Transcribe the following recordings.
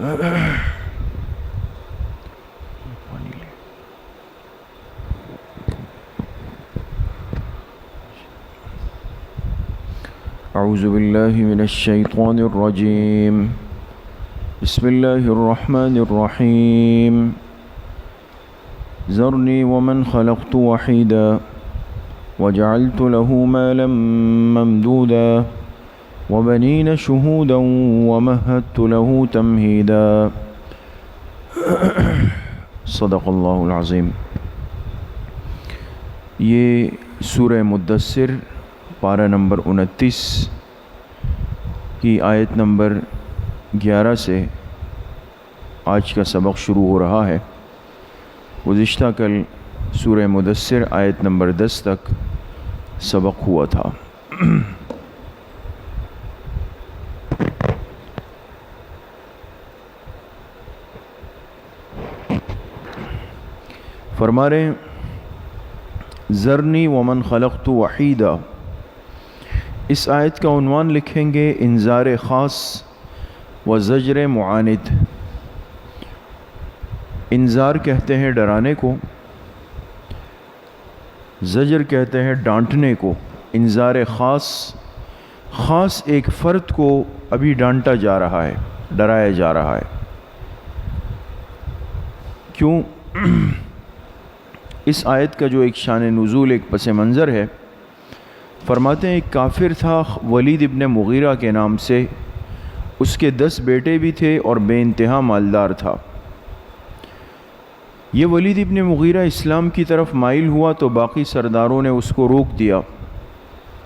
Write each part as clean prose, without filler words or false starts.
اعوذ باللہ من الشیطان الرجیم بسم اللہ الرحمن الرحیم ذرنی ومن خلقت وحیدا وجعلت له مالا ممدودا وبنین شہودا ومہدت له تمہیدا۔ صدق اللہ العظیم۔ یہ سورہ مدثر پارہ نمبر 29 کی آیت نمبر 11 سے آج کا سبق شروع ہو رہا ہے۔ گزشتہ کل سورہ مدثر آیت نمبر 10 تک سبق ہوا تھا۔ فرما رہے ہیں ذرنی ومن خلقت وحیدا۔ اس آیت کا عنوان لکھیں گے انذار خاص و زجر معاند۔ انذار کہتے ہیں ڈرانے کو، زجر کہتے ہیں ڈانٹنے کو۔ انذار خاص، خاص ایک فرد کو ابھی ڈانٹا جا رہا ہے، ڈرایا جا رہا ہے۔ کیوں؟ اس آیت کا جو ایک شان نزول، ایک پس منظر ہے، فرماتے ہیں ایک کافر تھا ولید ابن مغیرہ کے نام سے، اس کے 10 بیٹے بھی تھے اور بے انتہا مالدار تھا۔ یہ ولید ابن مغیرہ اسلام کی طرف مائل ہوا تو باقی سرداروں نے اس کو روک دیا،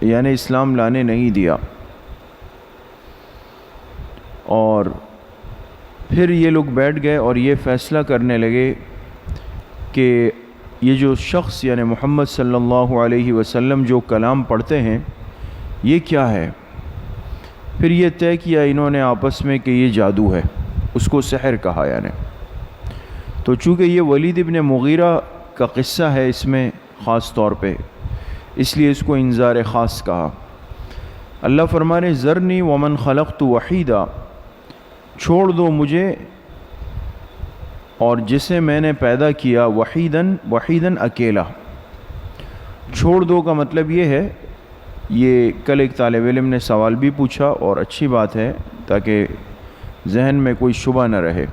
یعنی اسلام لانے نہیں دیا۔ اور پھر یہ لوگ بیٹھ گئے اور یہ فیصلہ کرنے لگے کہ یہ جو شخص یعنی محمد صلی اللہ علیہ وسلم جو کلام پڑھتے ہیں یہ کیا ہے؟ پھر یہ طے کیا انہوں نے آپس میں کہ یہ جادو ہے، اس کو سحر کہا یعنی۔ تو چونکہ یہ ولید ابن مغیرہ کا قصہ ہے اس میں خاص طور پہ، اس لیے اس کو انذار خاص کہا۔ اللہ فرما رہے ذرنی ومن خلقت وحیدا، چھوڑ دو مجھے اور جسے میں نے پیدا کیا وحیداً اکیلا۔ چھوڑ دو کا مطلب یہ ہے، یہ کل ایک طالب علم نے سوال بھی پوچھا اور اچھی بات ہے تاکہ ذہن میں کوئی شبہ نہ رہے۔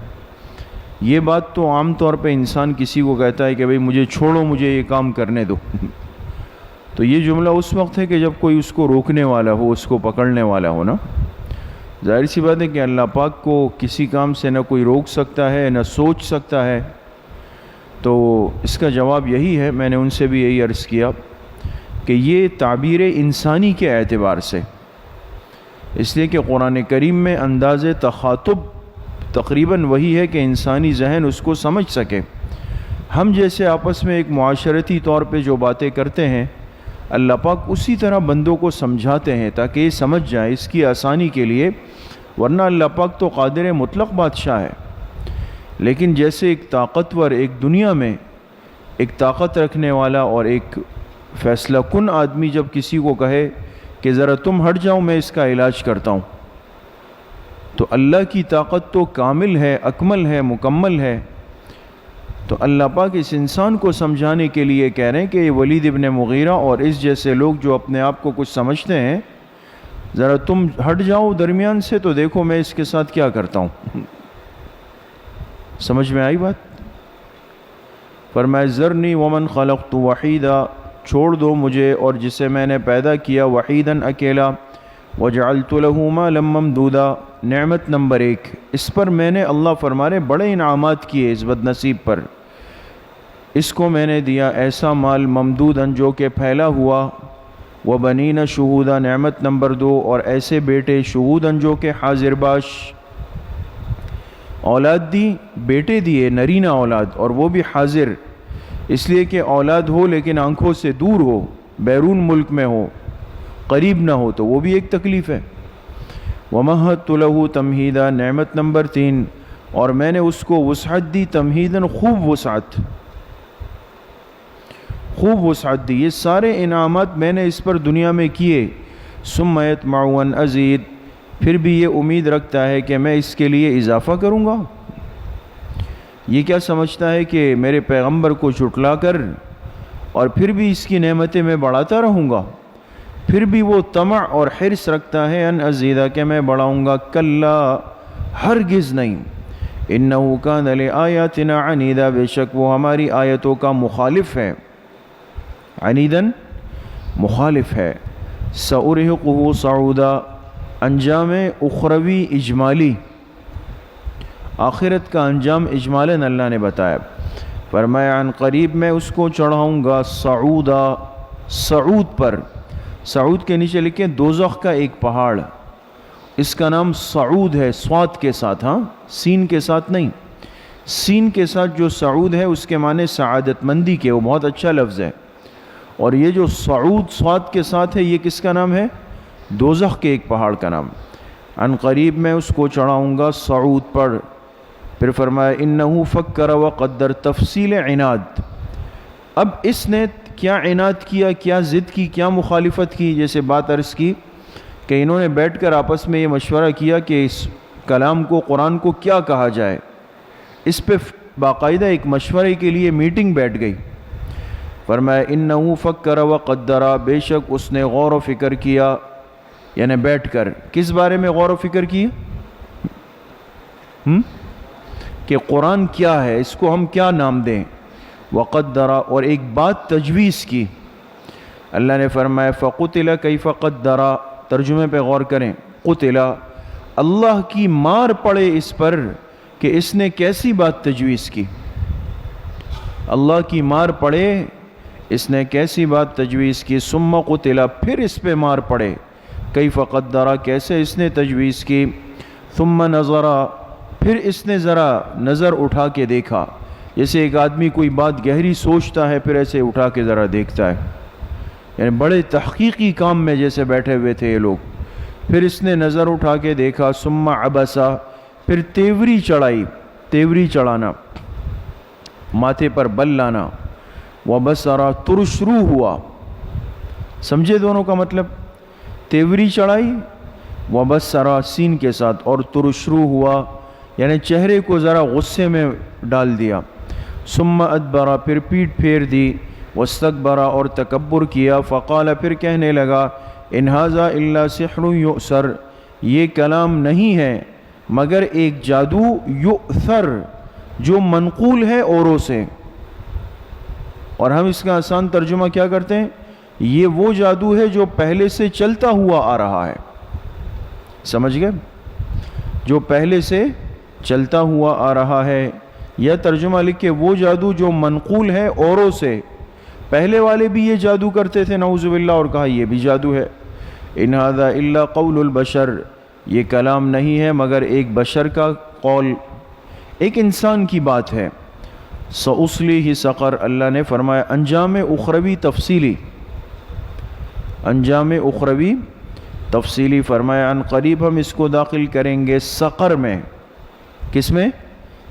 یہ بات تو عام طور پہ انسان کسی کو کہتا ہے کہ بھئی مجھے چھوڑو، مجھے یہ کام کرنے دو۔ تو یہ جملہ اس وقت ہے کہ جب کوئی اس کو روکنے والا ہو، اس کو پکڑنے والا ہو نا۔ ظاہر سی بات ہے کہ اللہ پاک کو کسی کام سے نہ کوئی روک سکتا ہے نہ سوچ سکتا ہے۔ تو اس کا جواب یہی ہے، میں نے ان سے بھی یہی عرض کیا کہ یہ تعبیر انسانی کے اعتبار سے، اس لیے کہ قرآن کریم میں انداز تخاطب تقریباً وہی ہے کہ انسانی ذہن اس کو سمجھ سکے۔ ہم جیسے آپس میں ایک معاشرتی طور پہ جو باتیں کرتے ہیں، اللہ پاک اسی طرح بندوں کو سمجھاتے ہیں تاکہ یہ سمجھ جائیں اس کی آسانی کے لیے، ورنہ اللہ پاک تو قادر مطلق بادشاہ ہے۔ لیکن جیسے ایک طاقتور، ایک دنیا میں ایک طاقت رکھنے والا اور ایک فیصلہ کن آدمی جب کسی کو کہے کہ ذرا تم ہٹ جاؤ میں اس کا علاج کرتا ہوں، تو اللہ کی طاقت تو کامل ہے، اکمل ہے، مکمل ہے۔ تو اللہ پاک اس انسان کو سمجھانے کے لیے کہہ رہے ہیں کہ یہ ولید ابن مغیرہ اور اس جیسے لوگ جو اپنے آپ کو کچھ سمجھتے ہیں، ذرا تم ہٹ جاؤ درمیان سے تو دیکھو میں اس کے ساتھ کیا کرتا ہوں۔ سمجھ میں آئی بات؟ فرمایا ذرنی ومن خلقت وحیدا، چھوڑ دو مجھے اور جسے میں نے پیدا کیا وحیداً اکیلا، وجعلت له مالا ممدودا۔ نعمت نمبر 1، اس پر میں نے، اللہ فرما رہے بڑے انعامات کیے اس بد نصیب پر۔ اس کو میں نے دیا ایسا مال ممدوداً جو کہ پھیلا ہوا، وبنین شہودا۔ نعمت نمبر 2، اور ایسے بیٹے شہوداً جو کہ حاضر باش۔ اولاد دی، بیٹے دیے، نرینہ اولاد، اور وہ بھی حاضر، اس لیے کہ اولاد ہو لیکن آنکھوں سے دور ہو، بیرون ملک میں ہو، قریب نہ ہو، تو وہ بھی ایک تکلیف ہے۔ ومہدت لہ تمہیدا۔ نعمت نمبر 3، اور میں نے اس کو وسعت دی، تمہیداً خوب وسعت، خوب وسعت دی۔ یہ سارے انعامات میں نے اس پر دنیا میں کیے۔ ثم یطمع ان ازید، پھر بھی یہ امید رکھتا ہے کہ میں اس کے لیے اضافہ کروں گا؟ یہ کیا سمجھتا ہے کہ میرے پیغمبر کو جھٹلا کر اور پھر بھی اس کی نعمتیں میں بڑھاتا رہوں گا؟ پھر بھی وہ طمع اور حرص رکھتا ہے ان ازیدہ کہ میں بڑھاؤں گا۔ کلا، ہرگز نہیں، انہو کان لآیاتنا عنیدا، بے شک وہ ہماری آیتوں کا مخالف ہے، عنیداً مخالف ہے۔ سأرہقہ صعودا، انجام اخروی اجمالی، آخرت کا انجام اجمالاً اللہ نے بتایا۔ فرمایا عن قریب میں اس کو چڑھاؤں گا صعودا، صعود پر، صعود کے نیچے لکھیں دوزخ کا ایک پہاڑ، اس کا نام صعود ہے، صاد کے ساتھ، ہاں سین کے ساتھ نہیں، سین کے ساتھ جو صعود ہے اس کے معنی سعادت مندی کے، وہ بہت اچھا لفظ ہے، اور یہ جو صعود صاد کے ساتھ ہے یہ کس کا نام ہے؟ دوزخ کے ایک پہاڑ کا نام۔ عن قریب میں اس کو چڑھاؤں گا صعود پر۔ پھر فرمایا انہو فکر وقدر، تفصیل عناد، اب اس نے کیا عناد کیا، کیا ضد کی، کیا مخالفت کی؟ جیسے بات عرض کی کہ انہوں نے بیٹھ کر آپس میں یہ مشورہ کیا کہ اس کلام کو، قرآن کو کیا کہا جائے، اس پہ باقاعدہ ایک مشورے کے لیے میٹنگ بیٹھ گئی۔ فرمایا انہو فکر وقدر، بے شک اس نے غور و فکر کیا، یعنی بیٹھ کر کس بارے میں غور و فکر کی؟ کہ قرآن کیا ہے، اس کو ہم کیا نام دیں؟ وقدر، اور ایک بات تجویز کی۔ اللہ نے فرمایا فقتل کیف قدر، ترجمے پہ غور کریں، قتل، اللہ کی مار پڑے اس پر کہ اس نے کیسی بات تجویز کی، اللہ کی مار پڑے اس نے کیسی بات تجویز کی۔ ثم قتل، پھر اس پہ مار پڑے، کیف قدر، کیسے اس نے تجویز کی۔ ثم نظر، پھر اس نے ذرا نظر اٹھا کے دیکھا، جیسے ایک آدمی کوئی بات گہری سوچتا ہے پھر ایسے اٹھا کے ذرا دیکھتا ہے، یعنی بڑے تحقیقی کام میں جیسے بیٹھے ہوئے تھے یہ لوگ۔ پھر اس نے نظر اٹھا کے دیکھا، ثم عبسا، پھر تیوری چڑھائی، تیوری چڑھانا، ماتھے پر بل لانا، وبصرا، ترشرو ہوا، سمجھے دونوں کا مطلب؟ تیوری چڑھائی وبصرا سین کے ساتھ، اور ترشرو ہوا یعنی چہرے کو ذرا غصے میں ڈال دیا۔ ثم ادبرا، پھر پیٹھ پھیر دی، واستکبرا، اور تکبر کیا۔ فقال، پھر کہنے لگا ان ھذا الا سحر یؤثر، یہ کلام نہیں ہے مگر ایک جادو، یؤثر، جو منقول ہے اوروں سے، اور ہم اس کا آسان ترجمہ کیا کرتے ہیں؟ یہ وہ جادو ہے جو پہلے سے چلتا ہوا آ رہا ہے، سمجھ گئے؟ جو پہلے سے چلتا ہوا آ رہا ہے، یا ترجمہ لکھے وہ جادو جو منقول ہے اوروں سے، پہلے والے بھی یہ جادو کرتے تھے نعوذ باللہ، اور کہا یہ بھی جادو ہے۔ ان ھذا الا قول البشر، یہ کلام نہیں ہے مگر ایک بشر کا قول، ایک انسان کی بات ہے۔ سأصلیہ سقر، اللہ نے فرمایا انجام اخروی تفصیلی، انجام اخروی تفصیلی، فرمایا ان قریب ہم اس کو داخل کریں گے سقر میں، کس میں؟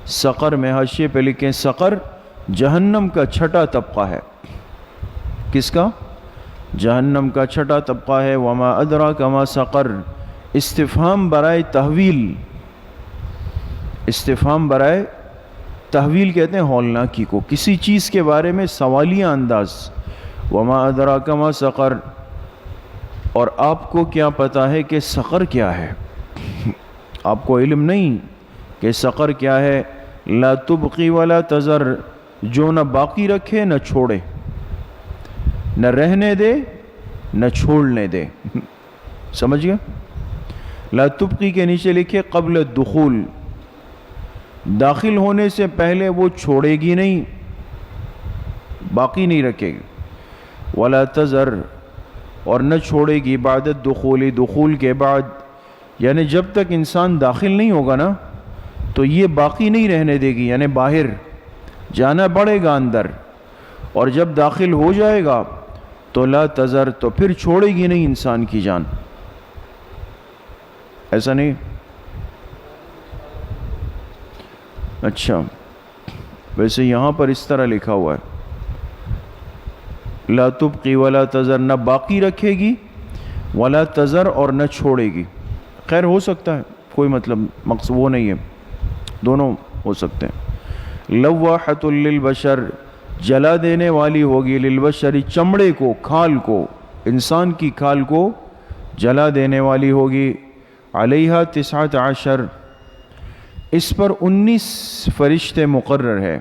سقر میں۔ حاشیے پہ لکھیں سقر جہنم کا چھٹا طبقہ ہے، کس کا؟ جہنم کا چھٹا طبقہ ہے۔ وما ادراک ما سقر، استفہام برائے تحویل، استفہام برائے تحویل کہتے ہیں ہولناکی کو، کسی چیز کے بارے میں سوالیہ انداز۔ وما ادراک ما سقر، اور آپ کو کیا پتا ہے کہ سقر کیا ہے؟ آپ کو علم نہیں کہ سقر کیا ہے؟ لا تبقی ولا تذر، جو نہ باقی رکھے نہ چھوڑے، نہ رہنے دے نہ چھوڑنے دے، سمجھ گئے؟ لا تبقی کے نیچے لکھے قبل الدخول، داخل ہونے سے پہلے وہ چھوڑے گی نہیں، باقی نہیں رکھے گی۔ ولا تذر، اور نہ چھوڑے گی بعد الدخول، دخول کے بعد، یعنی جب تک انسان داخل نہیں ہوگا نا تو یہ باقی نہیں رہنے دے گی، یعنی باہر جانا پڑے گا اندر، اور جب داخل ہو جائے گا تو لا تذر، تو پھر چھوڑے گی نہیں انسان کی جان، ایسا نہیں؟ اچھا، ویسے یہاں پر اس طرح لکھا ہوا ہے لا تبقی ولا تذر، نہ باقی رکھے گی، ولا تذر، اور نہ چھوڑے گی، خیر ہو سکتا ہے، کوئی مطلب مقصد وہ نہیں ہے، دونوں ہو سکتے ہیں۔ لواحۃ للبشر، جلا دینے والی ہوگی، للبشر چمڑے کو، کھال کو، انسان کی کھال کو جلا دینے والی ہوگی۔ علیہا 19، اس پر 19 فرشتے مقرر ہے،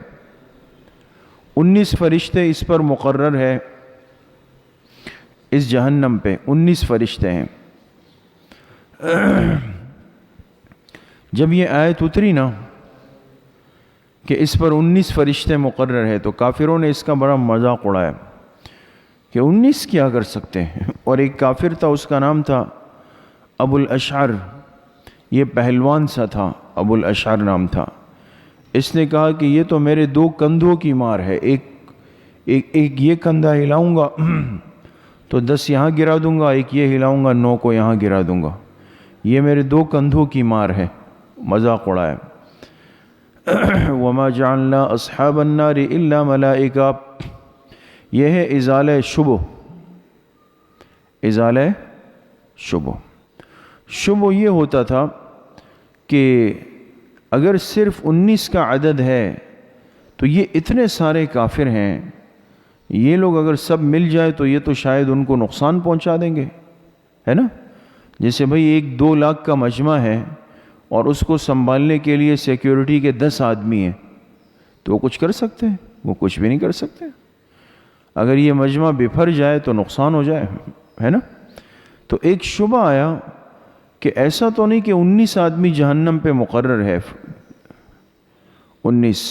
19 فرشتے اس پر مقرر ہے، اس جہنم پہ 19 فرشتے ہیں۔ جب یہ آیت اتری نا کہ اس پر 19 فرشتے مقرر ہے تو کافروں نے اس کا بڑا مذاق اڑایا کہ 19 کیا کر سکتے ہیں۔ اور ایک کافر تھا، اس کا نام تھا ابو الاشعر، یہ پہلوان سا تھا، ابو الاشعر نام تھا۔ اس نے کہا کہ یہ تو میرے 2 کندھوں کی مار ہے، ایک یہ کندھا ہلاؤں گا تو 10 یہاں گرا دوں گا، ایک یہ ہلاؤں گا 9 کو یہاں گرا دوں گا، یہ میرے 2 کندھوں کی مار ہے، مذاق اڑایا۔ وما جعلنا اصحاب النار الا ملائکہ، یہ ہے ازالہ شبہ، ازالہ شبہ۔ شبہ یہ ہوتا تھا کہ اگر صرف 19 کا عدد ہے تو یہ اتنے سارے کافر ہیں، یہ لوگ اگر سب مل جائے تو یہ تو شاید ان کو نقصان پہنچا دیں گے، ہے نا؟ جیسے بھئی 1-2 لاکھ کا مجمع ہے اور اس کو سنبھالنے کے لیے سیکیورٹی کے 10 آدمی ہیں، تو وہ کچھ کر سکتے ہیں؟ وہ کچھ بھی نہیں کر سکتے۔ اگر یہ مجمع بپھر جائے تو نقصان ہو جائے، ہے نا؟ تو ایک شبہ آیا کہ ایسا تو نہیں کہ 19 آدمی جہنم پہ مقرر ہے، 19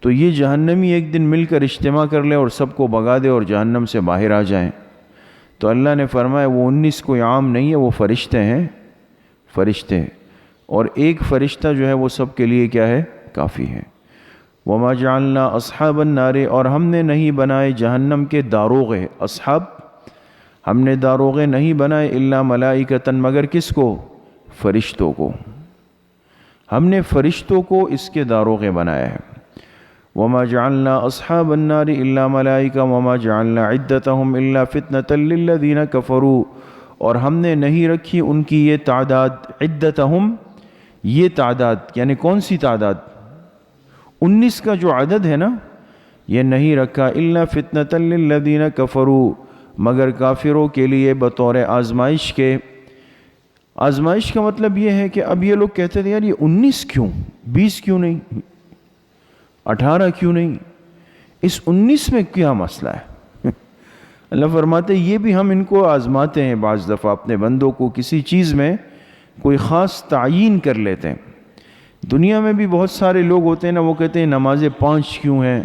تو یہ جہنمی ایک دن مل کر اجتماع کر لے اور سب کو بھگا دے اور جہنم سے باہر آ جائیں۔ تو اللہ نے فرمایا وہ 19 کوئی عام نہیں ہے، وہ فرشتے ہیں، فرشتے، اور ایک فرشتہ جو ہے وہ سب کے لیے کیا ہے؟ کافی ہے۔ وما جعلنا اصحاب النار، اور ہم نے نہیں بنائے جہنم کے داروغے، اصحاب ہم نے داروغے نہیں بنائے، الا ملائکتن مگر کس کو؟ فرشتوں کو، ہم نے فرشتوں کو اس کے داروغے بنایا ہے۔ وما جعلنا اصحاب النار الا ملائکہ وما جعلنا عدتهم الا فتنة للذین کفروا، اور ہم نے نہیں رکھی ان کی یہ تعداد، عدتهم یہ تعداد، یعنی کون سی تعداد؟ 19 کا جو عدد ہے نا، یہ نہیں رکھا الا فتنة للذین کفروا مگر کافروں کے لیے بطور آزمائش کے۔ آزمائش کا مطلب یہ ہے کہ اب یہ لوگ کہتے تھے یار یہ 19 کیوں، 20 کیوں نہیں، 18 کیوں نہیں، اس 19 میں کیا مسئلہ ہے؟ اللہ فرماتے یہ بھی ہم ان کو آزماتے ہیں، بعض دفعہ اپنے بندوں کو کسی چیز میں کوئی خاص تعیین کر لیتے ہیں۔ دنیا میں بھی بہت سارے لوگ ہوتے ہیں نا، وہ کہتے ہیں نمازیں 5 کیوں ہیں،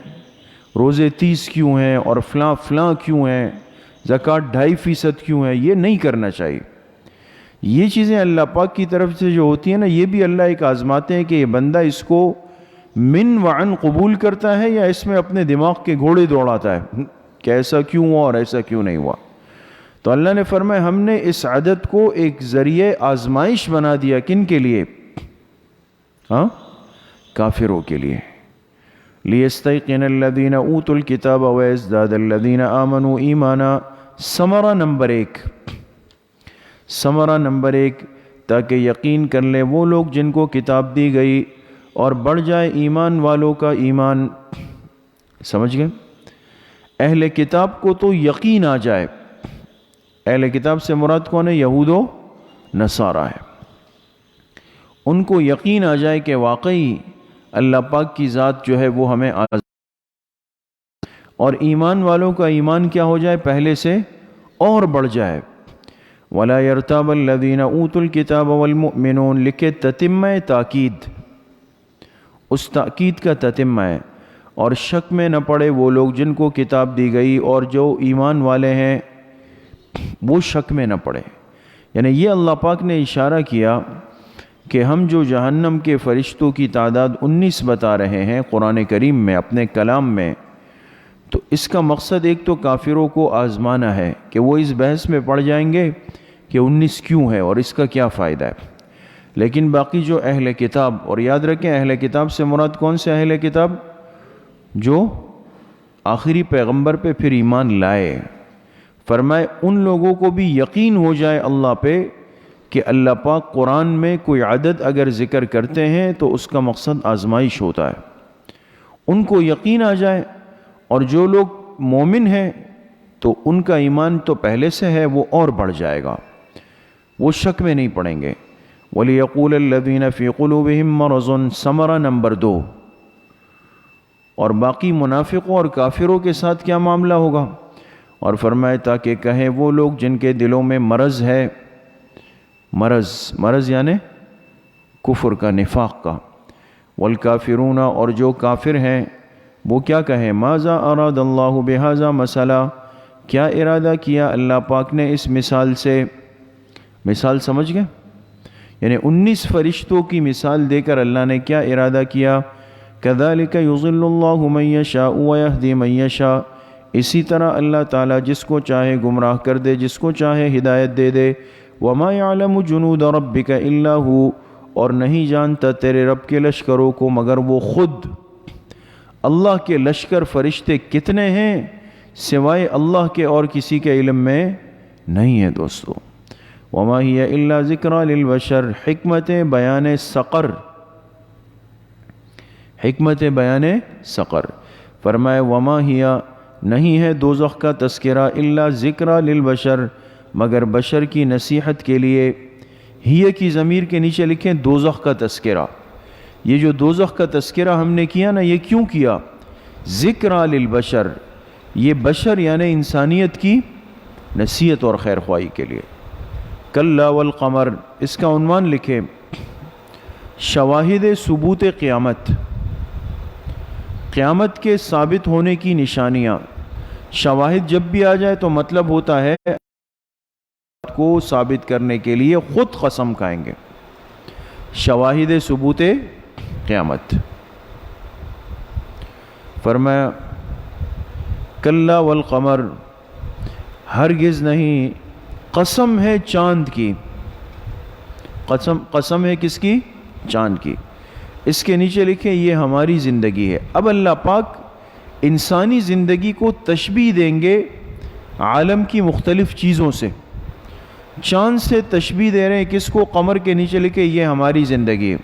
روزے 30 کیوں ہیں، اور فلاں فلاں کیوں ہیں، زکوٰۃ 2.5% کیوں ہے۔ یہ نہیں کرنا چاہیے۔ یہ چیزیں اللہ پاک کی طرف سے جو ہوتی ہیں نا، یہ بھی اللہ ایک آزماتے ہیں کہ یہ بندہ اس کو من وعن قبول کرتا ہے یا اس میں اپنے دماغ کے گھوڑے دوڑاتا ہے کہ ایسا کیوں ہوا اور ایسا کیوں نہیں ہوا۔ تو اللہ نے فرمایا ہم نے اس عدد کو ایک ذریعہ آزمائش بنا دیا، کن کے لیے؟ ہاں، کافروں کے لیے۔ لِيَسْتَيْقِنَ الَّذِينَ أُوتُوا الْكِتَابَ وَيَزْدَادَ الَّذِينَ آمَنُوا إِيمَانًا، ثمرہ نمبر 1، ثمرہ نمبر 1، تاکہ یقین کر لیں وہ لوگ جن کو کتاب دی گئی اور بڑھ جائے ایمان والوں کا ایمان۔ سمجھ گئے؟ اہل کتاب کو تو یقین آ جائے، اہل کتاب سے مراد کون ہے؟ یہود و نصارہ ہے، ان کو یقین آ جائے کہ واقعی اللہ پاک کی ذات جو ہے وہ ہمیں اور ایمان والوں کا ایمان کیا ہو جائے؟ پہلے سے اور بڑھ جائے۔ وَلَا يَرْتَابَ الَّذِينَ أُوتُوا الْكِتَابَ وَالْمُؤْمِنُونَ، لکھے تتمہ تاکید، اس تاکید کا تتمہ ہے، اور شک میں نہ پڑے وہ لوگ جن کو کتاب دی گئی اور جو ایمان والے ہیں وہ شک میں نہ پڑے۔ یعنی یہ اللہ پاک نے اشارہ کیا کہ ہم جو جہنم کے فرشتوں کی تعداد 19 بتا رہے ہیں قرآن کریم میں اپنے کلام میں، تو اس کا مقصد ایک تو کافروں کو آزمانا ہے کہ وہ اس بحث میں پڑ جائیں گے کہ 19 کیوں ہے اور اس کا کیا فائدہ ہے۔ لیکن باقی جو اہل کتاب، اور یاد رکھیں اہل کتاب سے مراد کون سے اہل کتاب؟ جو آخری پیغمبر پہ پھر ایمان لائے۔ فرمائے ان لوگوں کو بھی یقین ہو جائے اللہ پہ کہ اللہ پاک قرآن میں کوئی عدد اگر ذکر کرتے ہیں تو اس کا مقصد آزمائش ہوتا ہے، ان کو یقین آ جائے، اور جو لوگ مومن ہیں تو ان کا ایمان تو پہلے سے ہے، وہ اور بڑھ جائے گا، وہ شک میں نہیں پڑیں گے۔ وَلِيَقُولَ الَّذِينَ فِي قُلُوبِهِم مَّرَضٌ ثمرہ نمبر 2۔ اور باقی منافقوں اور کافروں کے ساتھ کیا معاملہ ہوگا؟ اور فرمائے تاکہ کہیں وہ لوگ جن کے دلوں میں مرض ہے، مرض یعنی کفر کا، نفاق کا، والکافرون اور جو کافر ہیں وہ کیا کہیں؟ ماذا اراد اللہ بہذا مثلا، کیا ارادہ کیا اللہ پاک نے اس مثال سے؟ مثال سمجھ گئے؟ یعنی 19 فرشتوں کی مثال دے کر اللہ نے کیا ارادہ کیا؟ کذالک یضل اللہ من یشاء ویہدی من یشاء، اسی طرح اللہ تعالیٰ جس کو چاہے گمراہ کر دے، جس کو چاہے ہدایت دے دے۔ وما یعلم جنود ربک الا ہو، اور نہیں جانتا تیرے رب کے لشکروں کو مگر وہ خود۔ اللہ کے لشکر فرشتے کتنے ہیں سوائے اللہ کے اور کسی کے علم میں نہیں ہے دوستو۔ وما ہی الا ذکری للبشر، حکمت بیان سقر، حکمت بیان سقر۔ فرمائے وما ہی نہیں ہے دوزخ کا تذکرہ، الا ذکری للبشر مگر بشر کی نصیحت کے لیے۔ ہی کی ضمیر کے نیچے لکھیں دوزخ کا تذکرہ۔ یہ جو دوزخ کا تذکرہ ہم نے کیا نا، یہ کیوں کیا؟ ذکرى للبشر، یہ بشر یعنی انسانیت کی نصیحت اور خیر خواہی کے لیے۔ کلا والقمر، اس کا عنوان لکھیں شواہد ثبوت قیامت، قیامت کے ثابت ہونے کی نشانیاں۔ شواہد جب بھی آ جائے تو مطلب ہوتا ہے کو ثابت کرنے کے لیے خود قسم کھائیں گے۔ شواہد ثبوت قیامت، فرمایا کلا والقمر، ہرگز نہیں، قسم ہے چاند کی، قسم ہے کس کی؟ چاند کی۔ اس کے نیچے لکھیں یہ ہماری زندگی ہے۔ اب اللہ پاک انسانی زندگی کو تشبیہ دیں گے عالم کی مختلف چیزوں سے۔ چاند سے تشبیہ دے رہے ہیں کس کو؟ قمر کے نیچے لکھے یہ ہماری زندگی ہے۔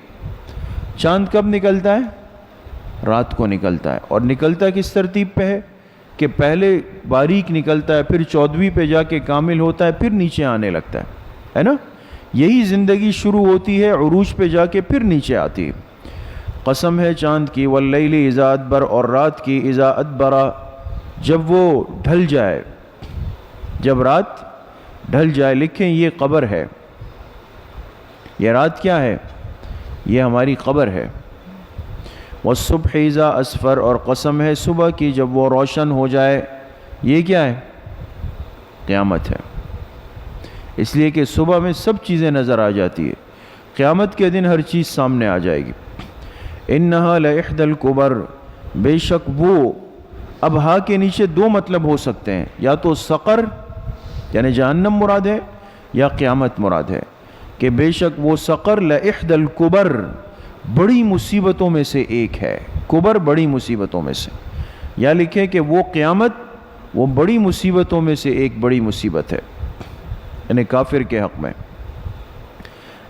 چاند کب نکلتا ہے؟ رات کو نکلتا ہے، اور نکلتا کس ترتیب پہ ہے کہ پہلے باریک نکلتا ہے، پھر 14ویں پہ جا کے کامل ہوتا ہے، پھر نیچے آنے لگتا ہے نا؟ یہی زندگی شروع ہوتی ہے عروج پہ جا کے پھر نیچے آتی ہے۔ قسم ہے چاند کی، واللیل اذا ادبر، اور رات کی، اذا ادبرا، جب وہ ڈھل جائے، جب رات ڈھل جائے۔ لکھیں یہ قبر ہے، یہ رات کیا ہے؟ یہ ہماری قبر ہے۔ والصبح اذا اسفر، اور قسم ہے صبح کی جب وہ روشن ہو جائے۔ یہ کیا ہے؟ قیامت ہے۔ اس لیے کہ صبح میں سب چیزیں نظر آ جاتی ہے، قیامت کے دن ہر چیز سامنے آ جائے گی۔ انہا لإحدى الکبر، بے شک وہ، اب ہا کے نیچے دو مطلب ہو سکتے ہیں، یا تو سقر یعنی جہنم مراد ہے، یا قیامت مراد ہے، کہ بے شک وہ سقر لإحدى الکبر، بڑی مصیبتوں میں سے ایک ہے۔ کبر بڑی مصیبتوں میں سے، یا لکھیں کہ وہ قیامت وہ بڑی مصیبتوں میں سے ایک بڑی مصیبت ہے، یعنی کافر کے حق میں۔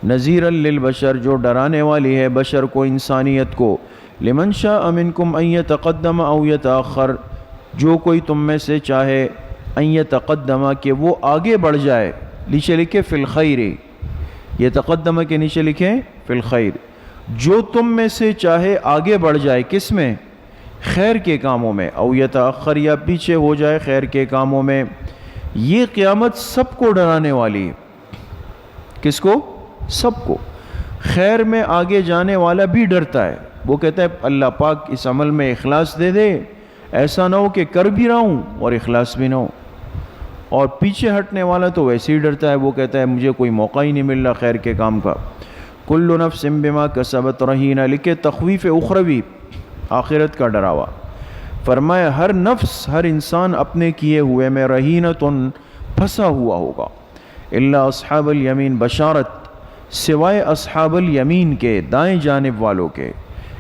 نذیرا للبشر، جو ڈرانے والی ہے بشر کو، انسانیت کو۔ لمن شاء منکم ان یتقدم او یتاخر، جو کوئی تم میں سے چاہے، ان یتقدم کہ وہ آگے بڑھ جائے، نیچے لکھے فی الخیر، یتقدم کے نیچے لکھیں فی الخیر، جو تم میں سے چاہے آگے بڑھ جائے، کس میں؟ خیر کے کاموں میں، او یتاخر یا پیچھے ہو جائے خیر کے کاموں میں۔ یہ قیامت سب کو ڈرانے والی ہے۔ کس کو؟ سب کو۔ خیر میں آگے جانے والا بھی ڈرتا ہے، وہ کہتا ہے اللہ پاک اس عمل میں اخلاص دے دے، ایسا نہ ہو کہ کر بھی رہا ہوں اور اخلاص بھی نہ ہو۔ اور پیچھے ہٹنے والا تو ویسے ہی ڈرتا ہے، وہ کہتا ہے مجھے کوئی موقع ہی نہیں مل رہا خیر کے کام کا۔ کل نفس بما کسبت رہینہ، لکھے تخویف اخروی، آخرت کا ڈراوا۔ فرمایا ہر نفس، ہر انسان اپنے کیے ہوئے میں رہینتن، پھنسا ہوا ہوگا۔ الا اصحاب الیمین، بشارت سوائے اصحاب الیمین کے، دائیں جانب والوں کے،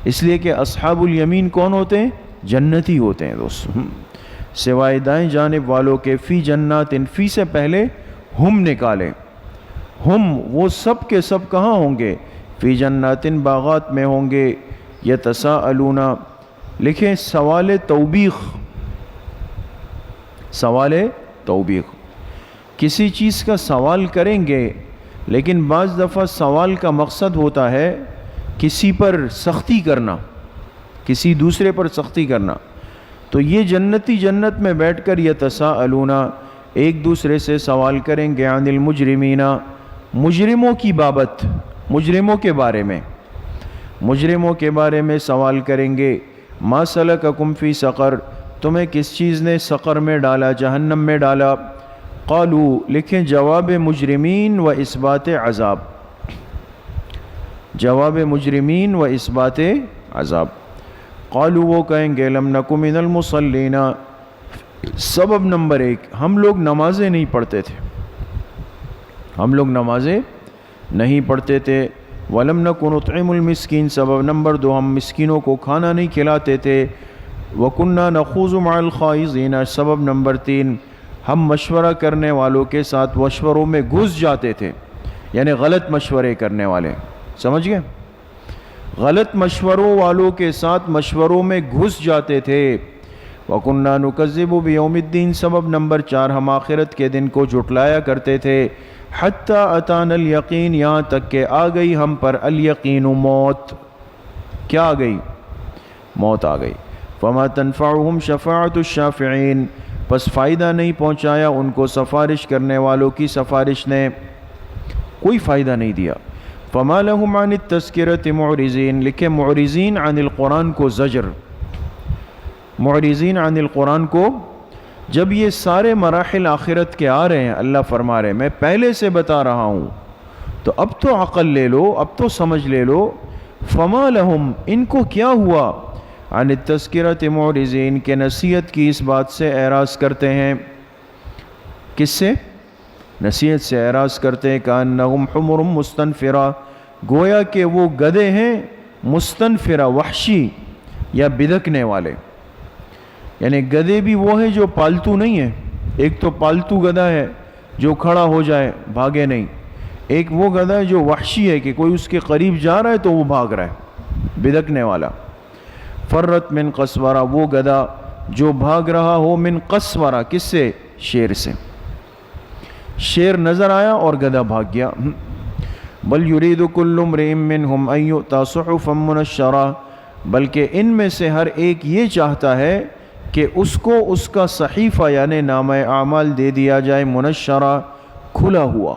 اس لیے کہ اصحاب الیمین کون ہوتے ہیں؟ جنتی ہوتے ہیں دوستو، سوائے دائیں جانب والوں کے۔ فی جنات، فی سے پہلے ہم نکالے، ہم وہ سب کے سب کہاں ہوں گے؟ فی جنات باغات میں ہوں گے، یتساءلون، لکھیں سوال توبیخ، سوال توبیخ، کسی چیز کا سوال کریں گے، لیکن بعض دفعہ سوال کا مقصد ہوتا ہے کسی پر سختی کرنا، کسی دوسرے پر سختی کرنا. تو یہ جنتی جنت میں بیٹھ کر یتساءلون ایک دوسرے سے سوال کریں گے، عن المجرمین، مجرموں کی بابت، مجرموں کے بارے میں، مجرموں کے بارے میں سوال کریں گے. ما سلککم فی سقر، تمہیں کس چیز نے سقر میں ڈالا، جہنم میں ڈالا؟ قالو، لکھیں جواب مجرمین و اثبات عذاب، جواب مجرمین و اثبات عذاب. قالو، وہ کہیں گے لم نک من المصلین، سبب نمبر 1، ہم لوگ نمازیں نہیں پڑھتے تھے، ہم لوگ نمازیں نہیں پڑھتے تھے. ولم نک نطعم المسکین، سبب نمبر 2، ہم مسکینوں کو کھانا نہیں کھلاتے تھے. وکننا نخوض مع الخائضین، سبب نمبر 3، ہم مشورہ کرنے والوں کے ساتھ مشوروں میں گھس جاتے تھے، یعنی غلط مشورے کرنے والے، سمجھ گئے؟ غلط مشوروں والوں کے ساتھ مشوروں میں گھس جاتے تھے. وَكُنَّا نُكَذِّبُ بِيَوْمِ الدِّينِ، سبب نمبر 4، ہم آخرت کے دن کو جھٹلایا کرتے تھے. حَتَّى أَتَانَا الْيَقِينَ، یہاں تک کہ آ گئی ہم پر الیقین، موت. کیا آ گئی؟ موت آ گئی. فَمَا تَنْفَعُهُمْ شَفَاعَةُ الشَّافِعِينَ، پس فائدہ نہیں پہنچایا ان کو سفارش کرنے والوں کی سفارش نے، کوئی فائدہ نہیں دیا. فَمَا لَهُمْ عَنِ التَّذْكِرَةِ مُعْرِضِينَ، لکھیں معرضین عن القرآن کو زجر، معرضین عن القرآن کو، جب یہ سارے مراحل آخرت کے آ رہے ہیں، اللہ فرما رہے ہیں میں پہلے سے بتا رہا ہوں، تو اب تو عقل لے لو، اب تو سمجھ لے لو. فَمَا لَهُمْ، ان کو کیا ہوا، عن التذکرۃ معرضین، کہ نصیحت کی اس بات سے اعراض کرتے ہیں. کس سے؟ نصیحت سے اعراض کرتے ہیں. کأنہم حمر مستنفرہ، گویا کہ وہ گدھے ہیں مستنفرہ، وحشی یا بدکنے والے. یعنی گدھے بھی وہ ہیں جو پالتو نہیں ہیں، ایک تو پالتو گدھا ہے جو کھڑا ہو جائے بھاگے نہیں، ایک وہ گدھا ہے جو وحشی ہے کہ کوئی اس کے قریب جا رہا ہے تو وہ بھاگ رہا ہے، بدکنے والا. فرت من قسورہ، وہ گدھا جو بھاگ رہا ہو، من قسورہ، کس سے؟ شیر سے. شیر نظر آیا اور گدھا بھاگ گیا. بل یرید کل امرئ منہم ان یؤتی صحفا منشرہ، بلکہ ان میں سے ہر ایک یہ چاہتا ہے کہ اس کو اس کا صحیفہ یعنی نامہ اعمال دے دیا جائے، منشرہ، کھلا ہوا.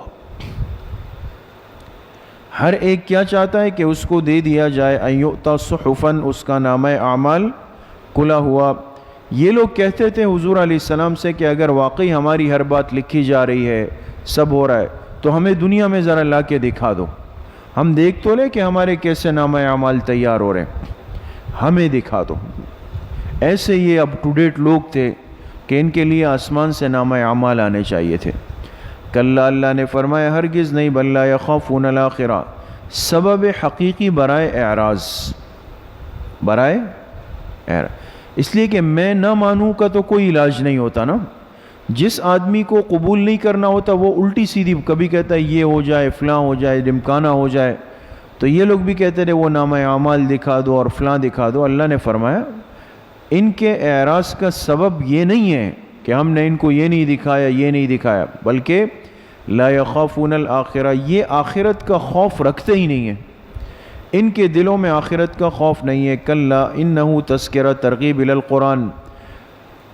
ہر ایک کیا چاہتا ہے کہ اس کو دے دیا جائے، ان یؤتی صحفا، اس کا نامہ اعمال کھلا ہوا. یہ لوگ کہتے تھے حضور علیہ السلام سے کہ اگر واقعی ہماری ہر بات لکھی جا رہی ہے، سب ہو رہا ہے، تو ہمیں دنیا میں ذرا لا کے دکھا دو، ہم دیکھ تو لیں کہ ہمارے کیسے نامہ اعمال تیار ہو رہے ہیں، ہمیں دکھا دو. ایسے یہ اپ ٹو ڈیٹ لوگ تھے کہ ان کے لیے آسمان سے نامہ اعمال آنے چاہیے تھے. کلا، اللہ نے فرمایا ہرگز نہیں، بل لا یخافون الآخرہ، سبب حقیقی برائے اعراض، برائے اعراض، اس لیے کہ میں نہ مانوں کا تو کوئی علاج نہیں ہوتا نا. جس آدمی کو قبول نہیں کرنا ہوتا وہ الٹی سیدھی کبھی کہتا ہے یہ ہو جائے، فلاں ہو جائے، ڈمکانا ہو جائے. تو یہ لوگ بھی کہتے رہے وہ نامہ اعمال دکھا دو اور فلاں دکھا دو. اللہ نے فرمایا ان کے اعراض کا سبب یہ نہیں ہے کہ ہم نے ان کو یہ نہیں دکھایا، یہ نہیں دکھایا، بلکہ لا یخافون الآخرہ، یہ آخرت کا خوف رکھتے ہی نہیں ہیں، ان کے دلوں میں آخرت کا خوف نہیں ہے. کلا انہ تذکرہ، ترغیب الی القرآن،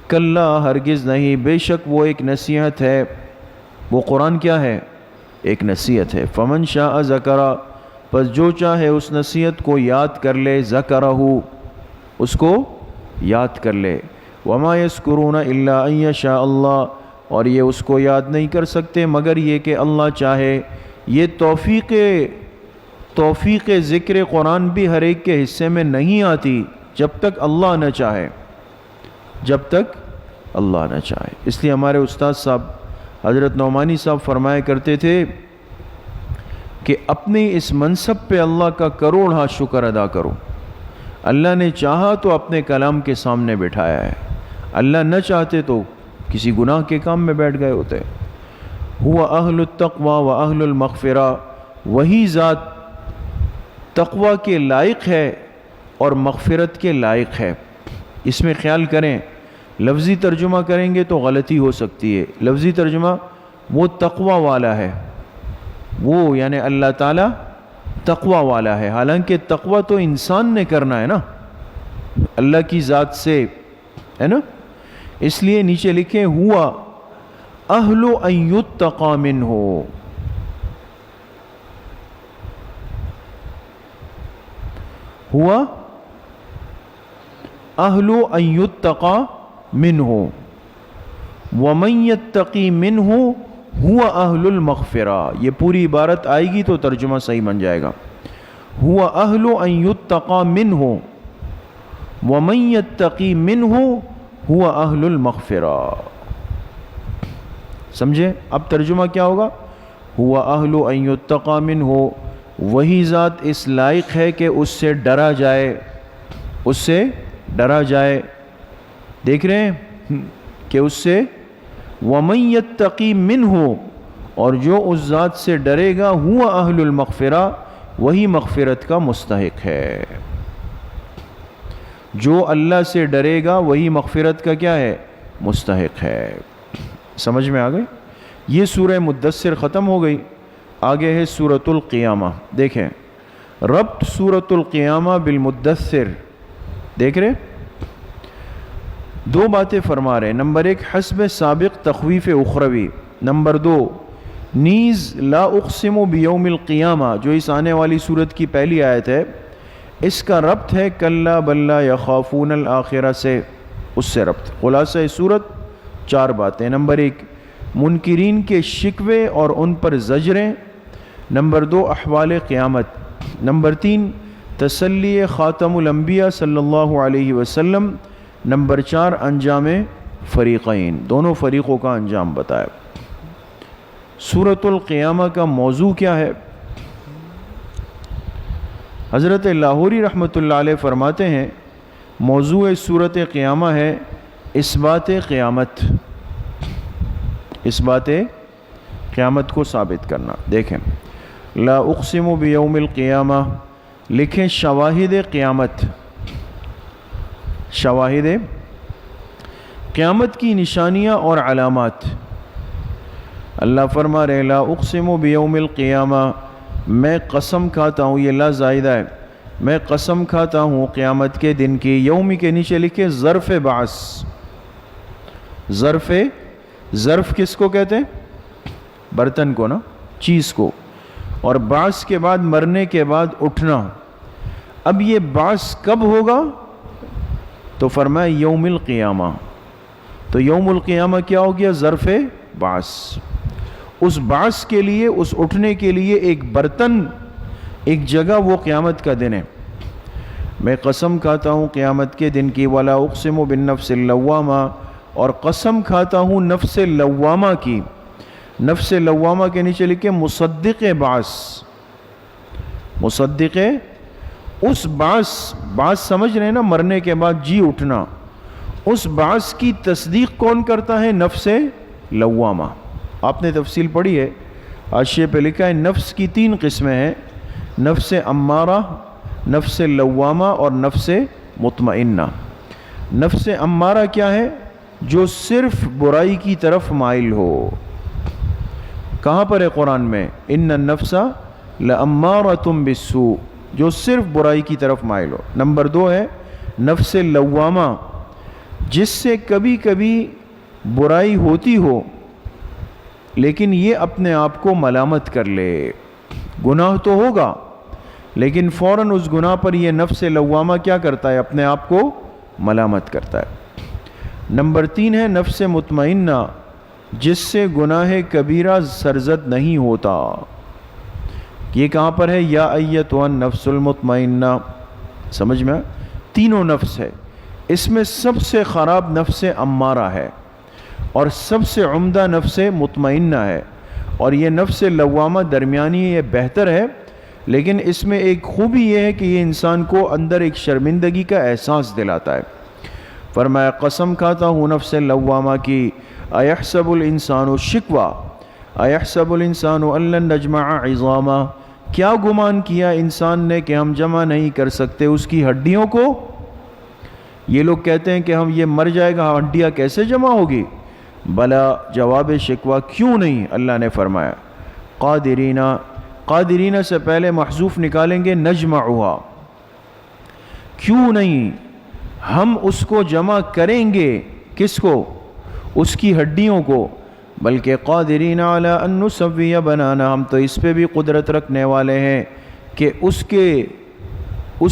کلا ہرگز نہیں، بے شک وہ ایک نصیحت ہے. وہ قرآن کیا ہے؟ ایک نصیحت ہے. فمن شاء ذکرہ، پس جو چاہے اس نصیحت کو یاد کر لے، ذکرہ، اس کو یاد کر لے. وما یذکرون الا ان یشاء اللہ، اور یہ اس کو یاد نہیں کر سکتے مگر یہ کہ اللہ چاہے. یہ توفیق ذکر قرآن بھی ہر ایک کے حصے میں نہیں آتی جب تک اللہ نہ چاہے، جب تک اللہ نہ چاہے. اس لیے ہمارے استاد صاحب حضرت نعمانی صاحب فرمایا کرتے تھے کہ اپنے اس منصب پہ اللہ کا کروڑ شکر ادا کرو. اللہ نے چاہا تو اپنے کلام کے سامنے بٹھایا ہے، اللہ نہ چاہتے تو کسی گناہ کے کام میں بیٹھ گئے ہوتے. ہوا اہل التقوی و اہل المغفرہ، وہی ذات تقوی کے لائق ہے اور مغفرت کے لائق ہے۔ اس میں خیال کریں، لفظی ترجمہ کریں گے تو غلطی ہو سکتی ہے۔ لفظی ترجمہ وہ تقوی والا ہے، وہ یعنی اللہ تعالیٰ تقوی والا ہے، حالانکہ تقوی تو انسان نے کرنا ہے نا، اللہ کی ذات سے ہے نا۔ اس لیے نیچے لکھیں ہوا اہل ان یتقی منہ، ہوا اہل ان یتقی منہ ومن یتقی منہ ہوا اہل المغفرہ۔ یہ پوری عبارت آئے گی تو ترجمہ صحیح بن جائے گا۔ ہوا اہل ان یتقی منہ ومن یتقی منہ ہوا اہل المغفرہ۔ سمجھے؟ اب ترجمہ کیا ہوگا؟ ہوا اہل ان یتقی منہ، وہی ذات اس لائق ہے کہ اس سے ڈرا جائے، اس سے ڈرا جائے۔ دیکھ رہے ہیں کہ اس سے وَمَن يَتَّقِي مِنْهُ، اور جو اس ذات سے ڈرے گا ہوا اہل المغفرہ، وہی مغفرت کا مستحق ہے۔ جو اللہ سے ڈرے گا وہی مغفرت کا کیا ہے؟ مستحق ہے۔ سمجھ میں آ گئی؟ یہ سورہ مدثر ختم ہو گئی، آگے ہے سورۃ القیامہ۔ دیکھیں ربط سورۃ القیامہ بالمدثر، دیکھ رہے؟ دو باتیں فرما رہے ہیں، نمبر ایک حسب سابق تخویف اخروی، نمبر دو نیز لا اقسم بیوم القیامہ جو اس آنے والی سورت کی پہلی آیت ہے، اس کا ربط ہے کلا بل لا یخافون الآخرہ سے، اس سے ربط۔ خلاصہ سورت چار باتیں، نمبر ایک منکرین کے شکوے اور ان پر زجریں، نمبر دو احوال قیامت، نمبر تین تسلی خاتم الانبیاء صلی اللہ علیہ وسلم، نمبر چار انجام فریقین، دونوں فریقوں کا انجام بتایا۔ سورۃ القیامہ کا موضوع کیا ہے؟ حضرت لاہوری رحمۃ اللہ علیہ فرماتے ہیں موضوع سورۃ قیامہ ہے اثبات قیامت، اثبات قیامت کو ثابت کرنا۔ دیکھیں لا اقسم بیوم القیامہ، لکھیں شواہد قیامت، شواہد قیامت کی نشانیاں اور علامات۔ اللہ فرما رہے لا اقسم بیوم القیامہ، میں قسم کھاتا ہوں، یہ لا زائدہ ہے، میں قسم کھاتا ہوں قیامت کے دن کی۔ یومی کے نیچے لکھے ظرف بعث، ظرف کس کو کہتے ہیں؟ برتن کو نا، چیز کو، اور بعث کے بعد مرنے کے بعد اٹھنا۔ اب یہ بعث کب ہوگا؟ تو فرمایا یوم القیامہ، تو یوم القیامہ کیا ہو گیا؟ ظرف بعث۔ اس بعث کے لیے، اس اٹھنے کے لیے ایک برتن، ایک جگہ، وہ قیامت کا دن ہے۔ میں قسم کھاتا ہوں قیامت کے دن کی، ولا اقسم بالنفس اللوامہ، اور قسم کھاتا ہوں نفس لوامہ کی۔ نفس لوامہ کے نیچے لکھے مصدق بعث، مصدق اس بعث سمجھ رہے ہیں نا، مرنے کے بعد جی اٹھنا، اس بعث کی تصدیق کون کرتا ہے؟ نفس لوامہ۔ آپ نے تفصیل پڑھی ہے، حاشیے پہ لکھا ہے نفس کی تین قسمیں ہیں، نفس امارہ، نفس لوامہ اور نفس مطمئنہ۔ نفس امارہ کیا ہے؟ جو صرف برائی کی طرف مائل ہو۔ کہاں پر ہے قرآن میں؟ ان النفس لامارۃ بالسوء، جو صرف برائی کی طرف مائل ہو۔ نمبر دو ہے نفس لوامہ، جس سے کبھی کبھی برائی ہوتی ہو لیکن یہ اپنے آپ کو ملامت کر لے، گناہ تو ہوگا لیکن فوراً اس گناہ پر یہ نفس لوامہ کیا کرتا ہے؟ اپنے آپ کو ملامت کرتا ہے۔ نمبر تین ہے نفس مطمئنہ، جس سے گناہ کبیرہ سرزد نہیں ہوتا۔ یہ کہاں پر ہے؟ یا ایتھا النفس المطمئنہ، سمجھ میں؟ تینوں نفس ہے، اس میں سب سے خراب نفس امارہ ہے اور سب سے عمدہ نفس مطمئنہ ہے، اور یہ نفس لوامہ درمیانی، یہ بہتر ہے، لیکن اس میں ایک خوبی یہ ہے کہ یہ انسان کو اندر ایک شرمندگی کا احساس دلاتا ہے۔ فرمایا قسم کھاتا ہوں نفس لوامہ کی، ایحسب الانسان الشکوہ، ایحسب الانسان ان لن نجمع عظاما، کیا گمان کیا انسان نے کہ ہم جمع نہیں کر سکتے اس کی ہڈیوں کو؟ یہ لوگ کہتے ہیں کہ ہم یہ مر جائے گا، ہڈیاں کیسے جمع ہوگی؟ بلا، جواب شکوہ کیوں نہیں، اللہ نے فرمایا قادرین، قادرین سے پہلے محذوف نکالیں گے نجمعها، کیوں نہیں ہم اس کو جمع کریں گے، کس کو؟ اس کی ہڈیوں کو، بلکہ قادرین علی ان نسوی بنانا، ہم تو اس پہ بھی قدرت رکھنے والے ہیں کہ اس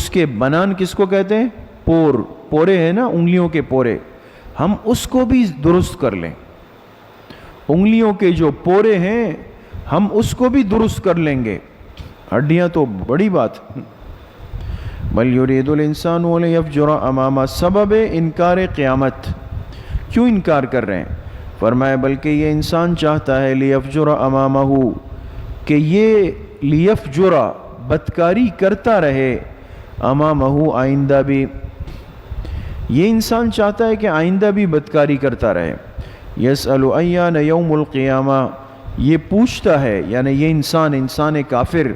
کے بنان کس کو کہتے ہیں؟ پورے ہیں نا، انگلیوں کے پورے، ہم اس کو بھی درست کر لیں، انگلیوں کے جو پورے ہیں ہم اس کو بھی درست کر لیں گے، ہڈیاں تو بڑی بات۔ بل یرید الانسان لیفجر امامہ، سبب انکار قیامت، کیوں انکار کر رہے ہیں؟ فرمایا بلکہ یہ انسان چاہتا ہے لیفجر امامہ، کہ یہ لیفجر بدکاری کرتا رہے، امامہ آئندہ بھی، یہ انسان چاہتا ہے کہ آئندہ بھی بدکاری کرتا رہے۔ یسأل ایان یوم القیامہ، یہ پوچھتا ہے، یعنی یہ انسان کافر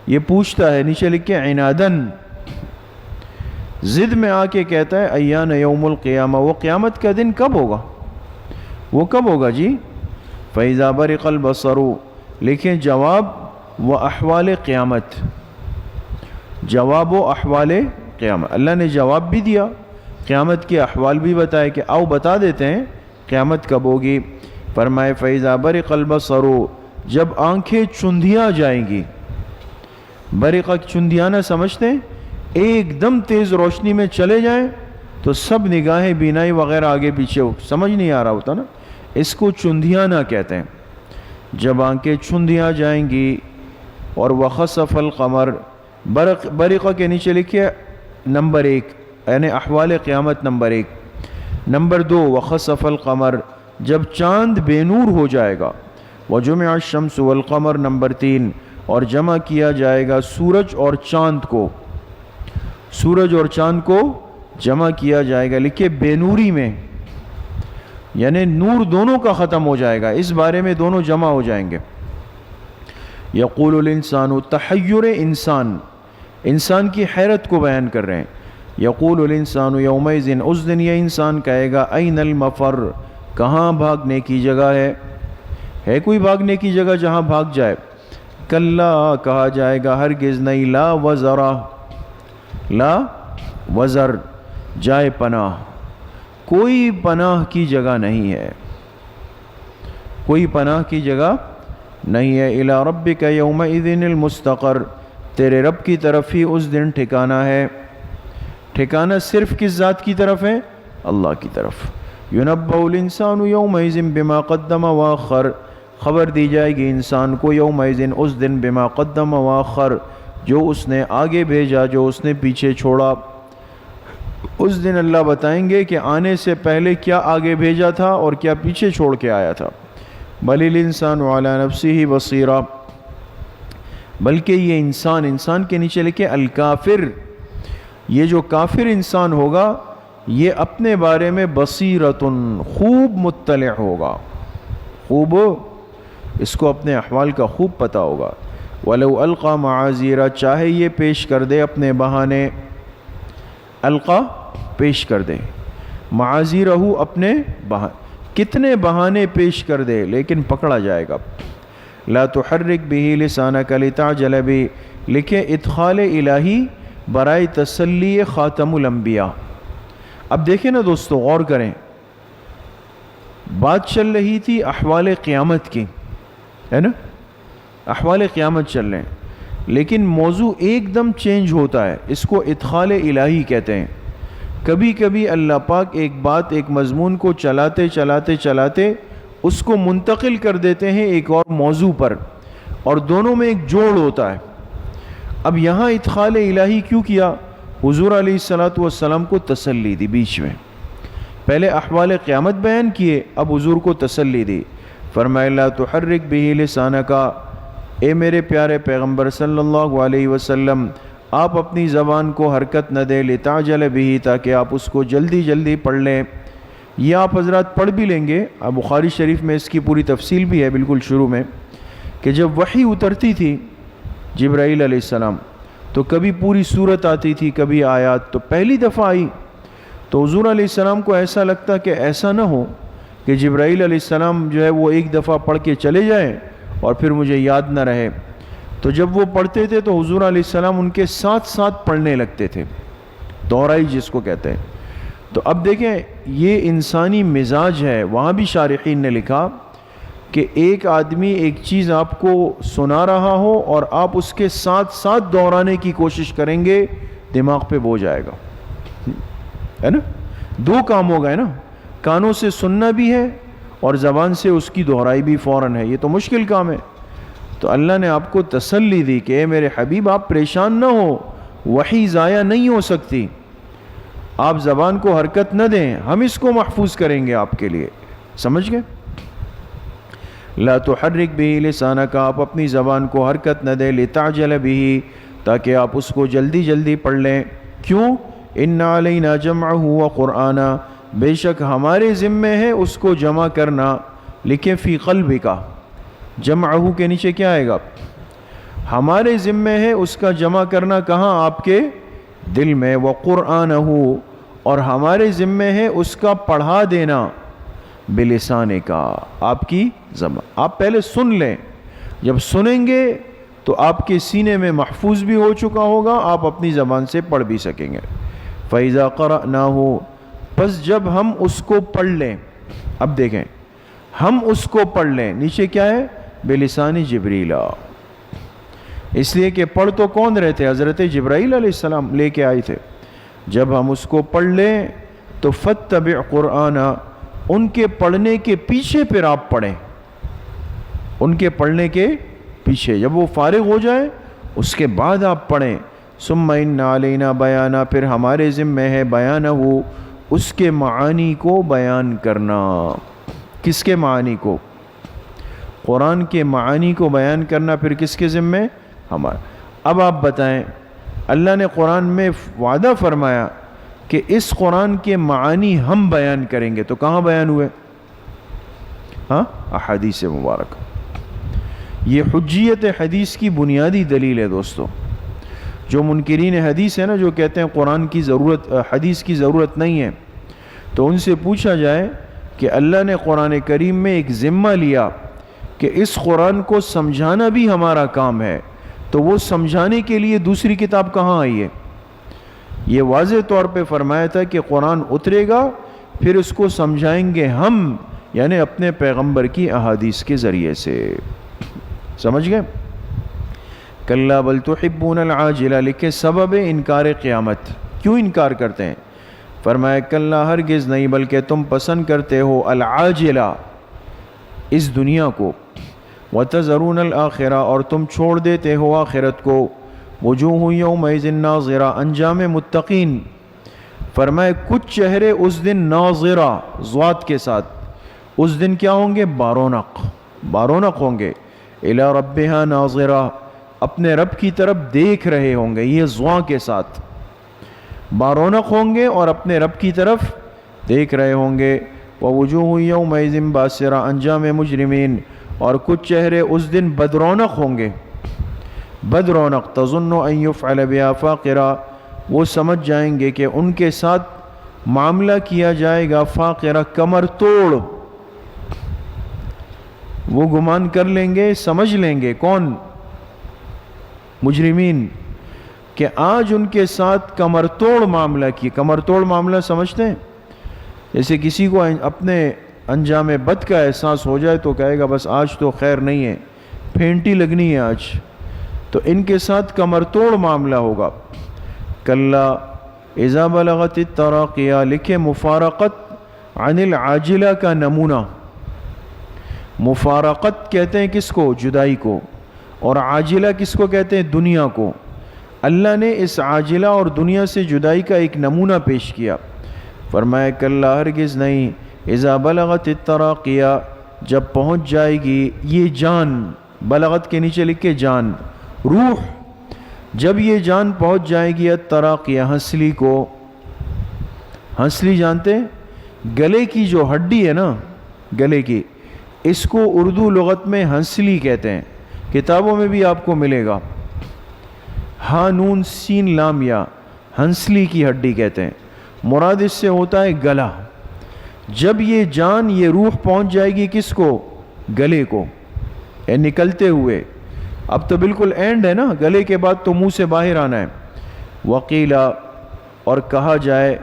یہ پوچھتا ہے، نیچے لکھے عنادن، ضد میں آ کے کہتا ہے ایان یوم القیامہ، وہ قیامت کا دن کب ہوگا، وہ کب ہوگا جی؟ فَإِذَا بَرِقَ الْبَصَرُ، لکھیں جواب و احوال قیامت، جواب و احوال قیامت، اللہ نے جواب بھی دیا، قیامت کے احوال بھی بتائے کہ آؤ بتا دیتے ہیں قیامت کب ہوگی۔ فرمائے فَإِذَا بَرِقَ الْبَصَرُ، جب آنکھیں چندھیاں جائیں گی، برقہ چندھیانا سمجھتے ہیں؟ ایک دم تیز روشنی میں چلے جائیں تو سب نگاہیں بینائی وغیرہ آگے پیچھے سمجھ نہیں آ رہا ہوتا نا، اس کو چندھیانا کہتے ہیں۔ جب آنکھیں چندھیاں جائیں گی، اور وخسف القمر، برقہ کے نیچے لکھے نمبر 1، یعنی احوال قیامت نمبر 1۔ نمبر 2 وخسف القمر، جب چاند بے نور ہو جائے گا، وجمع الشمس والقمر نمبر 3، اور جمع کیا جائے گا سورج اور چاند کو، سورج اور چاند کو جمع کیا جائے گا، لکھے بے نوری میں، یعنی نور دونوں کا ختم ہو جائے گا، اس بارے میں دونوں جمع ہو جائیں گے۔ یقول الانسان، تحیر انسان کی حیرت کو بیان کر رہے ہیں۔ یقول الانسان یومئذ، اس دن یہ انسان کہے گا این المفر، کہاں بھاگنے کی جگہ ہے کوئی بھاگنے کی جگہ جہاں بھاگ جائے؟ کلا، کہا جائے گا ہرگز نہیں، لا وزر، جائے پناہ، کوئی پناہ کی جگہ نہیں ہے، کوئی پناہ کی جگہ نہیں ہے۔ الی ربک یومئذ المستقر، تیرے رب کی طرف ہی اس دن ٹھکانہ ہے، ٹھکانہ صرف کس ذات کی طرف ہے؟ اللہ کی طرف۔ ینبأ الانسان یومئذ بما قدم واخر، خبر دی جائے گی انسان کو یومئذ اس دن، بما قدم واخر، جو اس نے آگے بھیجا، جو اس نے پیچھے چھوڑا۔ اس دن اللہ بتائیں گے کہ آنے سے پہلے کیا آگے بھیجا تھا اور کیا پیچھے چھوڑ کے آیا تھا۔ بل الانسان علی نفسہ بصیرہ، بلکہ یہ انسان کے نیچے لکھے الکافر، یہ جو کافر انسان ہوگا یہ اپنے بارے میں بصیرتن، خوب مطلع ہوگا، خوب اس کو اپنے احوال کا خوب پتہ ہوگا۔ وَلَوْ أَلْقَى مَعَاذِيرَ، چاہے یہ پیش کر دے اپنے بہانے، القا پیش کر دے، معاذیرہ اپنے بہانے، کتنے بہانے پیش کر دے لیکن پکڑا جائے گا۔ لا تحرک بہ لسانک لتعجل بہ، لکھے ادخال الہی برائے تسلی خاتم الانبیاء۔ اب دیکھیں نا دوستو، غور کریں، بات چل رہی تھی احوال قیامت کی، ہے نا، احوال قیامت چل رہے ہیں، لیکن موضوع ایک دم چینج ہوتا ہے، اس کو ادخال الہی کہتے ہیں۔ کبھی کبھی اللہ پاک ایک بات، ایک مضمون کو چلاتے اس کو منتقل کر دیتے ہیں ایک اور موضوع پر، اور دونوں میں ایک جوڑ ہوتا ہے۔ اب یہاں ادخال الہی کیوں کیا؟ حضور علیہ السلام کو تسلی دی، بیچ میں پہلے احوال قیامت بیان کیے، اب حضور کو تسلی دی، فرمایا لا تحرک بہ لسانک، اے میرے پیارے پیغمبر صلی اللہ علیہ وسلم، آپ اپنی زبان کو حرکت نہ دے، لتعجل بہ، تاکہ آپ اس کو جلدی پڑھ لیں، یہ آپ حضرات پڑھ بھی لیں گے، بخاری شریف میں اس کی پوری تفصیل بھی ہے بالکل شروع میں، کہ جب وحی اترتی تھی جبرائیل علیہ السلام تو کبھی پوری صورت آتی تھی، کبھی آیات. تو پہلی دفعہ آئی تو حضور علیہ السلام کو ایسا لگتا کہ ایسا نہ ہو کہ جبرائیل علیہ السلام جو ہے وہ ایک دفعہ پڑھ کے چلے جائیں اور پھر مجھے یاد نہ رہے. تو جب وہ پڑھتے تھے تو حضور علیہ السلام ان کے ساتھ ساتھ پڑھنے لگتے تھے، دوہرائی جس کو کہتے ہیں. تو اب دیکھیں یہ انسانی مزاج ہے. وہاں بھی شارحین نے لکھا کہ ایک آدمی ایک چیز آپ کو سنا رہا ہو اور آپ اس کے ساتھ ساتھ دہرانے کی کوشش کریں گے، دماغ پہ بوجھ آئے گا، ہے نا. دو کام ہو گئے نا، کانوں سے سننا بھی ہے اور زبان سے اس کی دہرائی بھی فوراً ہے. یہ تو مشکل کام ہے. تو اللہ نے آپ کو تسلی دی کہ اے میرے حبیب آپ پریشان نہ ہو، وحی ضائع نہیں ہو سکتی، آپ زبان کو حرکت نہ دیں، ہم اس کو محفوظ کریں گے آپ کے لیے. سمجھ گئے؟ لا تحرک به لسانک، آپ اپنی زبان کو حرکت نہ دیں، لتعجل به، تاکہ آپ اس کو جلدی جلدی پڑھ لیں. کیوں؟ ان علینا جمعہ وقرآنا، بے شک ہمارے ذمے ہے اس کو جمع کرنا. لکھیں فی قلبک، جمعہ کے نیچے کیا آئے گا؟ ہمارے ذمے ہے اس کا جمع کرنا. کہاں؟ آپ کے دل میں. وقرآنہ، اور ہمارے ذمے ہے اس کا پڑھا دینا. بلسانے کا، آپ کی زبان. آپ پہلے سن لیں، جب سنیں گے تو آپ کے سینے میں محفوظ بھی ہو چکا ہوگا، آپ اپنی زبان سے پڑھ بھی سکیں گے. فَإِذَا قَرَأْنَاهُ، پس جب ہم اس کو پڑھ لیں. اب دیکھیں ہم اس کو پڑھ لیں، نیچے کیا ہے؟ بلسان جبریل. اس لیے کہ پڑھ تو کون رہے تھے؟ حضرت جبرائیل علیہ السلام لے کے آئے تھے. جب ہم اس کو پڑھ لیں تو فَاتَّبِعْ قُرْآنَ، ان کے پڑھنے کے پیچھے پھر آپ پڑھیں. ان کے پڑھنے کے پیچھے جب وہ فارغ ہو جائے اس کے بعد آپ پڑھیں. ثُمَّ إِنَّ عَلَيْنَا بَيَانًا، پھر ہمارے ذمہ ہے بیانہ، اس کے معانی کو بیان کرنا. کس کے معانی کو؟ قرآن کے معانی کو بیان کرنا. پھر کس کے ذمہ؟ ہمارا. اب آپ بتائیں، اللہ نے قرآن میں وعدہ فرمایا کہ اس قرآن کے معانی ہم بیان کریں گے، تو کہاں بیان ہوئے؟ ہاں، احادیث مبارک. یہ حجیت حدیث کی بنیادی دلیل ہے دوستو. جو منکرین حدیث ہے نا، جو کہتے ہیں قرآن کی ضرورت، حدیث کی ضرورت نہیں ہے، تو ان سے پوچھا جائے کہ اللہ نے قرآن کریم میں ایک ذمہ لیا کہ اس قرآن کو سمجھانا بھی ہمارا کام ہے، تو وہ سمجھانے کے لیے دوسری کتاب کہاں آئی ہے؟ یہ واضح طور پہ فرمایا تھا کہ قرآن اترے گا، پھر اس کو سمجھائیں گے ہم، یعنی اپنے پیغمبر کی احادیث کے ذریعے سے. سمجھ گئے؟ کلا بل تحبون العاجلہ، لکھے سبب انکار قیامت. کیوں انکار کرتے ہیں؟ فرمایا کلا ہرگز نہیں، بلکہ تم پسند کرتے ہو العاجلہ، اس دنیا کو، وتذرون الآخرہ، اور تم چھوڑ دیتے ہو آخرت کو. وجوہ یومئذ ناظرہ، انجام متقین. فرمائے کچھ چہرے اس دن ناظرہ، ضاد کے ساتھ، اس دن کیا ہوں گے؟ بارونق، بارونق ہوں گے. الی ربہا ناظرہ، اپنے رب کی طرف دیکھ رہے ہوں گے. یہ ضوا کے ساتھ بارونق ہوں گے اور اپنے رب کی طرف دیکھ رہے ہوں گے. ووجوہ یومئذ باسرہ، انجام مجرمین. اور کچھ چہرے اس دن بدرونق ہوں گے، بدرونق. تظن ان یفعل بها فاقرہ، وہ سمجھ جائیں گے کہ ان کے ساتھ معاملہ کیا جائے گا فاقرہ، کمر توڑ. وہ گمان کر لیں گے، سمجھ لیں گے کون؟ مجرمین، کہ آج ان کے ساتھ کمر توڑ معاملہ کی. کمر توڑ معاملہ سمجھتے ہیں؟ جیسے کسی کو اپنے انجام بد کا احساس ہو جائے تو کہے گا بس آج تو خیر نہیں ہے، پھینٹی لگنی ہے آج. تو ان کے ساتھ کمر توڑ معاملہ ہوگا. کلا اذا بلغت التراقیہ، لکھے مفارقت عن العاجلہ کا نمونہ. مفارقت کہتے ہیں کس کو؟ جدائی کو. اور عاجلہ کس کو کہتے ہیں؟ دنیا کو. اللہ نے اس عاجلہ اور دنیا سے جدائی کا ایک نمونہ پیش کیا. فرمایا کلا ہرگز نہیں، اذا بلغت التراقیہ، جب پہنچ جائے گی یہ جان. بلغت کے نیچے لکھے جان، روح. جب یہ جان پہنچ جائے گی التراقیہ، ہنسلی کو. ہنسلی جانتے ہیں؟ گلے کی جو ہڈی ہے نا، گلے کی، اس کو اردو لغت میں ہنسلی کہتے ہیں، کتابوں میں بھی آپ کو ملے گا، ہا نون سین لام یا، ہنسلی کی ہڈی کہتے ہیں، مراد اس سے ہوتا ہے گلا۔ جب یہ جان، یہ روح پہنچ جائے گی کس کو؟ گلے کو، نکلتے ہوئے، اب تو بالکل اینڈ ہے نا، گلے کے بعد تو منہ سے باہر آنا ہے۔ وقیلا، اور کہا جائے،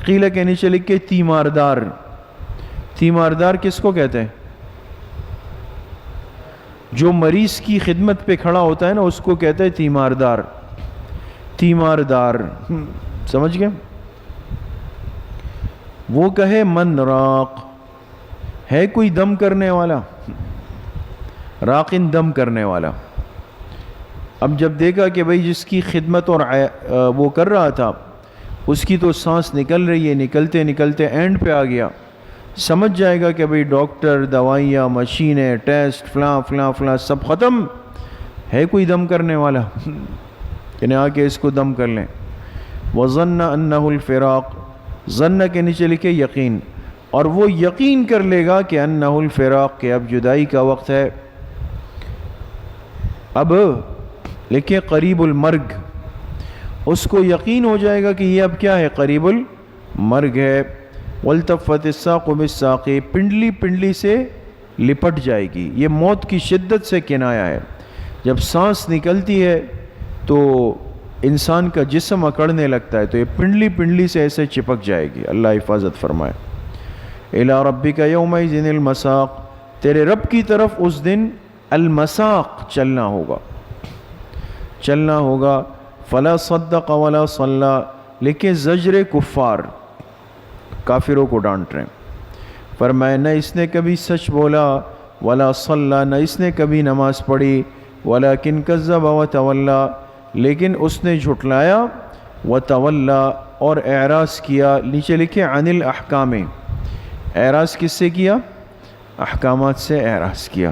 قیلہ کے نیچے لکھے تیماردار، تیماردار کس کو کہتے ہیں؟ جو مریض کی خدمت پہ کھڑا ہوتا ہے نا، اس کو کہتے ہیں تیماردار، تیماردار، سمجھ گئے؟ وہ کہے من راق، ہے کوئی دم کرنے والا، راقن دم کرنے والا۔ اب جب دیکھا کہ بھئی جس کی خدمت اور وہ کر رہا تھا، اس کی تو سانس نکل رہی ہے، نکلتے نکلتے اینڈ پہ آ گیا، سمجھ جائے گا کہ بھئی ڈاکٹر، دوائیاں، مشینیں، ٹیسٹ، فلاں فلاں فلاں سب ختم، ہے کوئی دم کرنے والا، انہیں آ کے اس کو دم کر لیں۔ وَظَنَّ أَنَّهُ الْفِرَاقِ، ظن کے نیچے لکھے یقین، اور وہ یقین کر لے گا کہ انہ الفراق، کہ اب جدائی کا وقت ہے، اب لکھے قریب المرگ، اس کو یقین ہو جائے گا کہ یہ اب کیا ہے؟ قریب المرگ ہے۔ وَالْتَفَّتِ السَّاقُ بِالسَّاقِ، پنڈلی پنڈلی سے لپٹ جائے گی، یہ موت کی شدت سے کنایا ہے۔ جب سانس نکلتی ہے تو انسان کا جسم اکڑنے لگتا ہے، تو یہ پنڈلی پنڈلی سے ایسے چپک جائے گی، اللہ حفاظت فرمائے۔ إِلَىٰ رَبِّكَ يَوْمَئِذٍ الْمَسَاقُ، تیرے رب کی طرف اس دن المساق، چلنا ہوگا، چلنا ہوگا۔ فلا صدق ولا صلى، لیکن زجر کفار، کافروں کو ڈانٹ رہے ہیں، فرمایا نہ اس نے کبھی سچ بولا، ولا صلى، نہ اس نے کبھی نماز پڑھی، ولكن كذب وتولى، لیکن اس نے جھٹلایا، وتولى، اور اعراض کیا، نیچے لکھے عن الاحکام، اعراض کس سے کیا؟ احکامات سے اعراض کیا۔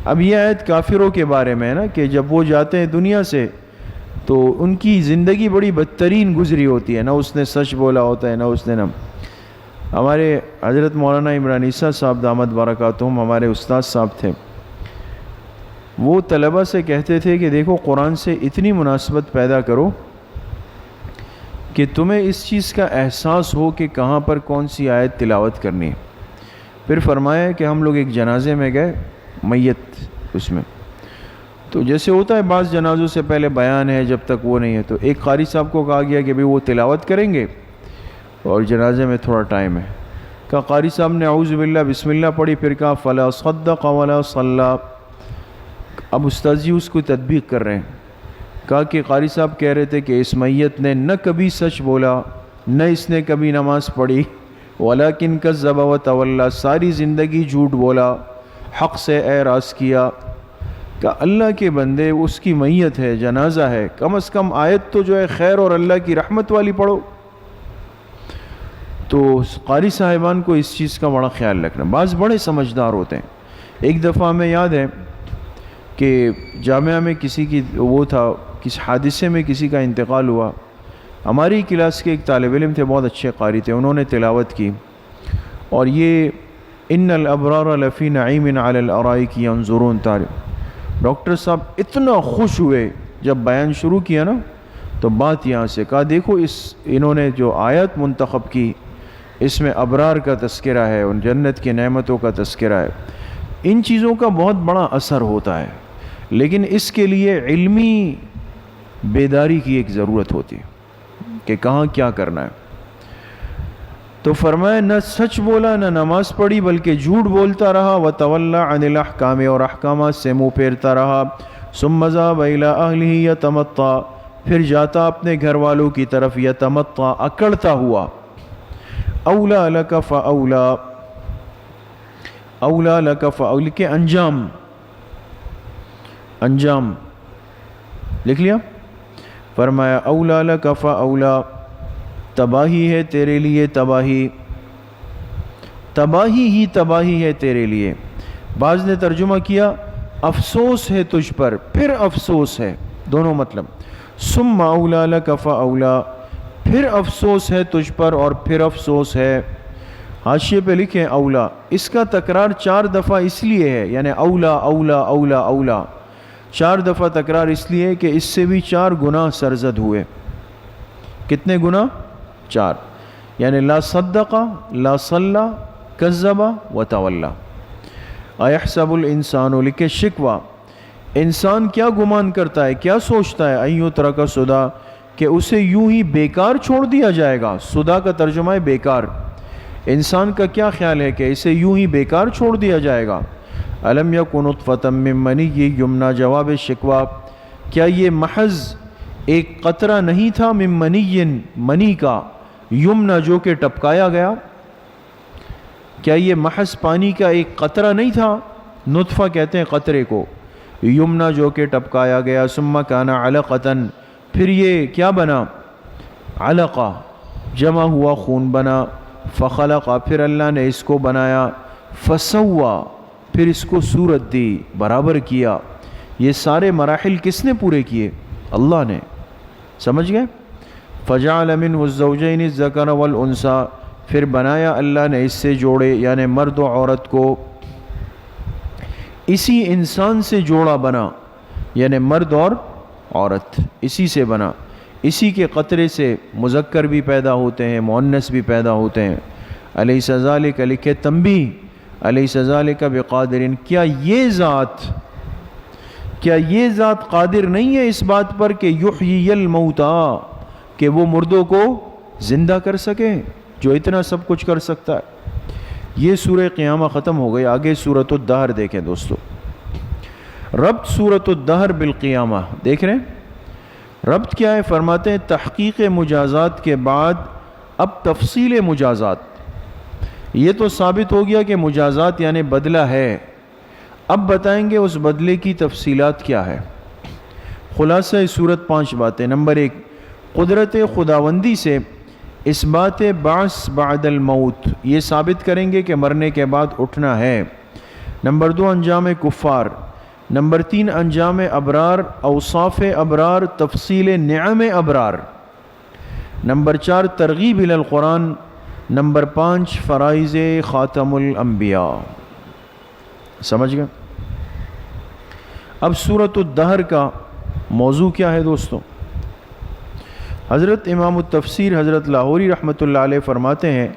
اب یہ آیت کافروں کے بارے میں ہے نا، کہ جب وہ جاتے ہیں دنیا سے تو ان کی زندگی بڑی بدترین گزری ہوتی ہے، نہ اس نے سچ بولا ہوتا ہے، نہ اس نے ہمارے حضرت مولانا عمران عیسیٰ صاحب دامت برکاتہم، ہمارے استاد صاحب تھے، وہ طلبہ سے کہتے تھے کہ دیکھو قرآن سے اتنی مناسبت پیدا کرو کہ تمہیں اس چیز کا احساس ہو کہ کہاں پر کون سی آیت تلاوت کرنی ہے۔ پھر فرمایا کہ ہم لوگ ایک جنازے میں گئے، میت اس میں، تو جیسے ہوتا ہے بعض جنازوں سے پہلے بیان ہے، جب تک وہ نہیں ہے، تو ایک قاری صاحب کو کہا گیا کہ بھئی وہ تلاوت کریں گے اور جنازے میں تھوڑا ٹائم ہے۔ کہا قاری صاحب نے اعوذ باللہ بسم اللہ پڑھی، پھر کہا فلا صدق ولا صلی۔ اب استاد جی اس کو تطبیق کر رہے ہیں، کہا کہ قاری صاحب کہہ رہے تھے کہ اس میت نے نہ کبھی سچ بولا، نہ اس نے کبھی نماز پڑھی، ولیکن کذب وتولی، ساری زندگی جھوٹ بولا، حق سے اعراض کیا۔ کہ اللہ کے بندے، اس کی میت ہے، جنازہ ہے، کم از کم آیت تو جو ہے خیر اور اللہ کی رحمت والی پڑھو۔ تو قاری صاحبان کو اس چیز کا بڑا خیال رکھنا، بعض بڑے سمجھدار ہوتے ہیں۔ ایک دفعہ ہمیں یاد ہے کہ جامعہ میں کسی کی وہ تھا، کس حادثے میں کسی کا انتقال ہوا، ہماری کلاس کے ایک طالب علم تھے، بہت اچھے قاری تھے، انہوں نے تلاوت کی، اور یہ ان الابرار لفی نعیم علی الارائک ینظرون، ڈاکٹر صاحب اتنا خوش ہوئے جب بیان شروع کیا نا، تو بات یہاں سے کہا دیکھو انہوں نے جو آیت منتخب کی، اس میں ابرار کا تذکرہ ہے، ان جنت کی نعمتوں کا تذکرہ ہے، ان چیزوں کا بہت بڑا اثر ہوتا ہے، لیکن اس کے لیے علمی بیداری کی ایک ضرورت ہوتی ہے کہ کہاں کیا کرنا ہے۔ تو فرمایا نہ سچ بولا، نہ نماز پڑھی، بلکہ جھوٹ بولتا رہا، وتولی عن الاحکام، اور احکامات سے منہ پھیرتا رہا۔ ثم ذهب الى اهله يتمطى، پھر جاتا اپنے گھر والوں کی طرف، یتمطى، اکڑتا ہوا۔ اولا لک فاولا، اولا لک فاولا کے انجام، انجام لکھ لیا، فرمایا اولا لک فاولا، تباہی ہے تیرے لیے، تباہی، تباہی ہی تباہی ہے تیرے لیے۔ بعض نے ترجمہ کیا افسوس ہے تجھ پر، پھر افسوس ہے، دونوں مطلب، ثم اولی لک فاولی، پھر افسوس ہے تجھ پر اور پھر افسوس ہے۔ حاشیے پہ لکھیں اولا، اس کا تکرار 4 دفعہ اس لیے ہے، یعنی اولا اولا اولا اولا 4 دفعہ تکرار اس لیے کہ اس سے بھی 4 گناہ سرزد ہوئے۔ کتنے گناہ؟ 4، یعنی لا صدق، لا صلی، کذب و تولی۔ ایحسب الانسان، لکھے شکوہ، انسان کیا گمان کرتا ہے، کیا سوچتا ہے، ان یترک سدی، کہ اسے یوں ہی بیکار چھوڑ دیا جائے گا۔ سدی کا ترجمہ ہے بیکار۔ انسان کا کیا خیال ہے کہ اسے یوں ہی بیکار چھوڑ دیا جائے گا۔ الم یک نطفۃ من منی یمنی، جواب شکوہ، کیا یہ محض ایک قطرہ نہیں تھا، من منی، منی کا، یمنی جو کہ ٹپکایا گیا، کیا یہ محض پانی کا ایک قطرہ نہیں تھا؟ نطفہ کہتے ہیں قطرے کو، یمنی جو کہ ٹپکایا گیا، ثم کان علقۃ، پھر یہ کیا بنا؟ علقہ، جمع ہوا خون بنا، فخلق، پھر اللہ نے اس کو بنایا، فسوا، پھر اس کو صورت دی، برابر کیا۔ یہ سارے مراحل کس نے پورے کیے؟ اللہ نے، سمجھ گئے؟ فجعل منہ الزوجین الذکر والانثی، پھر بنایا اللہ نے اس سے جوڑے، یعنی مرد و عورت کو، اسی انسان سے جوڑا بنا، یعنی مرد اور عورت اسی سے بنا، اسی کے قطرے سے مذکر بھی پیدا ہوتے ہیں، مؤنث بھی پیدا ہوتے ہیں۔ الیس ذالک، لکھے تنبیہ، الیس ذالک بقادر، کیا یہ ذات قادر نہیں ہے اس بات پر کہ یحیی الموتیٰ، کہ وہ مردوں کو زندہ کر سکے، جو اتنا سب کچھ کر سکتا ہے۔ یہ سورہ قیامہ ختم ہو گئی، آگے سورۃ الدہر دیکھیں دوستو۔ ربط سورۃ الدہر بالقیامہ دیکھ رہے ہیں؟ ربط کیا ہے؟ فرماتے ہیں تحقیق مجازات کے بعد اب تفصیل مجازات۔ یہ تو ثابت ہو گیا کہ مجازات یعنی بدلہ ہے، اب بتائیں گے اس بدلے کی تفصیلات کیا ہے۔ خلاصہ صورت 5 باتیں۔ نمبر 1، قدرت خداوندی سے اس بات بعث بعد الموت، یہ ثابت کریں گے کہ مرنے کے بعد اٹھنا ہے۔ نمبر 2، انجام کفار۔ نمبر 3، انجام ابرار، اوصاف ابرار، تفصیل نعم ابرار۔ نمبر 4، ترغیب الی القرآن۔ نمبر 5، فرائض خاتم الانبیاء۔ سمجھ گئے؟ اب سورۃ الدہر کا موضوع کیا ہے دوستو؟ حضرت امام التفسیر حضرت لاہوری رحمۃ اللہ علیہ فرماتے ہیں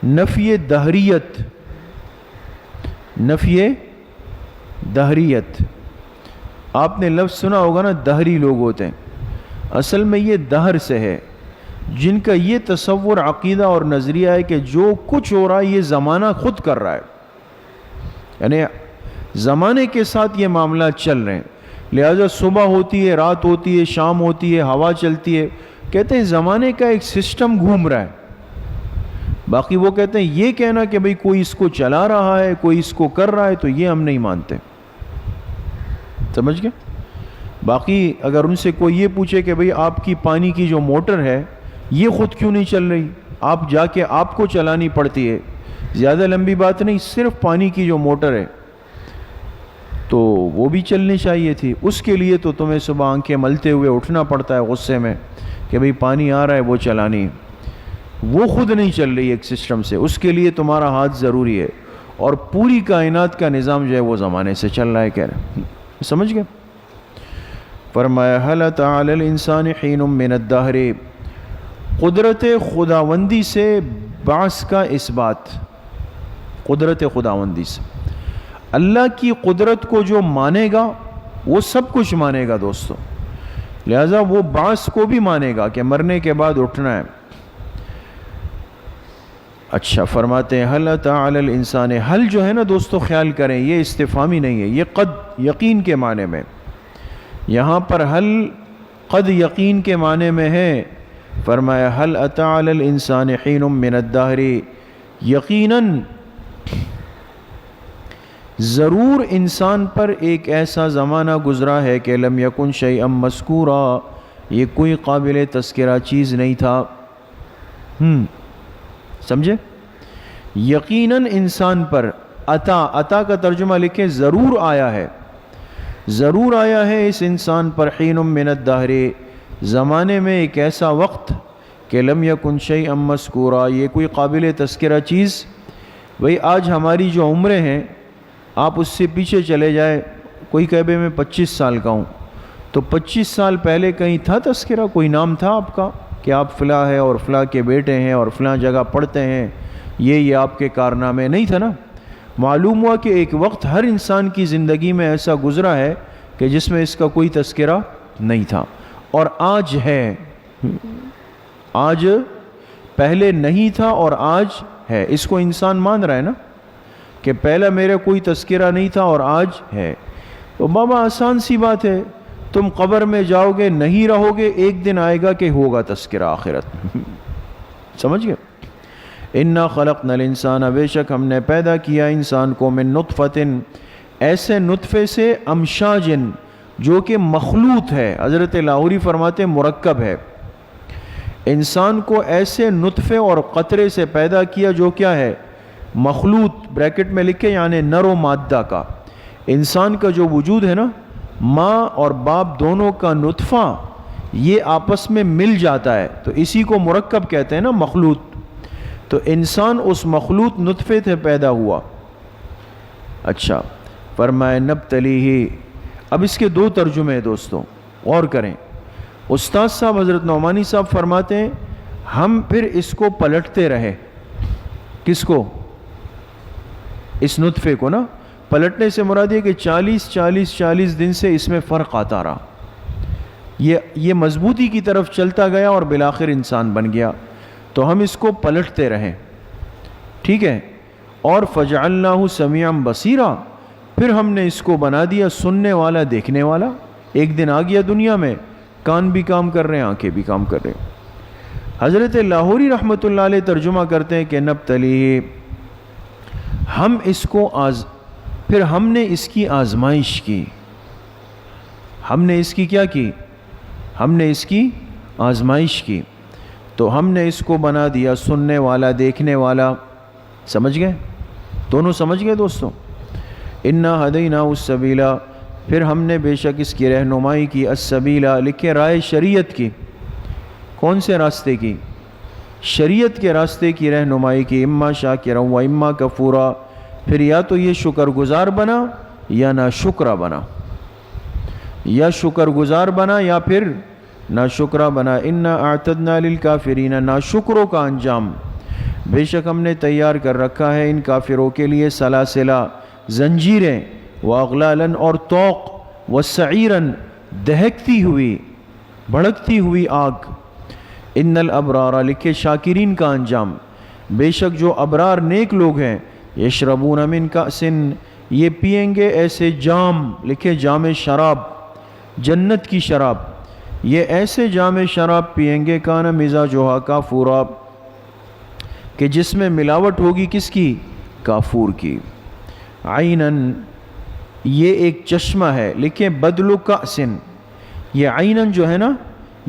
نفی دہریت، نفی دہریت، آپ نے لفظ سنا ہوگا نا، دہری لوگ ہوتے ہیں، اصل میں یہ دہر سے ہے، جن کا یہ تصور عقیدہ اور نظریہ ہے کہ جو کچھ ہو رہا ہے یہ زمانہ خود کر رہا ہے، یعنی زمانے کے ساتھ یہ معاملات چل رہے ہیں، لہذا صبح ہوتی ہے، رات ہوتی ہے، شام ہوتی ہے، ہوا چلتی ہے، کہتے ہیں زمانے کا ایک سسٹم گھوم رہا ہے۔ باقی وہ کہتے ہیں یہ کہنا کہ بھئی کوئی اس کو چلا رہا ہے، کوئی اس کو کر رہا ہے، تو یہ ہم نہیں مانتے، سمجھ گئے؟ باقی اگر ان سے کوئی یہ پوچھے کہ بھئی آپ کی پانی کی جو موٹر ہے یہ خود کیوں نہیں چل رہی، آپ جا کے آپ کو چلانی پڑتی ہے، زیادہ لمبی بات نہیں، صرف پانی کی جو موٹر ہے تو وہ بھی چلنی چاہیے تھی، اس کے لیے تو تمہیں صبح آنکھیں ملتے ہوئے اٹھنا پڑتا ہے غصے میں کہ بھئی پانی آ رہا ہے وہ چلانی، وہ خود نہیں چل رہی ایک سسٹم سے، اس کے لیے تمہارا ہاتھ ضروری ہے، اور پوری کائنات کا نظام جو ہے وہ زمانے سے چل رہا ہے، کہہ رہے ہیں، سمجھ گئے؟ فرمایا هل أتى على الانسان حين من الدهر، قدرت خداوندی سے بعث کا اثبات، قدرت خداوندی سے، اللہ کی قدرت کو جو مانے گا وہ سب کچھ مانے گا دوستو، لہذا وہ بعث کو بھی مانے گا کہ مرنے کے بعد اٹھنا ہے۔ اچھا فرماتے ہیں هل أتى على الانسان، حل جو ہے نا دوستو خیال کریں یہ استفہامی نہیں ہے، یہ قد یقین کے معنی میں، یہاں پر حل قد یقین کے معنی میں ہے، فرمایا هل أتى على الانسان حين من الدهر، یقیناً ضرور انسان پر ایک ایسا زمانہ گزرا ہے کہ لم یکن شیئا مذکورا، یہ کوئی قابل تذکرہ چیز نہیں تھا، سمجھے؟ یقیناً انسان پر عطا کا ترجمہ لکھیں ضرور آیا ہے، ضرور آیا ہے اس انسان پر حین من الدہر، زمانے میں ایک ایسا وقت، کہ لم یکن شیئا مذکورا، یہ کوئی قابل تذکرہ چیز. بھئی آج ہماری جو عمریں ہیں آپ اس سے پیچھے چلے جائے، کوئی کہے بھئی میں 25 سال کا ہوں، تو 25 سال پہلے کہیں تھا تذکرہ؟ کوئی نام تھا آپ کا کہ آپ فلاں ہیں اور فلاں کے بیٹے ہیں اور فلاں جگہ پڑھتے ہیں، یہ آپ کے کارنامے؟ نہیں تھا نا. معلوم ہوا کہ ایک وقت ہر انسان کی زندگی میں ایسا گزرا ہے کہ جس میں اس کا کوئی تذکرہ نہیں تھا، اور آج ہے. آج پہلے نہیں تھا اور آج ہے. اس کو انسان مان رہا ہے نا کہ پہلا میرے کوئی تذکرہ نہیں تھا اور آج ہے. تو بابا آسان سی بات ہے، تم قبر میں جاؤ گے، نہیں رہو گے، ایک دن آئے گا کہ ہوگا تذکرہ آخرت. سمجھ گئے؟ انا خلقنا الانسان، بے شک ہم نے پیدا کیا انسان کو، من نطفۃ، ایسے نطفے سے، امشاج، جو کہ مخلوط ہے. حضرت لاہوری فرماتے مرکب ہے. انسان کو ایسے نطفے اور قطرے سے پیدا کیا جو کیا ہے؟ مخلوط. بریکٹ میں لکھے یعنی نر و مادہ کا. انسان کا جو وجود ہے نا، ماں اور باپ دونوں کا نطفہ یہ آپس میں مل جاتا ہے، تو اسی کو مرکب کہتے ہیں نا، مخلوط. تو انسان اس مخلوط نطفے سے پیدا ہوا. اچھا، فرمائے نبتلیہ. اب اس کے دو ترجمے ہیں دوستوں، غور کریں. استاد صاحب حضرت نعمانی صاحب فرماتے ہیں ہم پھر اس کو پلٹتے رہے. کس کو؟ اس نطفے کو نا. پلٹنے سے مراد یہ کہ 40 دن سے اس میں فرق آتا رہا، یہ مضبوطی کی طرف چلتا گیا اور بالآخر انسان بن گیا. تو ہم اس کو پلٹتے رہیں، ٹھیک ہے. اور فجعلناہ سمیعا بصیرا، پھر ہم نے اس کو بنا دیا سننے والا، دیکھنے والا. ایک دن آ گیا دنیا میں، کان بھی کام کر رہے ہیں، آنکھیں بھی کام کر رہے ہیں. حضرت لاہوری رحمۃ اللہ علیہ ترجمہ کرتے ہیں کہ نبتلیہ، ہم اس کو پھر ہم نے اس کی آزمائش کی. ہم نے اس کی کیا کی؟ ہم نے اس کی آزمائش کی. تو ہم نے اس کو بنا دیا سننے والا، دیکھنے والا. سمجھ گئے؟ دونوں سمجھ گئے دوستوں؟ انا ہدیناہ السبیل، پھر ہم نے بے شک اس کی رہنمائی کی. السبیل لکھے رائے شریعت کی. کون سے راستے کی؟ شریعت کے راستے کی رہنمائی کی. اما شاکرا و اما کفورا، پھر یا تو یہ شکر گزار بنا یا ناشکرا بنا، یا شکر گزار بنا یا پھر ناشکرا بنا. انا اعتدنا للکافرین، ناشکروں کا انجام بے شک ہم نے تیار کر رکھا ہے ان کافروں کے لیے. سلاسلہ، زنجیریں، واغلالا، اور طوق، وسعیرن، دہکتی ہوئی، بھڑکتی ہوئی آگ. ان الابرار لکھے شاکرین کا انجام، بے شک جو ابرار نیک لوگ ہیں، یشربون من کأس، یہ پئیں گے ایسے جام، لکھے جام شراب، جنت کی شراب، یہ ایسے جام شراب پئیں گے. کان مزاجھا کافورا، کہ جس میں ملاوٹ ہوگی کس کی؟ کافور کی. عینن، یہ ایک چشمہ ہے، لکھیں بدل کأسن، یہ عینن جو ہے نا،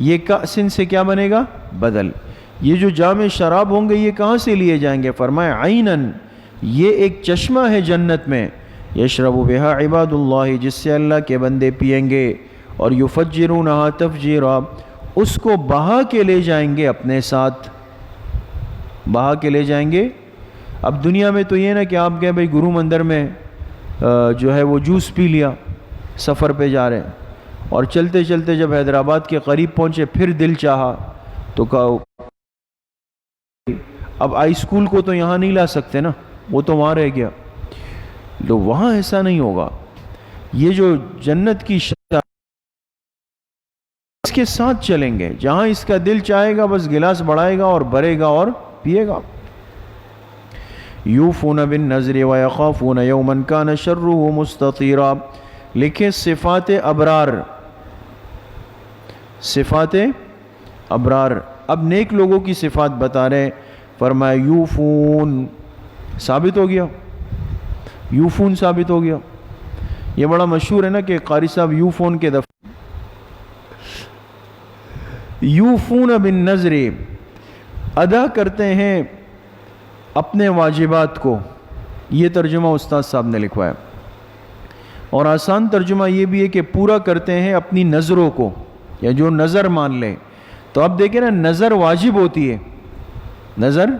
یہ کأسن سے کیا بنے گا؟ بدل. یہ جو جام شراب ہوں گے یہ کہاں سے لیے جائیں گے؟ فرمایا عینن، یہ ایک چشمہ ہے جنت میں. یشرب بہا عباد اللہ، جس سے اللہ کے بندے پئیں گے. اور یفجرونہا تفجیرا، اس کو بہا کے لے جائیں گے اپنے ساتھ، بہا کے لے جائیں گے. اب دنیا میں تو یہ نا کہ آپ گئے بھائی گرو مندر میں جو ہے وہ جوس پی لیا، سفر پہ جا رہے ہیں، اور چلتے چلتے جب حیدرآباد کے قریب پہنچے پھر دل چاہا تو کہا اب ہائی اسکول کو تو یہاں نہیں لا سکتے نا، وہ تو وہاں رہ گیا. تو وہاں ایسا نہیں ہوگا. یہ جو جنت کی اس کے ساتھ چلیں گے، جہاں اس کا دل چاہے گا بس گلاس بڑھائے گا اور بھرے گا اور پیے گا. یوفون بالنذر ویخافون یوما کان شرہ مستطیرا، لکھے صفات ابرار، صفات ابرار. اب نیک لوگوں کی صفات بتا رہے، فرمایا یوفون ثابت ہو گیا، یوفون ثابت ہو گیا. یہ بڑا مشہور ہے نا کہ قاری صاحب یوفون کے دفعہ یوفون بالنذر، ادا کرتے ہیں اپنے واجبات کو. یہ ترجمہ استاد صاحب نے لکھوایا. اور آسان ترجمہ یہ بھی ہے کہ پورا کرتے ہیں اپنی نظروں کو، یا جو نظر مان لیں. تو اب دیکھیں نا، نظر واجب ہوتی ہے، نظر،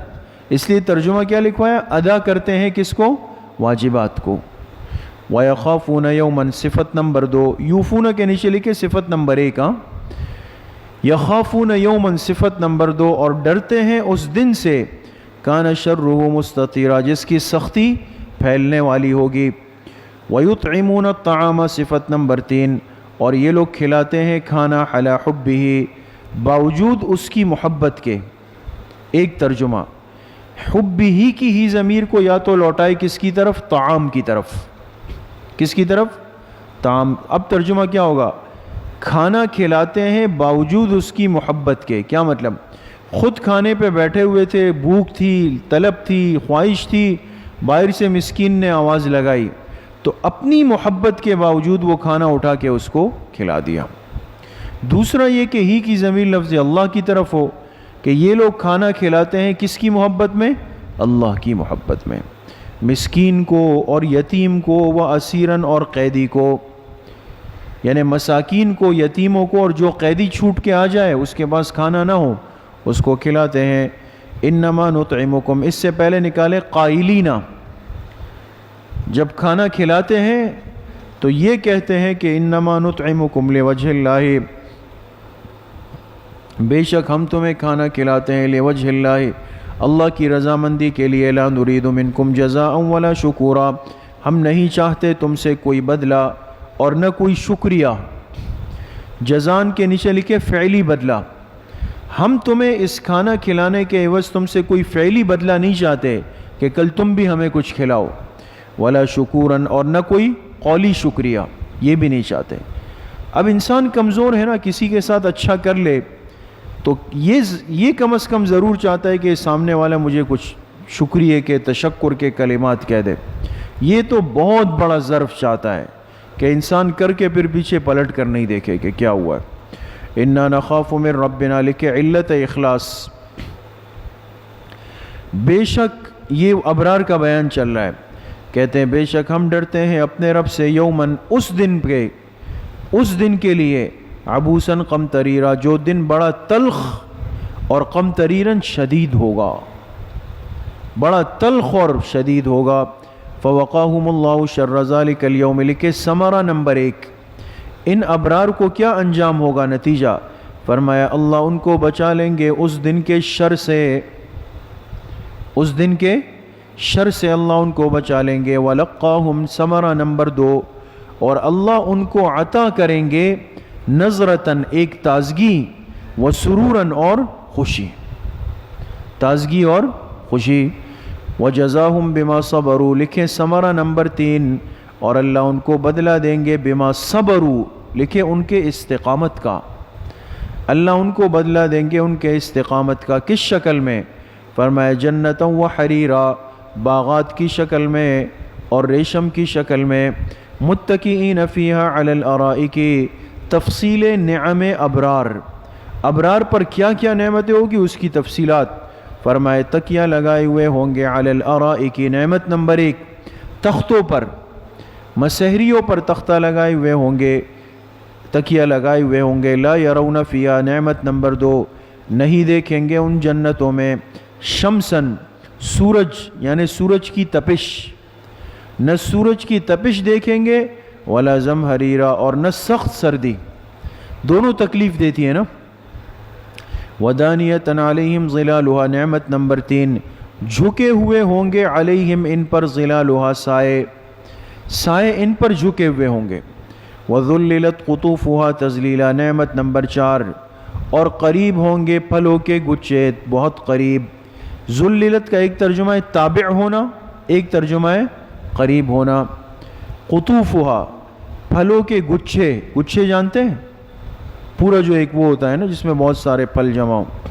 اس لیے ترجمہ کیا لکھوایا؟ ادا کرتے ہیں کس کو؟ واجبات کو۔ وَيَخَافُونَ يَوْمًا صفت نمبر 2، یوفون کے نیچے لکھے صفت نمبر 1، یخافون یومن صفت نمبر 2، اور ڈرتے ہیں اس دن سے، کان شرہ مستطیرا، جس کی سختی پھیلنے والی ہوگی۔ ویطعمون الطعام صفت نمبر 3، اور یہ لوگ کھلاتے ہیں کھانا علی حبہ، باوجود اس کی محبت کے۔ ایک ترجمہ، حبہ کی ہی ضمیر کو یا تو لوٹائے کس کی طرف؟ طعام کی طرف۔ کس کی طرف؟ طعام۔ اب ترجمہ کیا ہوگا؟ کھانا کھلاتے ہیں باوجود اس کی محبت کے۔ کیا مطلب؟ خود کھانے پہ بیٹھے ہوئے تھے، بھوک تھی، طلب تھی، خواہش تھی، باہر سے مسکین نے آواز لگائی تو اپنی محبت کے باوجود وہ کھانا اٹھا کے اس کو کھلا دیا۔ دوسرا یہ کہ ہی کی ضمیر لفظ اللہ کی طرف ہو، کہ یہ لوگ کھانا کھلاتے ہیں کس کی محبت میں؟ اللہ کی محبت میں، مسکین کو اور یتیم کو، و اسیرن اور قیدی کو، یعنی مساکین کو، یتیموں کو، اور جو قیدی چھوٹ کے آ جائے اس کے پاس کھانا نہ ہو اس کو کھلاتے ہیں۔ انما نطعمکم، اس سے پہلے نکالے قائلینا، جب کھانا کھلاتے ہیں تو یہ کہتے ہیں کہ انما نطعمکم لوجہ اللہ، بے شک ہم تمہیں کھانا کھلاتے ہیں لوجہ اللہ، اللہ کی رضامندی کے لیے، لا نرید منکم جزاء ولا شکورا، ہم نہیں چاہتے تم سے کوئی بدلہ اور نہ کوئی شکریہ۔ جزان کے نیچے لکھے فعلی بدلہ، ہم تمہیں اس کھانا کھلانے کے عوض تم سے کوئی فعلی بدلہ نہیں چاہتے کہ کل تم بھی ہمیں کچھ کھلاؤ، ولا شکوراً، اور نہ کوئی قولی شکریہ، یہ بھی نہیں چاہتے۔ اب انسان کمزور ہے نا، کسی کے ساتھ اچھا کر لے تو یہ کم از کم ضرور چاہتا ہے کہ سامنے والا مجھے کچھ شکریہ کے، تشکر کے کلمات کہہ دے۔ یہ تو بہت بڑا ظرف چاہتا ہے کہ انسان کر کے پھر پیچھے پلٹ کر نہیں دیکھے کہ کیا ہوا ہے۔ اِنَّا نَخَافُ مِن رَبِّنَا، لکھے علت اخلاص، بے شک یہ ابرار کا بیان چل رہا ہے، کہتے ہیں بے شک ہم ڈرتے ہیں اپنے رب سے، یومن، اس دن کے، اس دن کے لیے، عبوساً قمطریرا، جو دن بڑا تلخ اور قمطریراً شدید ہوگا، بڑا تلخ اور شدید ہوگا۔ فوقاہم اللہ شر ذلک اليوم، لکھے ثمرہ نمبر 1، ان ابرار کو کیا انجام ہوگا، نتیجہ، فرمایا اللہ ان کو بچا لیں گے اس دن کے شر سے، اس دن کے شر سے اللہ ان کو بچا لیں گے۔ وَلَقَّاهُمْ ثمرہ نمبر 2، اور اللہ ان کو عطا کریں گے نظرتاً، ایک تازگی، وسروراً، اور خوشی، تازگی اور خوشی۔ وَجَزَاهُمْ بِمَا صَبَرُوا، لکھیں ثمرہ نمبر 3، اور اللہ ان کو بدلہ دیں گے بما صبروا، لکھے ان کے استقامت کا، اللہ ان کو بدلہ دیں گے ان کے استقامت کا۔ کس شکل میں؟ فرمایا جنتا و حریرا، باغات کی شکل میں اور ریشم کی شکل میں، متکئین فیہا علی الارائک، تفصیل نعم ابرار، ابرار پر کیا کیا نعمتیں ہوگی اس کی تفصیلات، فرمائے تکیہ لگائے ہوئے ہوں گے، علی الارائک، نعمت نمبر 1 تختوں پر، مسحریوں پر تختہ لگائے ہوئے ہوں گے، تکیہ لگائے ہوئے ہوں گے۔ لا یرون فیہا، نعمت نمبر 2، نہیں دیکھیں گے ان جنتوں میں، شمسن، سورج، یعنی سورج کی تپش، نہ سورج کی تپش دیکھیں گے، ولا زمہریرا، اور نہ سخت سردی، دونوں تکلیف دیتی ہے نا۔ ودانیۃ علیہم ظلالھا، نعمت نمبر 3، جھکے ہوئے ہوں گے، علیہم، ان پر، ظلالھا، سائے، سائے ان پر جھکے ہوئے ہوں گے۔ وذللت قطوفھا تذلیلا، نعمت نمبر 4، اور قریب ہوں گے پھلوں کے گچھے، بہت قریب۔ ذللت کا ایک ترجمہ ہے تابع ہونا، ایک ترجمہ ہے قریب ہونا۔ قطوفھا، پھلوں کے گچھے، گچھے جانتے ہیں؟ پورا جو ایک وہ ہوتا ہے نا جس میں بہت سارے پھل جمع ہوں،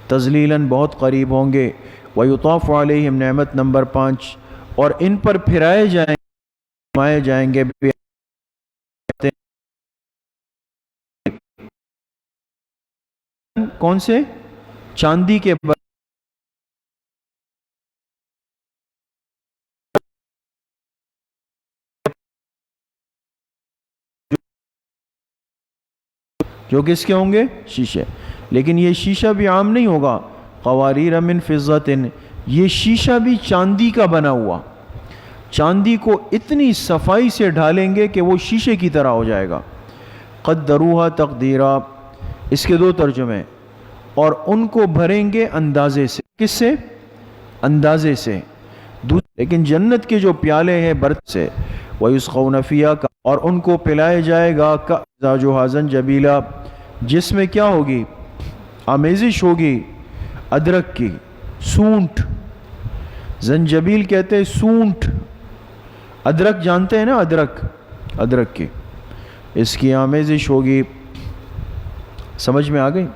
تذلیلاً، بہت قریب ہوں گے۔ ویطاف علیہم، نعمت نمبر 5، اور ان پر پھرائے جائیں گے، مائے جائیں گے، کون سے؟ چاندی کے جو کس کے ہوں گے؟ شیشے۔ لیکن یہ شیشہ بھی عام نہیں ہوگا. قواریر من فضۃ، یہ شیشہ بھی چاندی کا بنا ہوا. چاندی کو اتنی صفائی سے ڈھالیں گے کہ وہ شیشے کی طرح ہو جائے گا. قدروہا تقدیرا، اس کے 2 ترجمے. اور ان کو بھریں گے اندازے سے. کس سے؟ اندازے سے. لیکن جنت کے جو پیالے ہیں برت سے. وَيُسْقَوْنَ فِيهَا، اور ان کو پلائے جائے گا زاجوہا زنجبیلا، جس میں کیا ہوگی؟ آمیزش ہوگی ادرک کی. سونٹ، زنجبیل کہتے ہیں سونٹ. ادرک جانتے ہیں نا، ادرک کی، اس کی آمیزش ہوگی. سمجھ میں آ گئی؟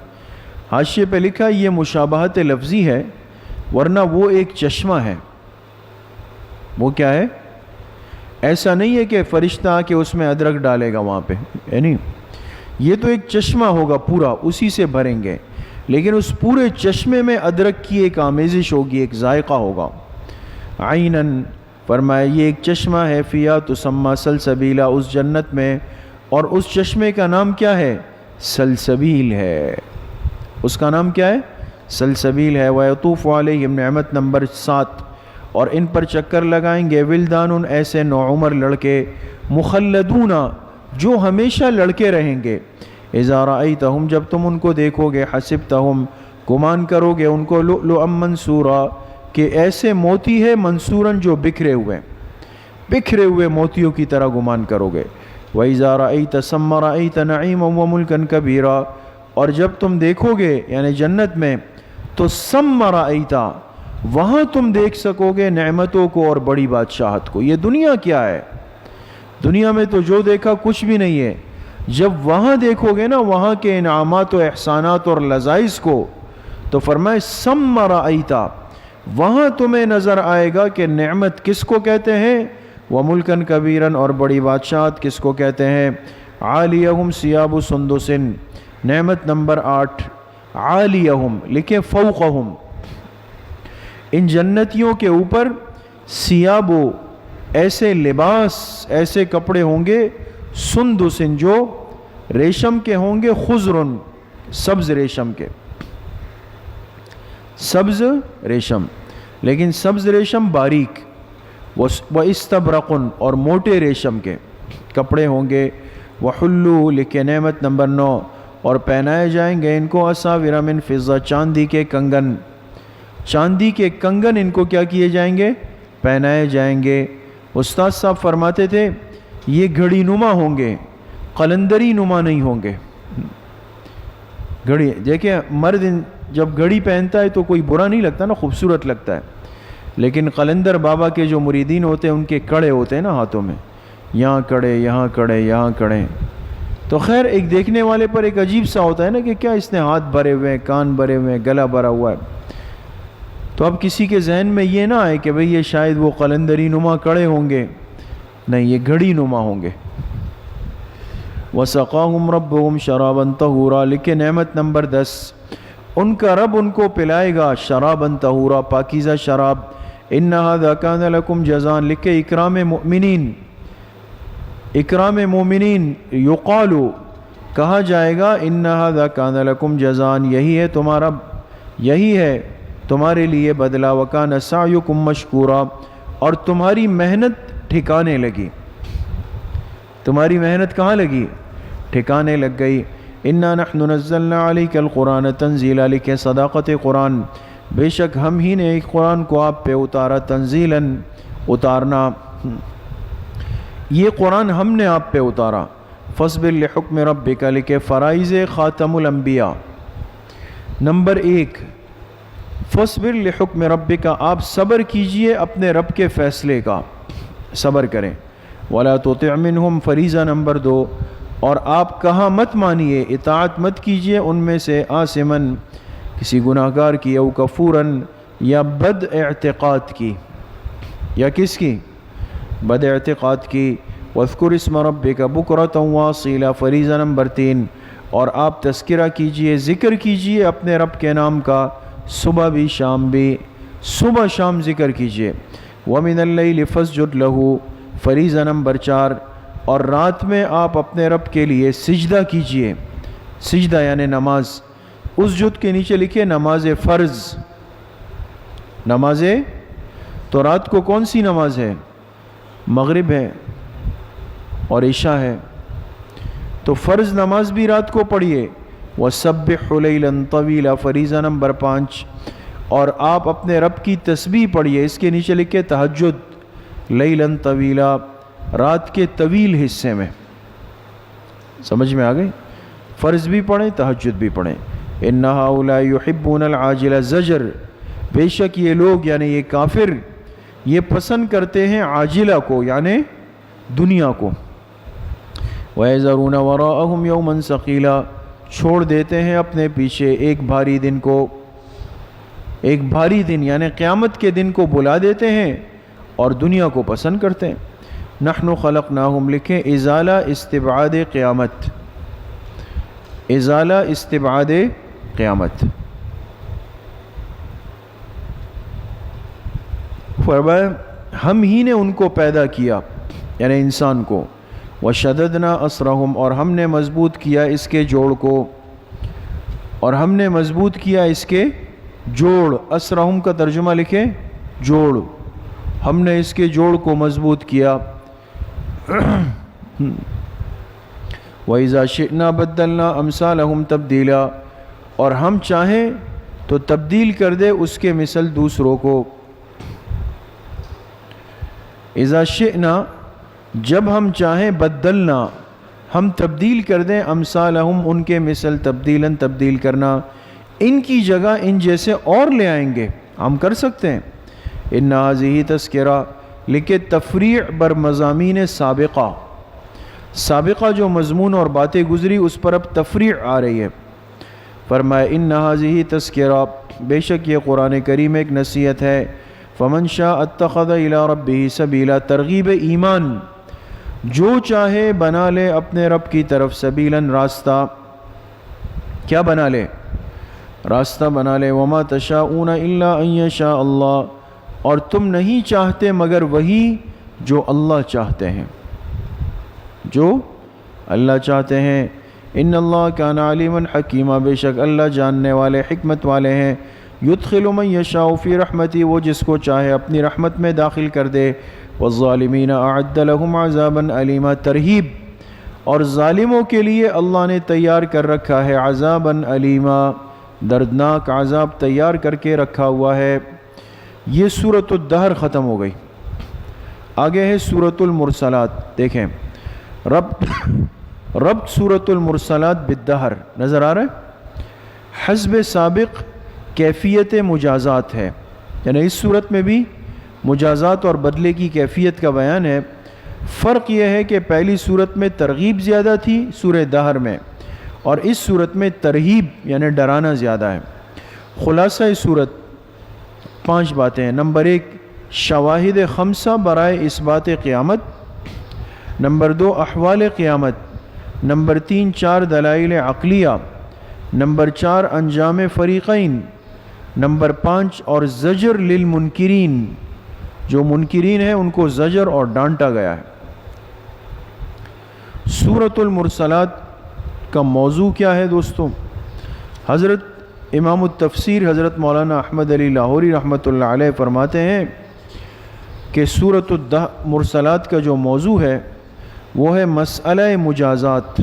حاشیے پہ لکھا یہ مشابہت لفظی ہے، ورنہ وہ ایک چشمہ ہے. وہ کیا ہے؟ ایسا نہیں ہے کہ فرشتہ آ کے اس میں ادرک ڈالے گا وہاں پہ، یعنی یہ تو ایک چشمہ ہوگا پورا، اسی سے بھریں گے. لیکن اس پورے چشمے میں ادرک کی ایک آمیزش ہوگی، ایک ذائقہ ہوگا. عیناً، فرمایا یہ ایک چشمہ ہے. فیہا تسمی سلسبیلا، اس جنت میں، اور اس چشمے کا نام کیا ہے؟ سلسبیل ہے. اس کا نام کیا ہے؟ سلسبیل ہے. وَيَطُوفُ عَلَيْهِمْ، نعمت نمبر 7، اور ان پر چکر لگائیں گے ولدان، ایسے نوعمر لڑکے، مخلدون، جو ہمیشہ لڑکے رہیں گے. اذا رأیتہم، جب تم ان کو دیکھو گے، حسبتہم، گمان کرو گے ان کو، لؤلؤا منثورا، کہ ایسے موتی ہے، منصوراً جو بکھرے ہوئے موتیوں کی طرح گمان کرو گے. وَإِذَا رَأَيْتَ ثَمَّ رَأَيْتَ نَعِيمًا وَمُلْكًا كَبِيرًا، اور جب تم دیکھو گے یعنی جنت میں، تو ثَمَّ رَأَيْتَ، وہاں تم دیکھ سکو گے نعمتوں کو اور بڑی بادشاہت کو. یہ دنیا کیا ہے؟ دنیا میں تو جو دیکھا کچھ بھی نہیں ہے. جب وہاں دیکھو گے نا وہاں کے انعامات و احسانات اور لذائذ کو، تو فرمائے ثَمَّ رَأَيْتَ، وہاں تمہیں نظر آئے گا کہ نعمت کس کو کہتے ہیں، وَمُلْكًا كَبِيرًا، اور بڑی بادشاہت کس کو کہتے ہیں. عَالِيَهُمْ ثِيَابُ سُنْدُسٍ، نعمت نمبر 8. عَالِيَهُمْ لکھیں فوقہم، ان جنتیوں کے اوپر ثیاب، ایسے لباس، ایسے کپڑے ہوں گے، سندسن، جو ریشم کے ہوں گے، خضرن، سبز ریشم کے. سبز ریشم، لیکن سبز ریشم باریک. وَإِسْتَبْرَقٌ، اور موٹے ریشم کے کپڑے ہوں گے. وَحُلُّوا لکھے نعمت نمبر 9، اور پہنائے جائیں گے ان کو اساور من فضہ، چاندی کے کنگن. چاندی کے کنگن ان کو کیا کیے جائیں گے؟ پہنائے جائیں گے. استاد صاحب فرماتے تھے یہ گھڑی نما ہوں گے، قلندری نما نہیں ہوں گے. گھڑی دیکھیں، مرد جب گھڑی پہنتا ہے تو کوئی برا نہیں لگتا نا، خوبصورت لگتا ہے. لیکن قلندر بابا کے جو مریدین ہوتے ہیں ان کے کڑے ہوتے ہیں نا ہاتھوں میں، یہاں کڑے، یہاں کڑے، یہاں کڑے. تو خیر ایک دیکھنے والے پر ایک عجیب سا ہوتا ہے نا کہ کیا اس نے ہاتھ بھرے ہوئے ہیں، کان بھرے ہوئے ہیں، گلا بھرا ہوا ہے. تو اب کسی کے ذہن میں یہ نہ آئے کہ بھئی یہ شاید وہ قلندری نما کڑے ہوں گے، نہیں، یہ گھڑی نما ہوں گے. وَسَقَاهُمْ رَبُّهُمْ شَرَابًا طَهُورًا لکھے نعمت نمبر 10، ان کا رب ان کو پلائے گا شراباً طہورا، پاکیزہ شراب. إِنَّ هَذَا كَانَ لَكُمْ جَزَاءً لکھے اکرام مؤمنین، اکرام مومنین. یقال، کہا جائے گا، إِنَّ هَذَا كَانَ لَكُمْ جَزَاءً، یہی ہے تمہارا، یہی ہے تمہارے لیے بدلہ. وَكَانَ سَعْيُكُمْ مَشْكُورًا، اور تمہاری محنت ٹھکانے لگی. تمہاری محنت کہاں لگی؟ ٹھکانے لگ گئی. اِنَّا نَحْنُ نَزَّلْنَا عَلَيْكَ الْقُرْآنَ تَنزِيلًا لکھے صداقت قرآن، بے شک ہم ہی نے قرآن کو آپ پہ اتارا، تنزیلاً، اتارنا. یہ قرآن ہم نے آپ پہ اتارا. فَاصْبِرْ لِحُكْمِ رَبِّكَ لکھے فرائض خاتم الانبیاء نمبر 1. فَاصْبِرْ لِحُكْمِ رَبِّكَ، آپ صبر کیجئے اپنے رب کے فیصلے کا، صبر کریں. وَلَا تُطِعْ مِنْهُمْ فریضہ نمبر 2، اور آپ کہاں مت مانیے، اطاعت مت کیجئے ان میں سے، آثماً، کسی گناہگار کی، او کفوراً، یا بد اعتقاد کی، یا کس کی؟ بد اعتقاد کی. وَاذْكُرِ اسْمَ رَبِّكَ بُكْرَةً وَأَصِيلًا فریضہ نمبر 3، اور آپ تذکرہ کیجئے، ذکر کیجئے اپنے رب کے نام کا، صبح بھی شام بھی، صبح شام ذکر کیجئے. وَمِنَ اللَّيْلِ فَاسْجُدْ لَهُ فریضہ نمبر 4، اور رات میں آپ اپنے رب کے لیے سجدہ کیجئے. سجدہ یعنی نماز. اس جت کے نیچے لکھے نماز فرض. نماز تو رات کو کون سی نماز ہے؟ مغرب ہے اور عشاء ہے. تو فرض نماز بھی رات کو پڑھیے. وَسَبِّحُ لَيْلًا طَوِيلًا فریضہ نمبر 5. اور آپ اپنے رب کی تسبیح پڑھیے. اس کے نیچے لکھے تہجد لیلاً طویلا، رات کے طویل حصے میں. سمجھ میں آ گئی؟ فرض بھی پڑھیں، تہجد بھی پڑھیں. اِنَّ هَؤُلَاءِ يُحِبُّونَ الْعَاجِلَ زجر، بے شک یہ لوگ یعنی یہ کافر یہ پسند کرتے ہیں عاجلہ کو یعنی دنیا کو. وَيَذَرُونَ وَرَاءَهُمْ يَوْمًا ثَقِيلًا، چھوڑ دیتے ہیں اپنے پیچھے ایک بھاری دن کو. ایک بھاری دن یعنی قیامت کے دن کو بلا دیتے ہیں اور دنیا کو پسند کرتے ہیں. نحن خلقناہم، لکھیں ازالہ استبعاد قیامت. ازالہ استبعاد قیامت. فرمایا ہم ہی نے ان کو پیدا کیا یعنی انسان کو. وشددنا اسرہم، اور ہم نے مضبوط کیا اس کے جوڑ کو. اور ہم نے مضبوط کیا اس کے جوڑ. اسرہم کا ترجمہ لکھیں جوڑ. ہم نے اس کے جوڑ کو مضبوط کیا. وَإِذَا شِئْنَا بَدَّلْنَا أَمْثَالَهُمْ تَبْدِيلًا، اور ہم چاہیں تو تبدیل کر دے اس کے مثل دوسروں کو. اذا شئنا، جب ہم چاہیں، بدلنا، ہم تبدیل کر دیں، امثالہم، ان کے مثل، تبدیلاً، تبدیل کرنا، ان کی جگہ ان جیسے اور لے آئیں گے. ہم کر سکتے ہیں. ان ہذہ تذکرہ، لکھے تفریع بر مضامین سابقہ. سابقہ جو مضمون اور باتیں گزری اس پر اب تفریع آ رہی ہے. فرمایا ان ہذہ تذکرہ، بے شک یہ قرآن کریم ایک نصیحت ہے. فمن شاء اتخذ الی ربہ سبیلا، ترغیب ایمان، جو چاہے بنا لے اپنے رب کی طرف سبیلاً، راستہ. کیا بنا لے؟ راستہ بنا لے. وما تشاءون الا ان یشاء اللہ، اور تم نہیں چاہتے مگر وہی جو اللہ چاہتے ہیں، جو اللہ چاہتے ہیں. ان اللہ کان علیما حکیما، بے شک اللہ جاننے والے حکمت والے ہیں. یدخل من یشاء فی رحمتی، وہ جس کو چاہے اپنی رحمت میں داخل کر دے. والظالمین اعد لهم عذابا علیما، ترہیب، اور ظالموں کے لیے اللہ نے تیار کر رکھا ہے عذابا علیما، دردناک عذاب تیار کر کے رکھا ہوا ہے. یہ سورۃ الدہر ختم ہو گئی. آگے ہے سورۃ المرسلات. دیکھیں ربط سورۃ المرسلات بالدہر نظر آ رہا ہے؟ حسب سابق کیفیت مجازات ہے، یعنی اس صورت میں بھی مجازات اور بدلے کی کیفیت کا بیان ہے. فرق یہ ہے کہ پہلی صورت میں ترغیب زیادہ تھی سورہ دہر میں، اور اس صورت میں ترہیب یعنی ڈرانا زیادہ ہے. خلاصہ اس صورت 5 باتیں ہیں. نمبر 1 شواہد 5 برائے اثبات قیامت. نمبر 2 احوال قیامت. نمبر 3 4 دلائل عقلیہ. نمبر 4 انجام فریقین. نمبر 5 اور زجر للمنکرین، جو منکرین ہیں ان کو زجر اور ڈانٹا گیا ہے. سورۃ المرسلات کا موضوع کیا ہے دوستو؟ حضرت امام التفسیر حضرت مولانا احمد علی لاہوری رحمۃ اللہ علیہ فرماتے ہیں کہ سورۃ المرسلات کا جو موضوع ہے وہ ہے مسئلہ مجازات.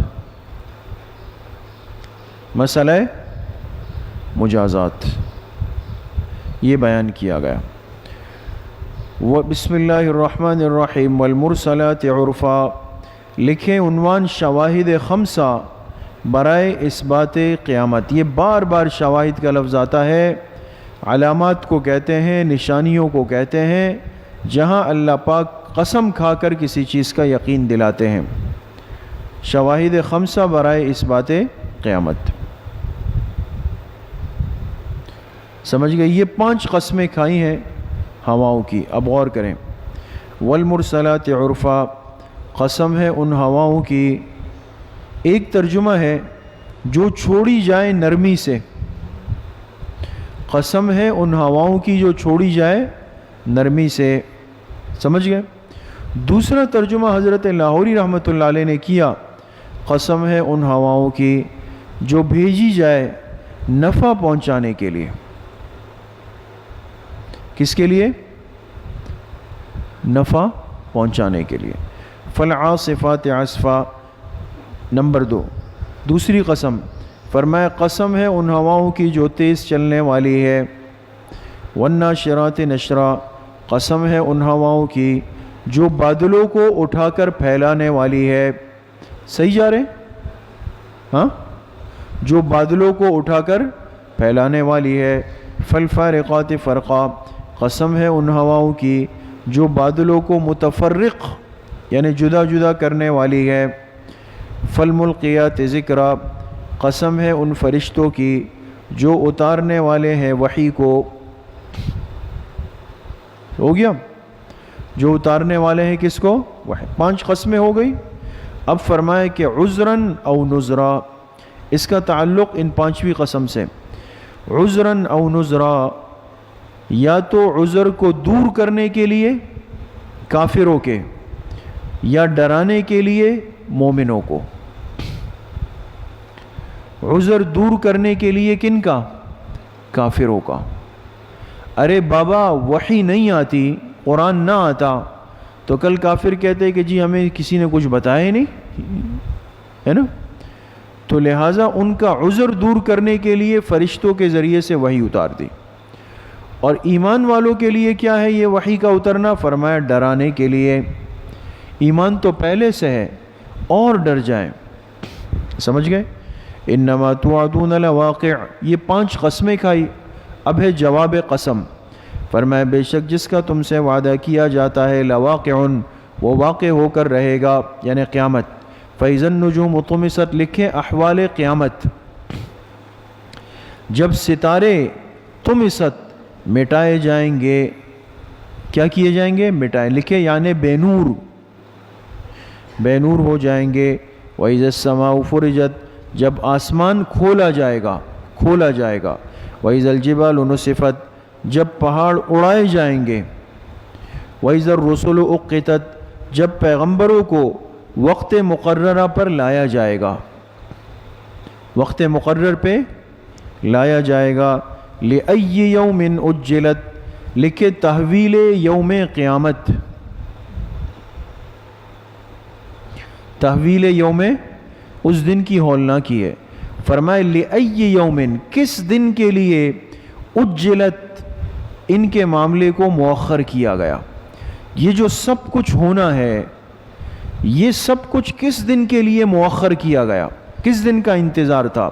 مسئلہ مجازات یہ بیان کیا گیا. بسم اللہ الرحمن الرحیم والمرسلات عرفا، لکھیں عنوان شواہد 5 برائے اثبات قیامت. یہ بار بار شواہد کا لفظ آتا ہے. علامات کو کہتے ہیں، نشانیوں کو کہتے ہیں، جہاں اللہ پاک قسم کھا کر کسی چیز کا یقین دلاتے ہیں. شواہد 5 برائے اثبات قیامت. سمجھ گئے؟ یہ 5 قسمیں کھائی ہیں ہواؤں کی. اب غور کریں. والمرسلات عرفا، قسم ہے ان ہواؤں کی. ایک ترجمہ ہے جو چھوڑی جائے نرمی سے. قسم ہے ان ہواؤں کی جو چھوڑی جائے نرمی سے. سمجھ گئے؟ دوسرا ترجمہ حضرت لاہوری رحمۃ اللہ علیہ نے کیا، قسم ہے ان ہواؤں کی جو بھیجی جائے نفع پہنچانے کے لیے. کس کے لیے؟ نفع پہنچانے کے لیے. فالعاصفات عصفا. نمبر 2 دوسری قسم فرمایا قسم ہے ان ہواؤں کی جو تیز چلنے والی ہے. والناشرات نشرا. قسم ہے ان ہواؤں کی جو بادلوں کو اٹھا کر پھیلانے والی ہے. صحیح جا رہے؟ ہاں، جو بادلوں کو اٹھا کر پھیلانے والی ہے. فالفارقات فرقا. قسم ہے ان ہواؤں کی جو بادلوں کو متفرق یعنی جدا جدا کرنے والی ہے. فالملقیات ذکرا. قسم ہے ان فرشتوں کی جو اتارنے والے ہیں وحی کو. ہو گیا؟ جو اتارنے والے ہیں کس کو؟ وحی. 5 قسمیں ہو گئی. اب فرمائے کہ عذراً او نذرا. اس کا تعلق ان 5ویں قسم سے. عذراً او نذرا، یا تو عذر کو دور کرنے کے لیے کافروں کے، یا ڈرانے کے لیے مومنوں کو. عذر دور کرنے کے لیے کن کا؟ کافروں کا. ارے بابا وحی نہیں آتی، قرآن نہ آتا تو کل کافر کہتے کہ جی ہمیں کسی نے کچھ بتایا ہی نہیں، ہے نا. تو لہٰذا ان کا عذر دور کرنے کے لیے فرشتوں کے ذریعے سے وحی اتار دی. اور ایمان والوں کے لیے کیا ہے یہ وحی کا اترنا؟ فرمایا ڈرانے کے لیے. ایمان تو پہلے سے ہے اور ڈر جائیں. سمجھ گئے؟ انما توعدون لواقع. یہ 5 قسمیں کھائی. اب ہے جواب قسم. فرمایا بے شک جس کا تم سے وعدہ کیا جاتا ہے لواقع، وہ واقع ہو کر رہے گا، یعنی قیامت. فَإِذَا النُّجُومُ طُمِسَتْ. لکھیں احوال قیامت. جب ستارے طمست مٹائے جائیں گے. کیا کیے جائیں گے؟ مٹائے. لکھیں یعنی بے نور، بے نور ہو جائیں گے. وَإِذَا السَّمَاءُ فُرِجَتْ. جب آسمان کھولا جائے گا، کھولا جائے گا. وَإِذَا الْجِبَالُ نُسِفَتْ. جب پہاڑ اڑائے جائیں گے. وَإِذَا الرُّسُلُ أُقِّتَتْ. جب پیغمبروں کو وقت مقررہ پر لایا جائے گا، وقت مقرر پہ لایا جائے گا. لِأَيِّ يَوْمٍ أُجِّلَتْ. لکھے تحویل یوم قیامت. تحویل یوم، اس دن کی ہولناکی ہے. فرمائے لِأَيِّ يَوْمٍ. کس دن کے لیے؟ اجلت. ان کے معاملے کو مؤخر کیا گیا. یہ جو سب کچھ ہونا ہے، یہ سب کچھ کس دن کے لیے مؤخر کیا گیا؟ کس دن کا انتظار تھا؟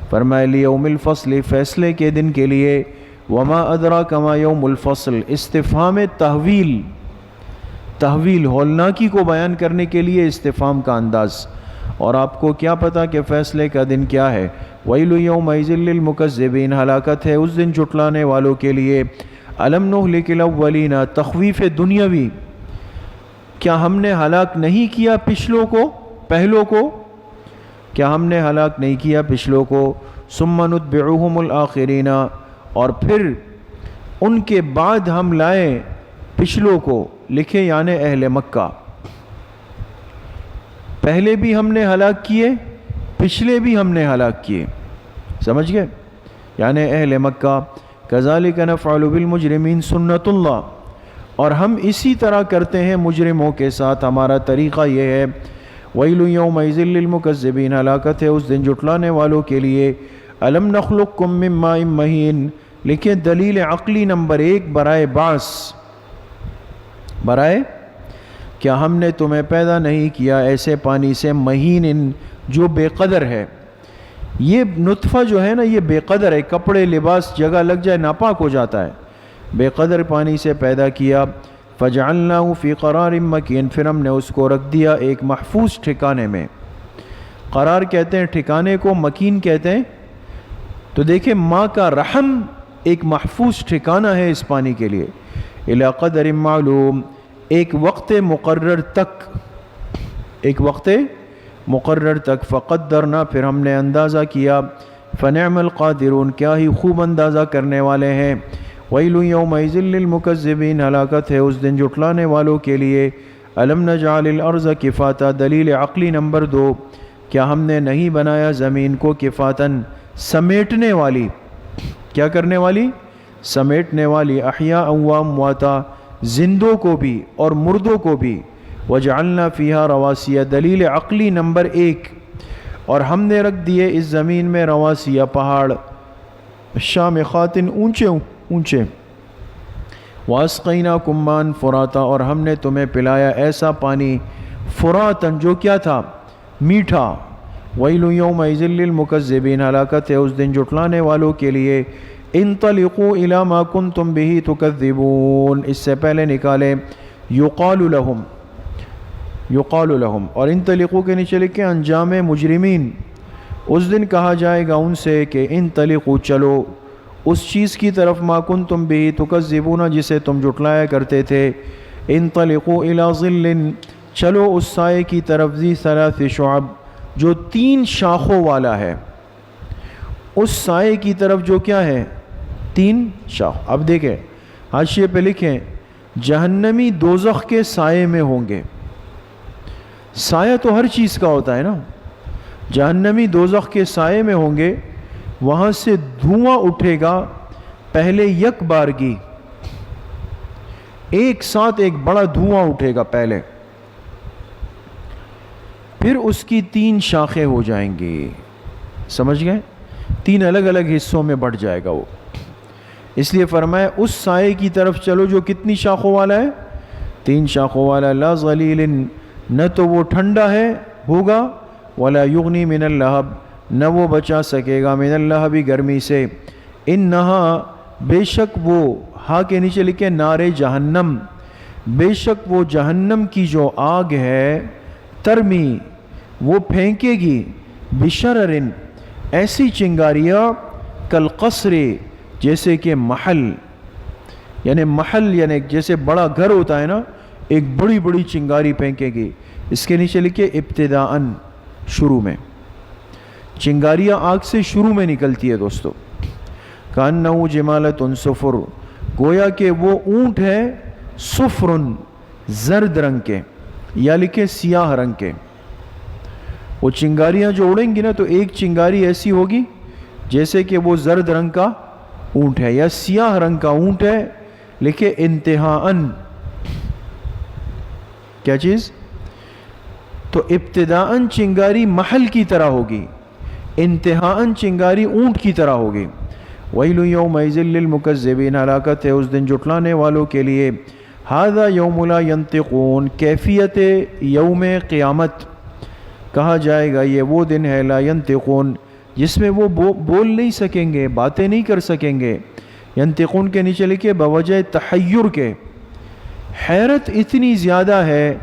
فرمایا لیوم الفصل. فیصلے کے دن کے لیے. وما ادراک ما یوم الفصل. استفہام تحویل، تحویل ہولناکی کو بیان کرنے کے لیے استفہام کا انداز. اور آپ کو کیا پتا کہ فیصلے کا دن کیا ہے؟ ویل یومئذ للمکذبین. ہلاکت ہے اس دن جھٹلانے والوں کے لیے. الم نہلک الاولین. تخویف دنیاوی. کیا ہم نے ہلاک نہیں کیا پچھلوں کو، پہلوں کو؟ کیا ہم نے ہلاک نہیں کیا پچھلوں کو؟ ثم نتبعہم الآخرین. اور پھر ان کے بعد ہم لائے پچھلوں کو. لکھے یعنی اہل مکہ. پہلے بھی ہم نے ہلاک کیے، پچھلے بھی ہم نے ہلاک کیے. سمجھ گئے؟ یعنی اہل مکہ. کذالک نفعل بالمجرمین سنت اللہ. اور ہم اسی طرح کرتے ہیں مجرموں کے ساتھ، ہمارا طریقہ یہ ہے. ویل یومئذ للمکذبین. ہلاکت ہے اس دن جھٹلانے والوں کے لیے. الم نخلقکم من ماء مہین. لکھیں دلیل عقلی نمبر 1 برائے بعث. برائے کیا ہم نے تمہیں پیدا نہیں کیا ایسے پانی سے، مہین جو بے قدر ہے. یہ نطفہ جو ہے نا یہ بے قدر ہے. کپڑے لباس جگہ لگ جائے ناپاک ہو جاتا ہے. بے قدر پانی سے پیدا کیا. فجعلناہ فی قرار مکین. پھر ہم نے اس کو رکھ دیا ایک محفوظ ٹھکانے میں. قرار کہتے ہیں ٹھکانے کو، مکین کہتے ہیں. تو دیکھیں ماں کا رحم ایک محفوظ ٹھکانہ ہے اس پانی کے لیے. الی قدر معلوم. ایک وقت مقرر تک، ایک وقت مقرر تک. فقدرنا. پھر ہم نے اندازہ کیا. فنعم القادرون. کیا ہی خوب اندازہ کرنے والے ہیں. ویل یومئذ للمکذبین. ہلاکت ہے اس دن جھٹلانے والوں کے لیے. الم نجعل الارض کفاتا. دلیل عقلی نمبر 2. کیا ہم نے نہیں بنایا زمین کو کفاتن سمیٹنے والی. کیا کرنے والی؟ سمیٹنے والی. احیاء و امواتا، زندوں کو بھی اور مردوں کو بھی. وجعلنا فیہا رواسیہ، دلیل عقلی نمبر 1. اور ہم نے رکھ دیے اس زمین میں رواسیہ، پہاڑ. شامخات، اونچے اونچے. واسقیناکم ماء فراتا، اور ہم نے تمہیں پلایا ایسا پانی فراتن جو کیا تھا؟ میٹھا. ویل یومئذ للمکذبین، ہلاکت ہے اس دن جھٹلانے والوں کے لیے. انطلقوا الی ما کنتم بہ تکذبون، اس سے پہلے نکالے یقال لہم. یقال لہم اور انطلقوا کے نیچے لکھے انجام مجرمین. اس دن کہا جائے گا ان سے کہ انطلقوا، چلو اس چیز کی طرف ما کنتم بہ تکذبون، جسے تم جھٹلایا کرتے تھے. انطلقوا الی ظل، چلو اس سائے کی طرف، ذی ثلاث شعب، جو 3 شاخوں والا ہے. اس سائے کی طرف جو کیا ہے؟ 3 شاخ. اب دیکھیں حاشیے پہ لکھیں جہنمی دوزخ کے سائے میں ہوں گے. سایہ تو ہر چیز کا ہوتا ہے نا. جہنمی دوزخ کے سائے میں ہوں گے. وہاں سے دھواں اٹھے گا، پہلے یک بارگی، ایک ساتھ ایک بڑا دھواں اٹھے گا پہلے، پھر اس کی 3 شاخیں ہو جائیں گی. سمجھ گئے؟ 3 الگ الگ حصوں میں بڑھ جائے گا وہ. اس لیے فرمایا اس سائے کی طرف چلو جو کتنی شاخوں والا ہے؟ 3 شاخوں والا. لا ظلیل، نہ تو وہ ٹھنڈا ہے ہوگا، ولا یغنی من اللہب، نہ وہ بچا سکے گا من اللہب، گرمی سے. انہا، بے شک وہ، ہاں کے نیچے لکھے نار جہنم، بے شک وہ جہنم کی جو آگ ہے، ترمی، وہ پھینکے گی، بشررن، ایسی چنگاریاں، کالقصر، جیسے کہ محل، یعنی محل یعنی جیسے بڑا گھر ہوتا ہے نا، ایک بڑی بڑی چنگاری پھینکے گی. اس کے نیچے لکھے ابتداءً، شروع میں. چنگاریاں آگ سے شروع میں نکلتی ہے دوستو. کأنہ جمالۃ صفر، گویا کہ وہ اونٹ ہے، صفرن، زرد رنگ کے، یا لکھے سیاہ رنگ کے. وہ چنگاریاں جو اڑیں گی نا، تو ایک چنگاری ایسی ہوگی جیسے کہ وہ زرد رنگ کا اونٹ ہے یا سیاہ رنگ کا اونٹ ہے. لکھے انتہاءً، کیا چیز؟ تو ابتداءً چنگاری محل کی طرح ہوگی، انتہاءً چنگاری اونٹ کی طرح ہوگی. ویل یومئذ للمکذبین، ہلاکت ہے اس دن جھٹلانے والوں کے لیے. ھذا یوم لا ینطقون، کیفیت یوم قیامت کہا جائے گا یہ وہ دن ہے، لا ینطقون، جس میں وہ بول نہیں سکیں گے، باتیں نہیں کر سکیں گے. ینطقون کے نیچے لکھے بوجہ تحیر کے، حیرت اتنی زیادہ ہے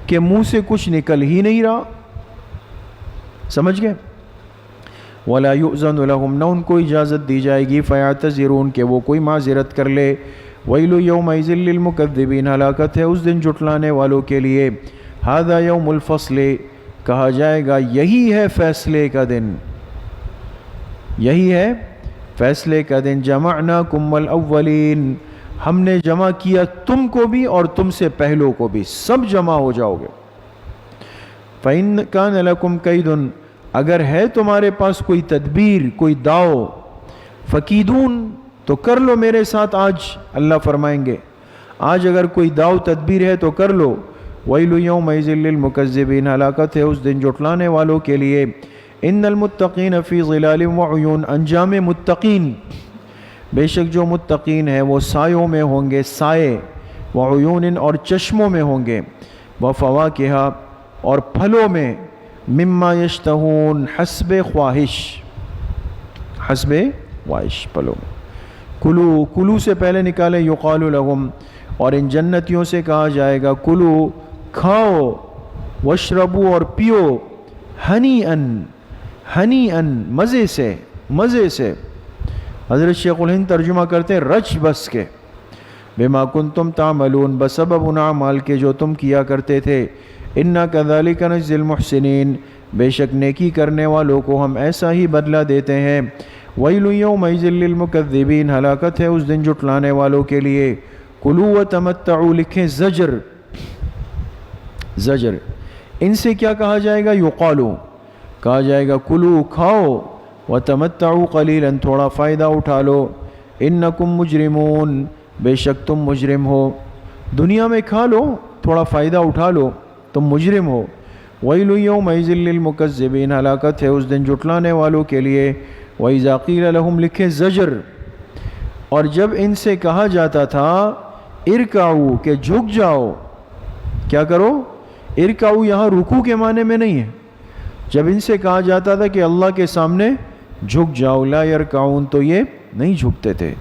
کہ منہ سے کچھ نکل ہی نہیں رہا. سمجھ گئے؟ ولا یؤذن لهم، نہ ان کو اجازت دی جائے گی، فیعتذرون، کہ وہ کوئی معذرت کر لے. ویل یومئذ للمکذبین، ہلاکت ہے اس دن جھٹلانے والوں کے لیے. ھذا یوم الفصل، کہا جائے گا یہی ہے فیصلے کا دن، یہی ہے فیصلے کا دن. جمعناکم والاولین، ہم نے جمع کیا تم کو بھی اور تم سے پہلوں کو بھی، سب جمع ہو جاؤ گے. فَإِن كَانَ لَكُمْ كَيْدٌ، اگر ہے تمہارے پاس کوئی تدبیر، کوئی داؤ، فَكِيدُونَ، تو کر لو میرے ساتھ آج. اللہ فرمائیں گے آج اگر کوئی داؤ تدبیر ہے تو کر لو. وَيْلُ يَوْمَئِذٍ لِّلْمُكَذِّبِينَ، ہلاکت ہے اس دن جھٹلانے والوں کے لیے. ان المتقین فی ظلال وعیون، انجام متقین، بے شک جو متقین ہیں وہ سایوں میں ہوں گے، سائے، وعیون، اور چشموں میں ہوں گے، وفواکہ، اور پھلوں میں، مما یشتہون، حسب خواہش، حسب خواہش پھلوں میں. کلو، کلو سے پہلے نکالے یقال لہم، اور ان جنتیوں سے کہا جائے گا کلو، کھاؤ، واشربو، اور پیو، ہنیئن، ہنیئن، مزے سے، مزے سے. حضرت شیخ الہند ترجمہ کرتے ہیں رچ بس کے، بما کنتم تعملون، بسبب ان اعمال کے جو تم کیا کرتے تھے. انا کذالک نجزی المحسنین، بے شک نیکی کرنے والوں کو ہم ایسا ہی بدلہ دیتے ہیں. ویل یومئذ للمکذبین، ہلاکت ہے اس دن جھٹلانے والوں کے لیے. کلوا وتمتعوا، لکھیں زجر، زجر. ان سے کیا کہا جائے گا؟ یقالو، کہا جائے گا کلو، کھاؤ، وتمتعوا قلیلا، تھوڑا فائدہ اٹھا لو، انکم مجرمون، بے شک تم مجرم ہو، دنیا میں کھا لو، تھوڑا فائدہ اٹھا لو، تم مجرم ہو۔ ویل یومئذ للمکذبین، ہلاکت ہے اس دن جھٹلانے والوں کے لیے۔ وَإِذَا قِيلَ لَهُمْ، لکھے زجر، اور جب ان سے کہا جاتا تھا ارکعوا، کہ جھک جاؤ، کیا کرو؟ ارکعوا یہاں رکوع کے معنی میں نہیں ہے، جب ان سے کہا جاتا تھا کہ اللہ کے سامنے جھک جاؤ، لا یرکعون، تو یہ نہیں جھکتے تھے۔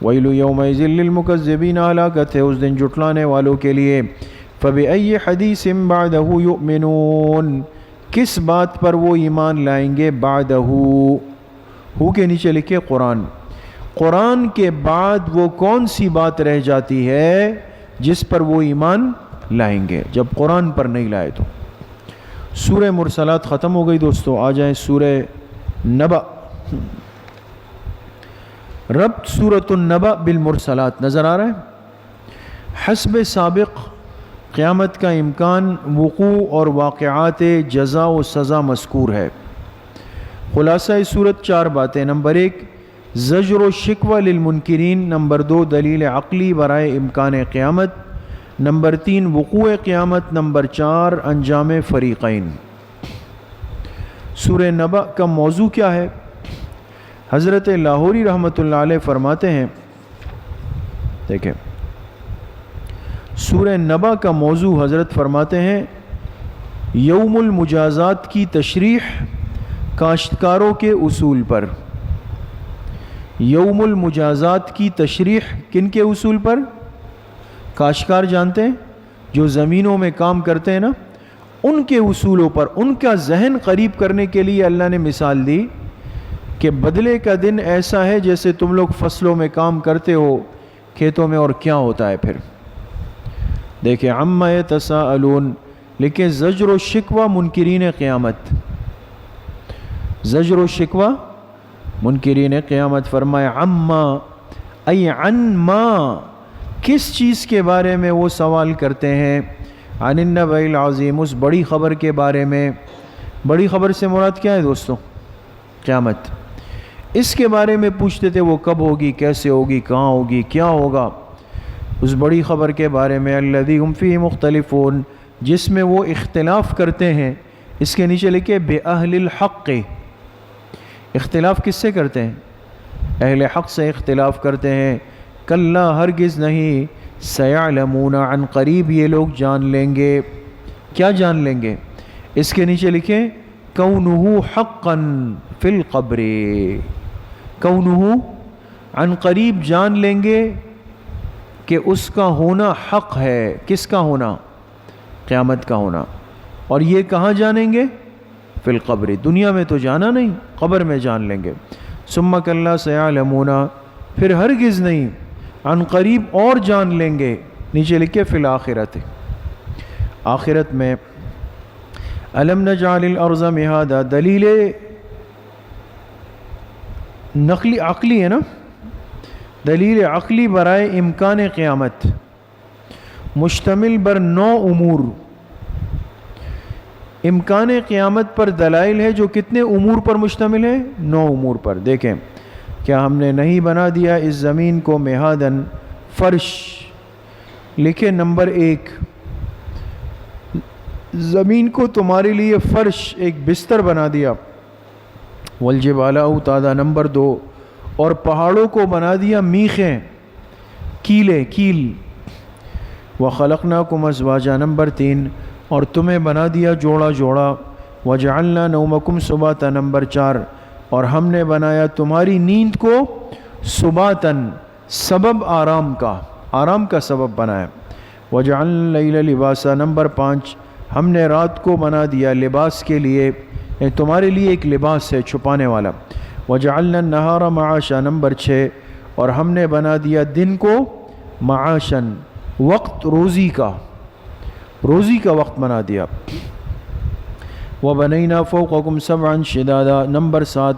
ویل یومئذ للمکذبین، ہلاکت ہے اس دن جھٹلانے والوں کے لیے۔ فبأی حدیث بعدہ یؤمنون، کس بات پر وہ ایمان لائیں گے؟ بعدہ، ہو کے نیچے لکھے قرآن، قرآن کے بعد وہ کون سی بات رہ جاتی ہے جس پر وہ ایمان لائیں گے جب قرآن پر نہیں لائے تو؟ سورہ مرسلات ختم ہو گئی دوستو، آ جائیں سورہ نبأ۔ ربط سورۃ النبأ بالمرسلات نظر آ رہا ہے؟ حسب سابق قیامت کا امکان، وقوع اور واقعات جزا و سزا مذکور ہے۔ خلاصہ صورت 4 باتیں: نمبر 1 زجر و شکوہ للمنکرین، نمبر 2 دلیل عقلی برائے امکان قیامت، نمبر 3 وقوع قیامت، نمبر 4 انجام فریقین۔ سورہ نبأ کا موضوع کیا ہے؟ حضرت لاہوری رحمۃ اللہ علیہ فرماتے ہیں، دیکھیں سورہ نبأ کا موضوع حضرت فرماتے ہیں یوم المجازات کی تشریح کاشتکاروں کے اصول پر۔ یوم المجازات کی تشریح کن کے اصول پر؟ کاشتکار جانتے ہیں جو زمینوں میں کام کرتے ہیں نا، ان کے اصولوں پر، ان کا ذہن قریب کرنے کے لیے اللہ نے مثال دی کہ بدلے کا دن ایسا ہے جیسے تم لوگ فصلوں میں کام کرتے ہو کھیتوں میں، اور کیا ہوتا ہے پھر؟ دیکھیں عما یتساءلون، لیکن زجر و شکوہ منکرین قیامت، زجر و شکوہ منکرین قیامت، فرمایا عما ای عن ما، کس چیز کے بارے میں وہ سوال کرتے ہیں؟ عن النبأ العظیم، اس بڑی خبر کے بارے میں۔ بڑی خبر سے مراد کیا ہے دوستو؟ قیامت، اس کے بارے میں پوچھتے تھے، وہ کب ہوگی، کیسے ہوگی، کہاں ہوگی، کیا ہوگا، اس بڑی خبر کے بارے میں۔ الذی ہم فیہ مختلفون، جس میں وہ اختلاف کرتے ہیں۔ اس کے نیچے لکھے بأہل الحق، اختلاف کس سے کرتے ہیں؟ اہل حق سے اختلاف کرتے ہیں۔ کلا، ہرگز نہیں، سیعلمون، عن قریب یہ لوگ جان لیں گے۔ کیا جان لیں گے؟ اس کے نیچے لکھیں کونہ حقا فی القبر، کونہ عن قریب جان لیں گے کہ اس کا ہونا حق ہے۔ کس کا ہونا؟ قیامت کا ہونا۔ اور یہ کہاں جانیں گے؟ فی القبر، دنیا میں تو جانا نہیں، قبر میں جان لیں گے۔ ثم کلا سیعلمون، پھر ہرگز نہیں، عن قریب اور جان لیں گے۔ نیچے لکھے فی الآخرت، آخرت میں۔ الم نجعل الارض مہادا، دلیل نقلی عقلی ہے نا، دلیل عقلی برائے امکان قیامت، مشتمل بر 9 امور۔ امکان قیامت پر دلائل ہے جو کتنے امور پر مشتمل ہے؟ 9 امور پر۔ دیکھیں، کیا ہم نے نہیں بنا دیا اس زمین کو مہادن، فرش؟ لکھیں نمبر 1، زمین کو تمہارے لیے فرش، ایک بستر بنا دیا۔ والجبال اوتادا، نمبر 2، اور پہاڑوں کو بنا دیا میخیں، کیلے، کیل۔ وخلقناکم ازواجا، نمبر 3، اور تمہیں بنا دیا جوڑا جوڑا۔ وجعلنا نومکم سباتا، نمبر 4، اور ہم نے بنایا تمہاری نیند کو سباتن، سبب آرام کا، آرام کا سبب بنایا۔ وجعلنا اللیل لباسا، نمبر 5، ہم نے رات کو بنا دیا لباس کے لیے، تمہارے لیے ایک لباس ہے چھپانے والا۔ وجعلنا النہار معاشا، نمبر 6، اور ہم نے بنا دیا دن کو معاشن، وقت روزی کا، روزی کا وقت بنا دیا۔ وَبَنَيْنَا فَوْقَكُمْ سَبْعًا شِدَادًا، نمبر 7،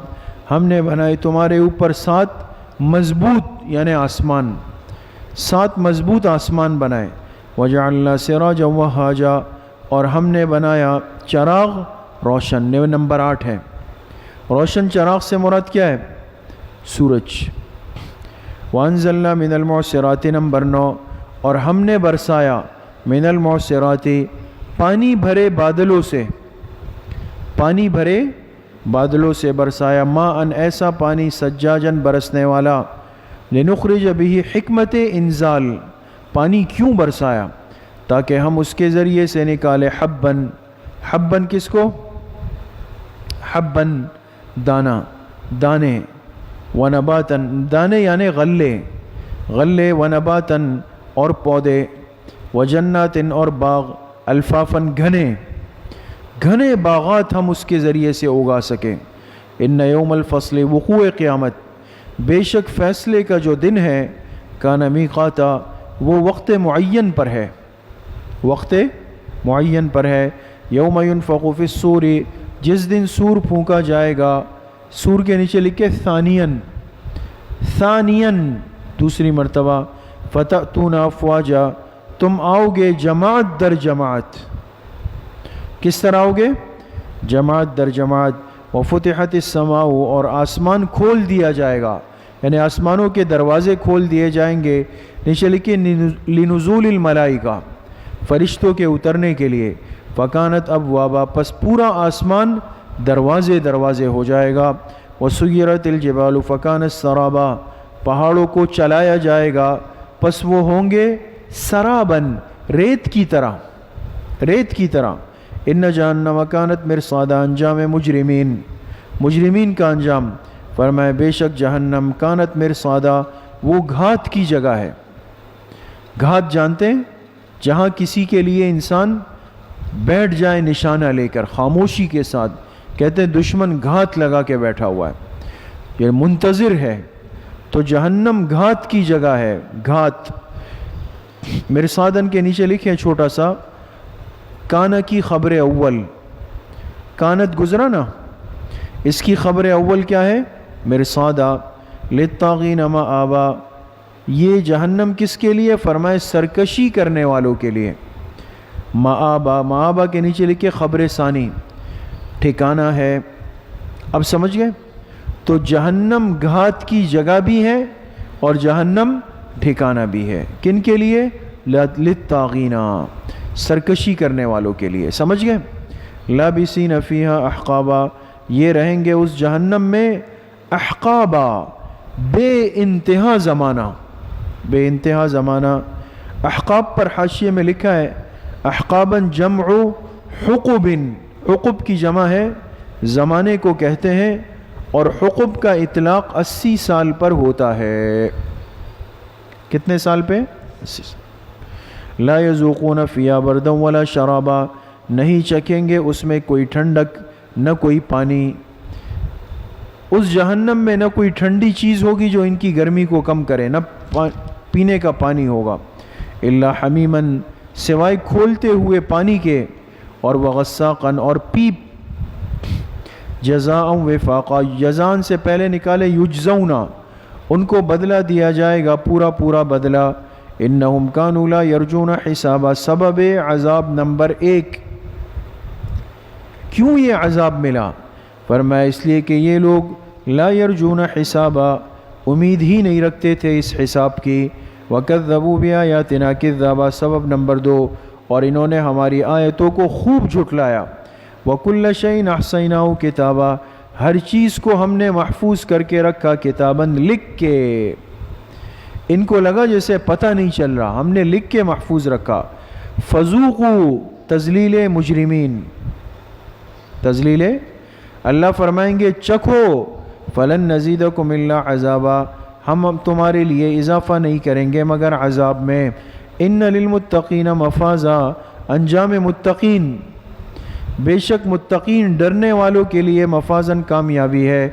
ہم نے بنائے تمہارے اوپر 7 مضبوط، یعنی آسمان، 7 مضبوط آسمان بنائے۔ وَجَعَلْنَا سِرَاجًا وَهَّاجًا، اور ہم نے بنایا چراغ روشن، نمبر 8 ہے۔ روشن چراغ سے مراد کیا ہے؟ سورج۔ وانزلنا من المعصرات نمبر 9، اور ہم نے برسایا من المعصرات پانی بھرے بادلوں سے، پانی بھرے بادلوں سے برسایا، ماء ایسا پانی سجاجن برسنے والا، لنخرج به حکمت انزال، پانی کیوں برسایا؟ تاکہ ہم اس کے ذریعے سے نکالے حبن، حبن کس کو؟ حبن دانا، دانے، ونباتن دانے یعنی غلے، غلے، ونباتن اور پودے، وجناتن اور باغ، الفافن گھنے، گھنے باغات ہم اس کے ذریعے سے اگا سکیں۔ ان یوم الفصل وقوع قیامت، بے شک فیصلے کا جو دن ہے، کان میقاتا وہ وقت معین پر ہے، وقت معین پر ہے۔ یوم ینفخ فی الصور، جس دن سور پھونکا جائے گا، سور کے نیچے لکھے ثانین، ثانین دوسری مرتبہ، فتأتون افواجا، تم آؤ گے جماعت در جماعت، کس طرح آؤ گے؟ جماعت در جماعت۔ وفتحت السماء، اور آسمان کھول دیا جائے گا، یعنی آسمانوں کے دروازے کھول دیے جائیں گے، نیچے لکھے لنزول الملائکہ، فرشتوں کے اترنے کے لیے، فکانت ابوابا، پس پورا آسمان دروازے دروازے ہو جائے گا، وسیرت الجبال فکانت سرابا، پہاڑوں کو چلایا جائے گا، پس وہ ہوں گے سرابن، ریت کی طرح، ریت کی طرح۔ ان جہنم کانت مرصادا، انجام مجرمین، مجرمین کا انجام، فرمائے بے شک جہنم کانت مرصادا وہ گھات کی جگہ ہے۔ گھات جانتے ہیں؟ جہاں کسی کے لیے انسان بیٹھ جائے نشانہ لے کر خاموشی کے ساتھ، کہتے ہیں دشمن گھات لگا کے بیٹھا ہوا ہے، یہ منتظر ہے، تو جہنم گھات کی جگہ ہے۔ گھات مرصادن کے نیچے لکھیں چھوٹا سا، کانا کی خبر اول، کانت گزرا نا، اس کی خبر اول کیا ہے؟ مرصادا، للطاغین مآبا، یہ جہنم کس کے لیے؟ فرمائے سرکشی کرنے والوں کے لیے۔ مآبا، مآبا کے نیچے لکھے خبر ثانی، ٹھکانہ ہے۔ اب سمجھ گئے؟ تو جہنم گھات کی جگہ بھی ہے اور جہنم ٹھکانہ بھی ہے، کن کے لیے؟ للطاغین، سرکشی کرنے والوں کے لیے، سمجھ گئے؟ لابسین فیہا احقابا، یہ رہیں گے اس جہنم میں احقابا، بے انتہا زمانہ، بے انتہا زمانہ۔ احقاب پر حاشیے میں لکھا ہے احقاباً جمع حقب، حقب کی جمع ہے، زمانے کو کہتے ہیں، اور حقب کا اطلاق 80 سال پر ہوتا ہے۔ کتنے سال پہ؟ 80 سال۔ لا یذوقون فیہا بردا ولا شرابا، نہیں چکھیں گے اس میں کوئی ٹھنڈک نہ کوئی پانی، اس جہنم میں نہ کوئی ٹھنڈی چیز ہوگی جو ان کی گرمی کو کم کرے، نہ پینے کا پانی ہوگا، الا حمیمن، سوائے کھولتے ہوئے پانی کے، اور وغساقن، اور پیپ، جزاء وفاقا، جزان سے پہلے نکالے یجزونا، ان کو بدلہ دیا جائے گا، پورا پورا بدلہ۔ انہم کانوا لا یرجون حسابا، سبب عذاب نمبر 1، کیوں یہ عذاب ملا؟ فرمایا اس لیے کہ یہ لوگ لا یرجون حسابا، امید ہی نہیں رکھتے تھے اس حساب کی، وکذبوا بآیاتنا کذابا، سبب نمبر 2، اور انہوں نے ہماری آیتوں کو خوب جھٹلایا۔ وکل شیء احصیناہ کتابا، ہر چیز کو ہم نے محفوظ کر کے رکھا، کتاباً لکھ کے، ان کو لگا جیسے پتہ نہیں چل رہا، ہم نے لکھ کے محفوظ رکھا۔ فذوقوا، تذلیل مجرمین، تذلیل، اللہ فرمائیں گے چکھو، فلن نزیدکم الا عذابا، ہم تمہارے لیے اضافہ نہیں کریں گے مگر عذاب میں۔ ان للمتقین مفازا، انجام متقین، بے شک متقین ڈرنے والوں کے لیے مفازن کامیابی ہے۔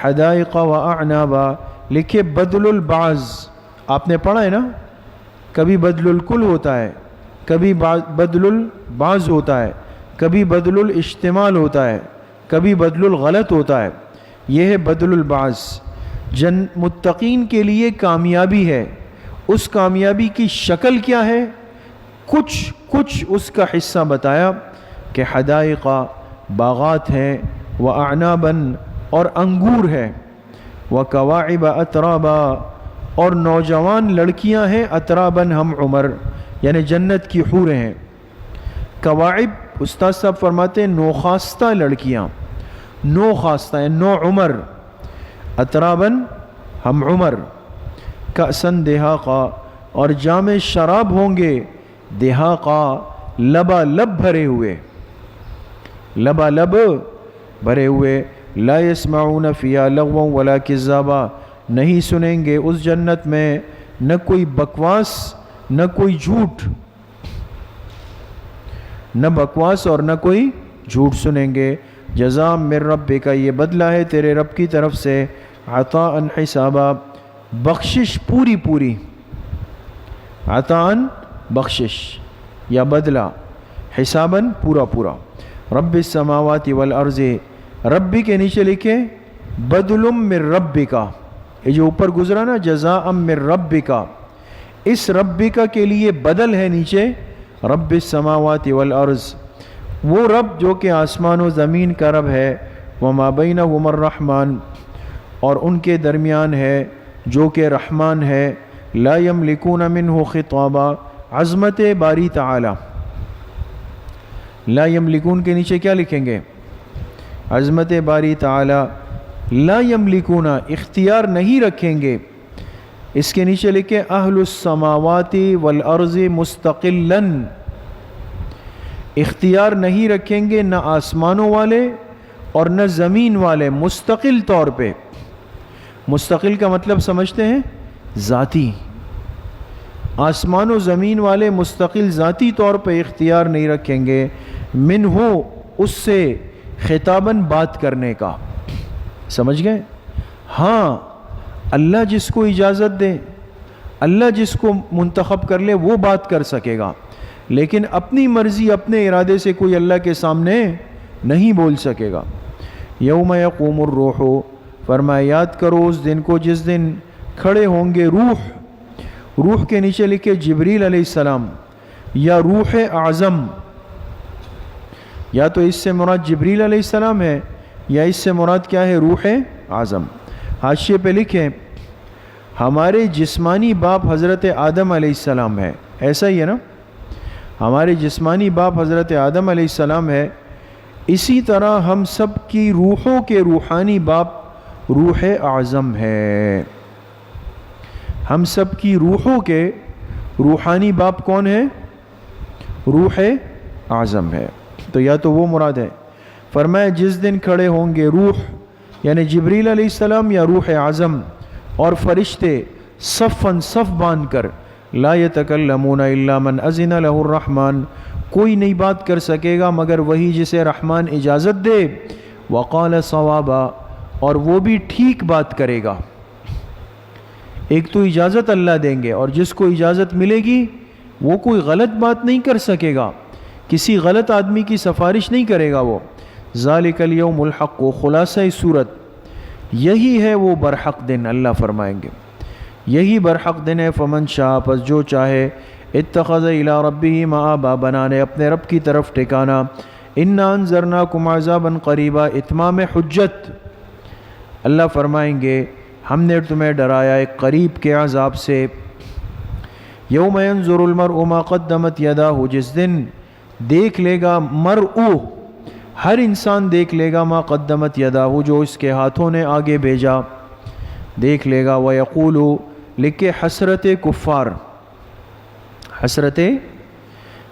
حدائق و اعنابا، لکھے بدل البعض، آپ نے پڑھا ہے نا، کبھی بدل الکل ہوتا ہے، کبھی بدل البعض ہوتا ہے، کبھی بدل الاشتمال ہوتا ہے، کبھی بدل الغلط ہوتا ہے، یہ ہے بدل البعض۔ متقین کے لیے کامیابی ہے، اس کامیابی کی شکل کیا ہے؟ کچھ اس کا حصہ بتایا کہ حدائق، باغات ہیں، و اعناباً، اور انگور ہے، وَكَوَاعِبَ أَتْرَابًا اور نوجوان لڑکیاں ہیں، اطراباً ہم عمر، یعنی جنت کی حوریں ہیں۔ کواعب استاد صاحب فرماتے ہیں نوخاستہ لڑکیاں، نوخاستہ ہے، نو عمر، اطراباً ہم عمر، کأساً دہاقا اور جام شراب ہوں گے، دہاقا لبا لب بھرے ہوئے، لبا لب بھرے ہوئے، لا يسمعون فيها لغوا ولا كذابا نہیں سنیں گے اس جنت میں نہ کوئی بکواس نہ کوئی جھوٹ، نہ بکواس اور نہ کوئی جھوٹ سنیں گے۔ جزاء من ربک یہ بدلہ ہے تیرے رب کی طرف سے، عطاء حسابا بخشش پوری پوری، عطاء بخشش یا بدلہ، حسابا پورا پورا۔ رب السماوات والارض ربی کے نیچے لکھے بدل من ربکا، یہ جو اوپر گزرا نا جزاء من ربکا، اس ربکا کے لیے بدل ہے نیچے رب السماوات والارض، وہ رب جو کہ آسمان و زمین کا رب ہے، وما بینہما الرحمن اور ان کے درمیان ہے جو کہ رحمان ہے، لا یملکون منہ خطابا عظمت باری تعالی، لا یملکون کے نیچے کیا لکھیں گے؟ عظمت باری تعالی، لا یملکون اختیار نہیں رکھیں گے، اس کے نیچے لکھے اہل السماوات والارض مستقلا، اختیار نہیں رکھیں گے نہ آسمانوں والے اور نہ زمین والے، مستقل طور پہ، مستقل کا مطلب سمجھتے ہیں ذاتی، آسمان و زمین والے مستقل ذاتی طور پہ اختیار نہیں رکھیں گے، منہ اس سے خطاباً بات کرنے کا، سمجھ گئے؟ ہاں اللہ جس کو اجازت دے، اللہ جس کو منتخب کر لے وہ بات کر سکے گا، لیکن اپنی مرضی اپنے ارادے سے کوئی اللہ کے سامنے نہیں بول سکے گا۔ یوم یقوم الروح فرمایا یاد کرو اس دن کو جس دن کھڑے ہوں گے روح، روح کے نیچے لکھے جبریل علیہ السلام یا روح اعظم، یا تو اس سے مراد جبریل علیہ السلام ہے یا اس سے مراد کیا ہے؟ روح اعظم۔ حاشیے پہ لکھیں ہمارے جسمانی باپ حضرت آدم علیہ السلام ہے، ایسا ہی ہے نا، ہمارے جسمانی باپ حضرت آدم علیہ السلام ہے، اسی طرح ہم سب کی روحوں کے روحانی باپ روح اعظم ہے، ہم سب کی روحوں کے روحانی باپ کون ہے؟ روح اعظم ہے، تو یا تو وہ مراد ہے۔ فرمایا جس دن کھڑے ہوں گے روح یعنی جبریل علیہ السلام یا روح اعظم اور فرشتے صفاً صف باندھ کر، لا یتکلمون الا من اذن له الرحمن کوئی نہیں بات کر سکے گا مگر وہی جسے رحمان اجازت دے، وقال صوابا اور وہ بھی ٹھیک بات کرے گا۔ ایک تو اجازت اللہ دیں گے اور جس کو اجازت ملے گی وہ کوئی غلط بات نہیں کر سکے گا، کسی غلط آدمی کی سفارش نہیں کرے گا وہ۔ ذالک الیوم الحق خلاصہ صورت یہی ہے وہ برحق دن، اللہ فرمائیں گے یہی برحق دن ہے، فمن شاء پس جو چاہے، اتخذ الی ربہ مآبا بنانے اپنے رب کی طرف ٹھکانا، انا انذرناکم عذابا قریبا اتمام حجت، اللہ فرمائیں گے ہم نے تمہیں ڈرایا ایک قریب کے عذاب سے۔ یوم ینظر المرء ما قدمت یداہ جس دن دیکھ لے گا مرء ہر انسان دیکھ لے گا ما قدمت یداہ جو اس کے ہاتھوں نے آگے بھیجا، دیکھ لے گا، ویقول لکھے حسرت کفار، حسرت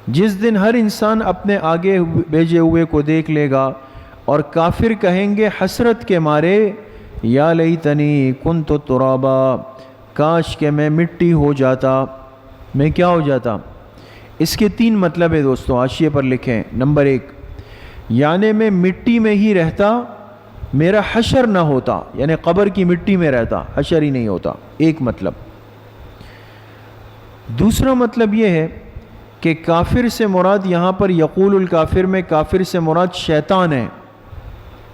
جس دن ہر انسان اپنے آگے بھیجے ہوئے کو دیکھ لے گا اور کافر کہیں گے حسرت کے مارے یا لیتنی کنت ترابا کاش کہ میں مٹی ہو جاتا، میں کیا ہو جاتا؟ اس کے تین مطلب ہے دوستوں، حاشیے پر لکھیں۔ نمبر ایک یعنی میں مٹی میں ہی رہتا، میرا حشر نہ ہوتا، یعنی قبر کی مٹی میں رہتا، حشر ہی نہیں ہوتا، ایک مطلب۔ دوسرا مطلب یہ ہے کہ کافر سے مراد یہاں پر یقول الکافر میں کافر سے مراد شیطان ہے۔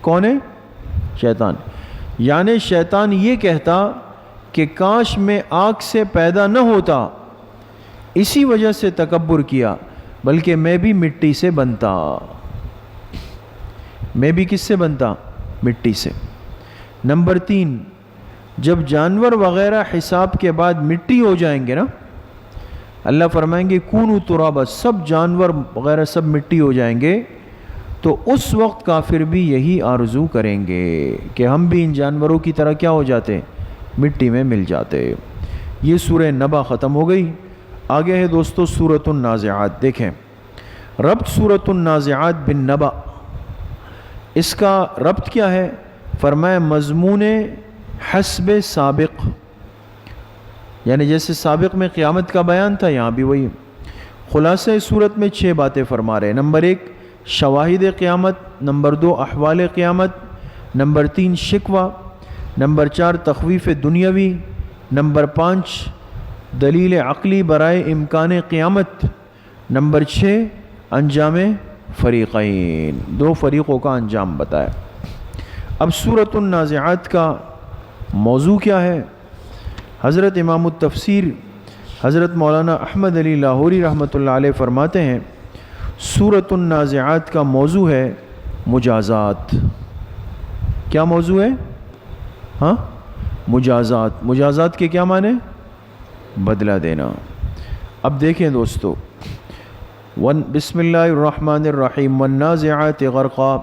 کون ہے؟ شیطان، یعنی شیطان یہ کہتا کہ کاش میں آگ سے پیدا نہ ہوتا، اسی وجہ سے تکبر کیا، بلکہ میں بھی مٹی سے بنتا، میں بھی کس سے بنتا؟ مٹی سے۔ نمبر 3، جب جانور وغیرہ حساب کے بعد مٹی ہو جائیں گے نا، اللہ فرمائیں گے کونوا ترابا، سب جانور وغیرہ سب مٹی ہو جائیں گے، تو اس وقت کافر بھی یہی آرزو کریں گے کہ ہم بھی ان جانوروں کی طرح کیا ہو جاتے، مٹی میں مل جاتے۔ یہ سورہ نبا ختم ہو گئی۔ آگے ہے دوستو سورۃ النازعات۔ دیکھیں ربط سورۃ النازعات بن نبا، اس کا ربط کیا ہے؟ فرمایا مضمون حسب سابق، یعنی جیسے سابق میں قیامت کا بیان تھا، یہاں بھی وہی۔ خلاصہ صورت میں 6 باتیں فرما رہے ہیں۔ نمبر 1 شواہد قیامت، نمبر 2 احوال قیامت، نمبر 3 شکوہ، نمبر 4 تخویف دنیاوی، نمبر 5 دلیل عقلی برائے امکان قیامت، نمبر 6 انجام فریقین، 2 فریقوں کا انجام بتایا۔ اب سورۃ النازعات کا موضوع کیا ہے؟ حضرت امام التفسیر حضرت مولانا احمد علی لاہوری رحمۃ اللہ علیہ فرماتے ہیں سورۃ النازعات کا موضوع ہے مجازات۔ کیا موضوع ہے؟ ہاں مجازات۔ مجازات کے کیا معنی؟ بدلہ دینا۔ اب دیکھیں دوستو، بسم اللہ الرحمن الرحیم والنازعات غرقا،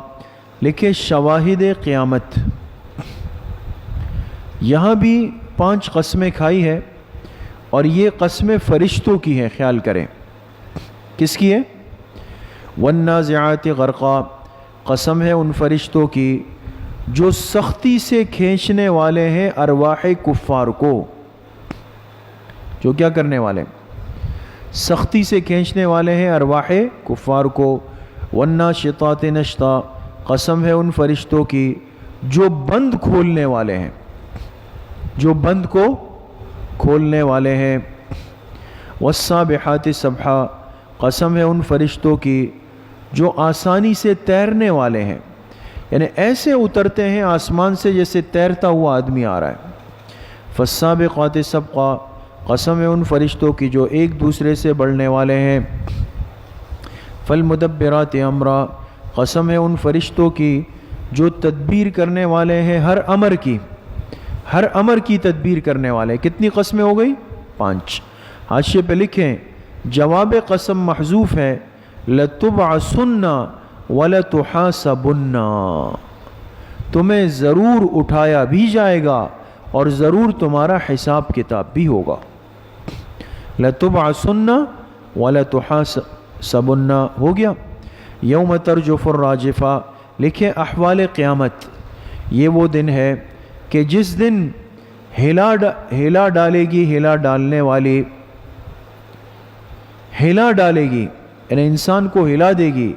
لکھے شواہد قیامت۔ یہاں بھی 5 قسمیں کھائی ہے، اور یہ قسمیں فرشتوں کی ہیں، خیال کریں کس کی ہے؟ والنازعات غرقا، قسم ہے ان فرشتوں کی جو سختی سے کھینچنے والے ہیں ارواح کفار کو۔ جو کیا کرنے والے؟ سختی سے کھینچنے والے ہیں ارواح کفار کو۔ والناشطات نشطا، قسم ہے ان فرشتوں کی جو بند کھولنے والے ہیں، جو بند کو کھولنے والے ہیں۔ والسابحات سبحا، قسم ہے ان فرشتوں کی جو آسانی سے تیرنے والے ہیں، یعنی ایسے اترتے ہیں آسمان سے جیسے تیرتا ہوا آدمی آ رہا ہے۔ فالسابقات سبقا، قسم ہے ان فرشتوں کی جو ایک دوسرے سے بڑھنے والے ہیں۔ فالمدبرات امرا، قسم ہے ان فرشتوں کی جو تدبیر کرنے والے ہیں ہر امر کی، ہر امر کی تدبیر کرنے والے۔ کتنی قسمیں ہو گئی؟ 5۔ حاشیے پہ لکھیں جواب قسم محذوف ہے، لَتُبْعَثُنَّ وَلَتُحَاسَبُنَّ، تمہیں ضرور اٹھایا بھی جائے گا اور ضرور تمہارا حساب کتاب بھی ہوگا۔ لَتُبْعَثُنَّ وَلَتُحَاسَبُنَّ ہو گیا۔ یوم ترجف الراجفہ، لکھیں احوال قیامت، یہ وہ دن ہے کہ جس دن ہلا ڈالے گی، ہلا ڈالنے والی، ہلا ڈالے گی یعنی انسان کو ہلا دے گی،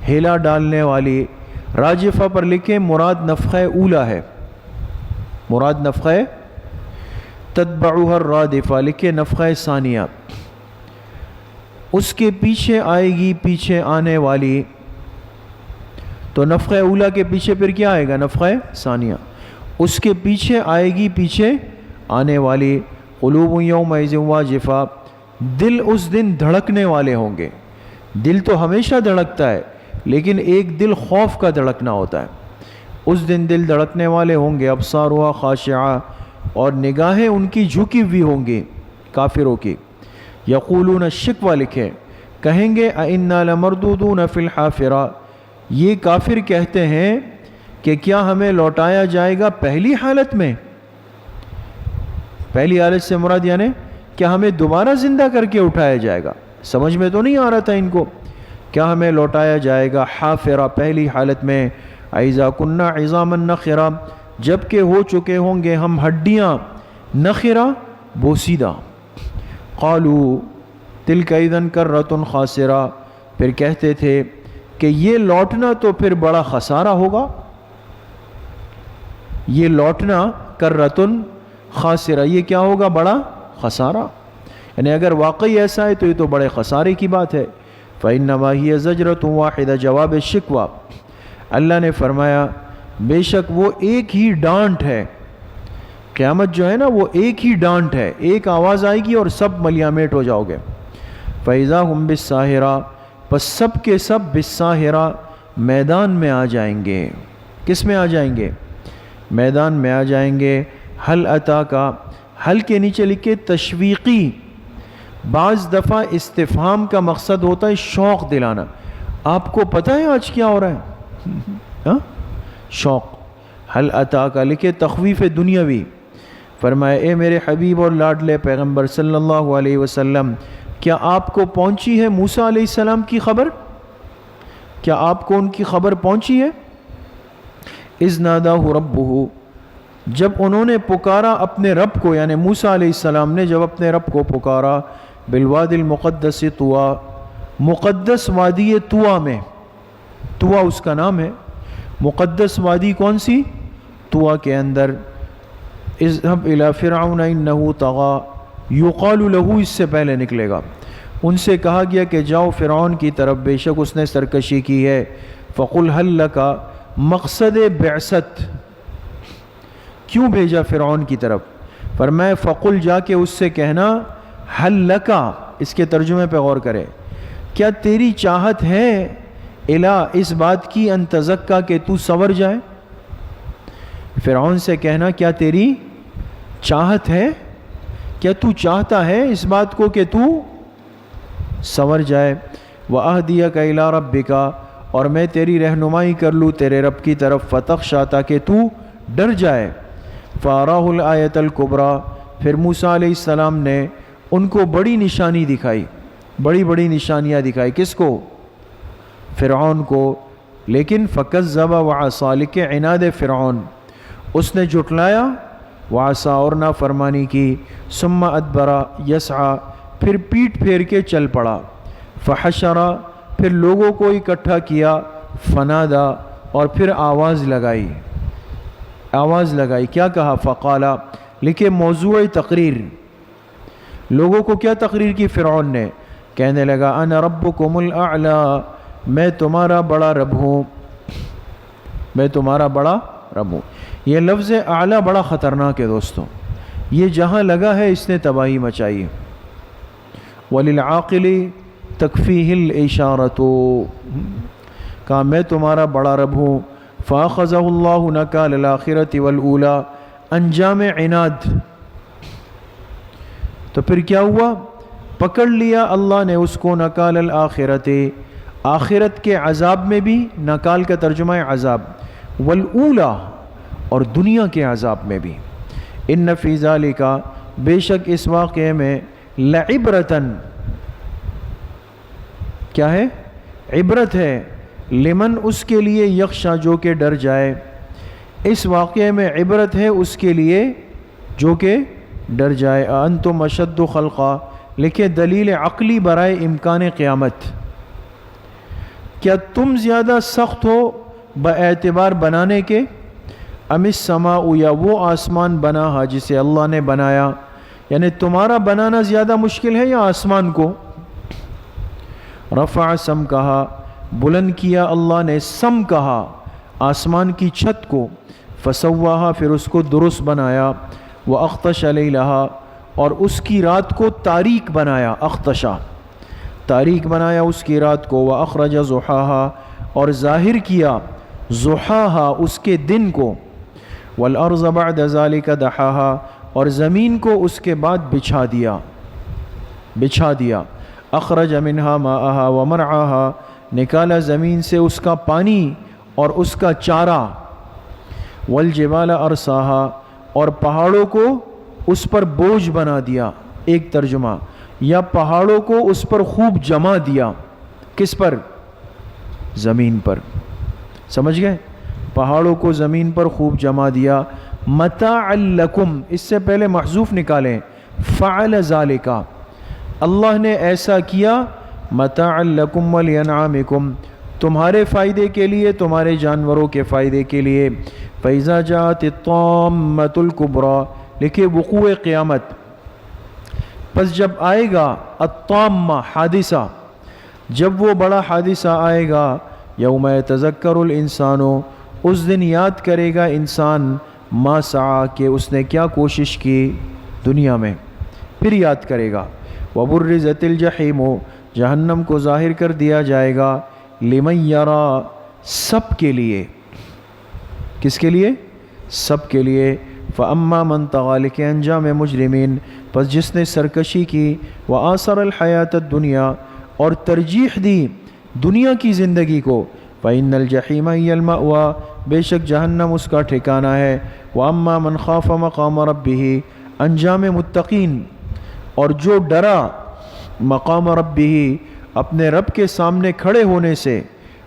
ہلا ڈالنے والی۔ راجفہ پر لکھیں مراد نفخہ اولا ہے، مراد نفخہ، تتبعها الرادفہ لکھیں نفخہ ثانیہ، اس کے پیچھے آئے گی پیچھے آنے والی۔ تو نفخہ اولا کے پیچھے پھر کیا آئے گا؟ نفخہ ثانیہ، اس کے پیچھے آئے گی پیچھے آنے والی۔ قلوب یومئذ واجفہ، دل اس دن دھڑکنے والے ہوں گے۔ دل تو ہمیشہ دھڑکتا ہے، لیکن ایک دل خوف کا دھڑکنا ہوتا ہے۔ اس دن دل دھڑکنے والے ہوں گے۔ ابصارها خاشعہ، اور نگاہیں ان کی جھکی ہوئی ہوں گی کافروں کی۔ یقولون شکوہ لکھیں، کہیں گے اِنَّا لَمَرْدُودُونَ فِي الْحَافِرَةِ، یہ کافر کہتے ہیں کہ کیا ہمیں لوٹایا جائے گا پہلی حالت میں؟ پہلی حالت سے مراد یعنی کیا ہمیں دوبارہ زندہ کر کے اٹھایا جائے گا؟ سمجھ میں تو نہیں آ رہا تھا ان کو، کیا ہمیں لوٹایا جائے گا حافرہ پہلی حالت میں؟ اِذَا كُنَّا عِظَامًا نَخِرًا، جب کہ ہو چکے ہوں گے ہم ہڈیاں، نخرہ بوسیدہ۔ قالوا تلک اذن کرۃ خاسرہ، پھر کہتے تھے کہ یہ لوٹنا تو پھر بڑا خسارہ ہوگا، یہ لوٹنا کرۃ خاسرہ، یہ کیا ہوگا؟ بڑا خسارہ۔ یعنی اگر واقعی ایسا ہے تو یہ تو بڑے خسارے کی بات ہے۔ فإنما هي زجرۃ واحدہ، جواب شکوہ، اللہ نے فرمایا بے شک وہ ایک ہی ڈانٹ ہے، قیامت جو ہے نا وہ ایک ہی ڈانٹ ہے، ایک آواز آئے گی اور سب ملیامیٹ ہو جاؤ گے۔ فإذا هم بالساہرہ، پس سب کے سب بالساہرہ میدان میں آ جائیں گے۔ کس میں آ جائیں گے؟ میدان میں آ جائیں گے۔ حل عطا کا، حل کے نیچے لکھے تشویقی، بعض دفعہ استفہام کا مقصد ہوتا ہے شوق دلانا۔ آپ کو پتہ ہے آج کیا ہو رہا ہے؟ ہاں، شوق۔ حل عطا کا لکھے تخویف دنیاوی، فرمائے اے میرے حبیب اور لاڈلے پیغمبر صلی اللہ علیہ وسلم، کیا آپ کو پہنچی ہے موسیٰ علیہ السلام کی خبر؟ کیا آپ کو ان کی خبر پہنچی ہے؟ اذ ناداہ ربہ، جب انہوں نے پکارا اپنے رب کو، یعنی موسیٰ علیہ السلام نے جب اپنے رب کو پکارا، بالوادی المقدس طویٰ، مقدس وادی طویٰ میں، طویٰ اس کا نام ہے، مقدس وادی کون سی؟ طویٰ کے اندر۔ اذهب الى فرعون انه طغى، یقال له اس سے پہلے نکلے گا، ان سے کہا گیا کہ جاؤ فرعون کی طرف، بے شک اس نے سرکشی کی ہے۔ فقل هل لك، مقصد بعثت کیوں بھیجا فرعون کی طرف؟ فرمائے فقل، جا کے اس سے کہنا، هل لك، اس کے ترجمے پہ غور کرے، کیا تیری چاہت ہے الا، اس بات کی، ان تزکا، کہ تو سنور جائے؟ فرعون سے کہنا کیا تیری چاہت ہے، کیا تو چاہتا ہے اس بات کو کہ تو سنور جائے؟ وَأَهْدِيَكَ إِلَىٰ رَبِّكَ، اور میں تیری رہنمائی کر لوں تیرے رب کی طرف، فَتَخْشَىٰ، تاکہ تو ڈر جائے۔ فَأَرَاهُ الْآيَةَ الْكُبْرَىٰ، پھر موسیٰ علیہ السلام نے ان کو بڑی نشانی دکھائی، بڑی بڑی نشانیاں دکھائی، کس کو؟ فرعون کو۔ لیکن فَكَذَّبَ وَعَصَىٰ، لکھے عناد فرعون، اس نے جھٹلایا، وعصا، اور نافرمانی کی، ثم ادبر یسعی، پھر پیٹ پھیر کے چل پڑا، فحشر، پھر لوگوں کو اکٹھا کیا، فنادا، اور پھر آواز لگائی، آواز لگائی، کیا کہا؟ فقال، لکھے موضوع تقریر، لوگوں کو کیا تقریر کی فرعون نے؟ کہنے لگا انا ربکم الاعلی، میں تمہارا بڑا رب ہوں، میں تمہارا بڑا رب ہوں۔ یہ لفظ اعلیٰ بڑا خطرناک ہے دوستوں، یہ جہاں لگا ہے اس نے تباہی مچائی۔ وَلِلْعَاقِلِ تَكْفِيهِ الْإِشَارَةُ، کہا میں تمہارا بڑا رب ہوں۔ فَأَخَذَهُ اللَّهُ نَكَالَ الْآخِرَةِ وَالْأُولَى، انجام عناد، تو پھر کیا ہوا؟ پکڑ لیا اللہ نے اس کو، نکال الآخرت، آخرت کے عذاب میں بھی، نکال کا ترجمہ ہے عذاب، والاولا، اور دنیا کے عذاب میں بھی۔ ان فی ذالک، بے شک اس واقعے میں، لعبرتن، کیا ہے؟ عبرت ہے، لمن، اس کے لیے، یخشا، جو کہ ڈر جائے، اس واقعے میں عبرت ہے اس کے لیے جو کہ ڈر جائے۔ انتم اشد خلقا، لکھے دلیل عقلی برائے امکان قیامت، کیا تم زیادہ سخت ہو باعتبار بنانے کے، ام السماء، یا وہ آسمان بنا ہے جسے اللہ نے بنایا، یعنی تمہارا بنانا زیادہ مشکل ہے یا آسمان کو؟ رفع سم، کہا بلند کیا اللہ نے، سم کہا آسمان کی چھت کو، فسواہا، پھر اس کو درست بنایا، واخطش لیلہا، اور اس کی رات کو تاریک بنایا، اخطشا، تاریک بنایا اس کی رات کو، واخرج ضحاہا، اور ظاہر کیا ضحاہا، اس کے دن کو، والارض بعد ذالک دحاہا، اور زمین کو اس کے بعد بچھا دیا، اخرج منہا ماءہا ومرعاہا، نکالا زمین سے اس کا پانی اور اس کا چارہ، والجبال ارساہا، اور پہاڑوں کو اس پر بوجھ بنا دیا، ایک ترجمہ، یا پہاڑوں کو اس پر خوب جما دیا، کس پر؟ زمین پر، سمجھ گئے؟ پہاڑوں کو زمین پر خوب جما دیا، متاعا لکم، اس سے پہلے محذوف نکالیں، فعل ذالک، اللہ نے ایسا کیا، متاعا لکم ولانعامکم، تمہارے فائدے کے لیے، تمہارے جانوروں کے فائدے کے لیے۔ فَإِذَا جَاءَتِ الطَّامَّةُ الْكُبْرَىٰ، لکھے وقوع قیامت، پس جب آئے گا الطامہ، حادثہ، جب وہ بڑا حادثہ آئے گا، یوم یتذکر الانسان، اس دن یاد کرے گا انسان، ما سعی، کہ اس نے کیا کوشش کی دنیا میں، پھر یاد کرے گا۔ وبرزت الجحیم، جہنم کو ظاہر کر دیا جائے گا، لمن یرا، سب کے لیے، کس کے لیے؟ سب کے لیے۔ فَأَمَّا مَنْ طَغَىٰ لِکھے انجام مجرمین، پس جس نے سرکشی کی، وَآثَرَ الْحَيَاةَ الدُّنْيَا اور ترجیح دی دنیا کی زندگی کو، فَإِنَّ الْجَحِيمَ هِيَ الْمَأْوَىٰ بے شک جہنم اس کا ٹھکانہ ہے۔ وَأَمَّا مَنْ خَافَ مَقَامَ رَبِّهِ انجام متقین، اور جو ڈرا مقام ربہ اپنے رب کے سامنے کھڑے ہونے سے،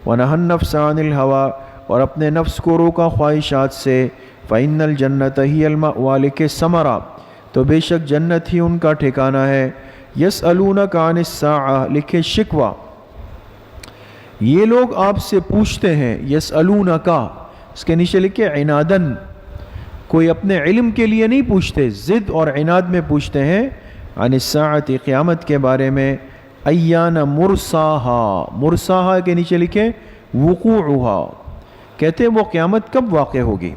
وَنَهَى النَّفْسَ عَنِ الْهَوَىٰ اور اپنے نفس کو روکا خواہشات سے، فَإِنَّ الْجَنَّةَ هِيَ الْمَأْوَىٰ لکھے ثمرہ تو بے شک جنت ہی ان کا ٹھکانہ ہے۔ يَسْأَلُونَكَ عَنِ السَّاعَةِ لکھے شکوہ، یہ لوگ آپ سے پوچھتے ہیں، يَسْأَلُونَكَ اس کے نیچے لکھے عنادن، کوئی اپنے علم کے لیے نہیں پوچھتے، ضد اور عناد میں پوچھتے ہیں، عن الساعة قیامت کے بارے میں، ایان مرساہا، مرساہا کے نیچے لکھے وقوعہا، کہتے ہیں وہ قیامت کب واقع ہوگی۔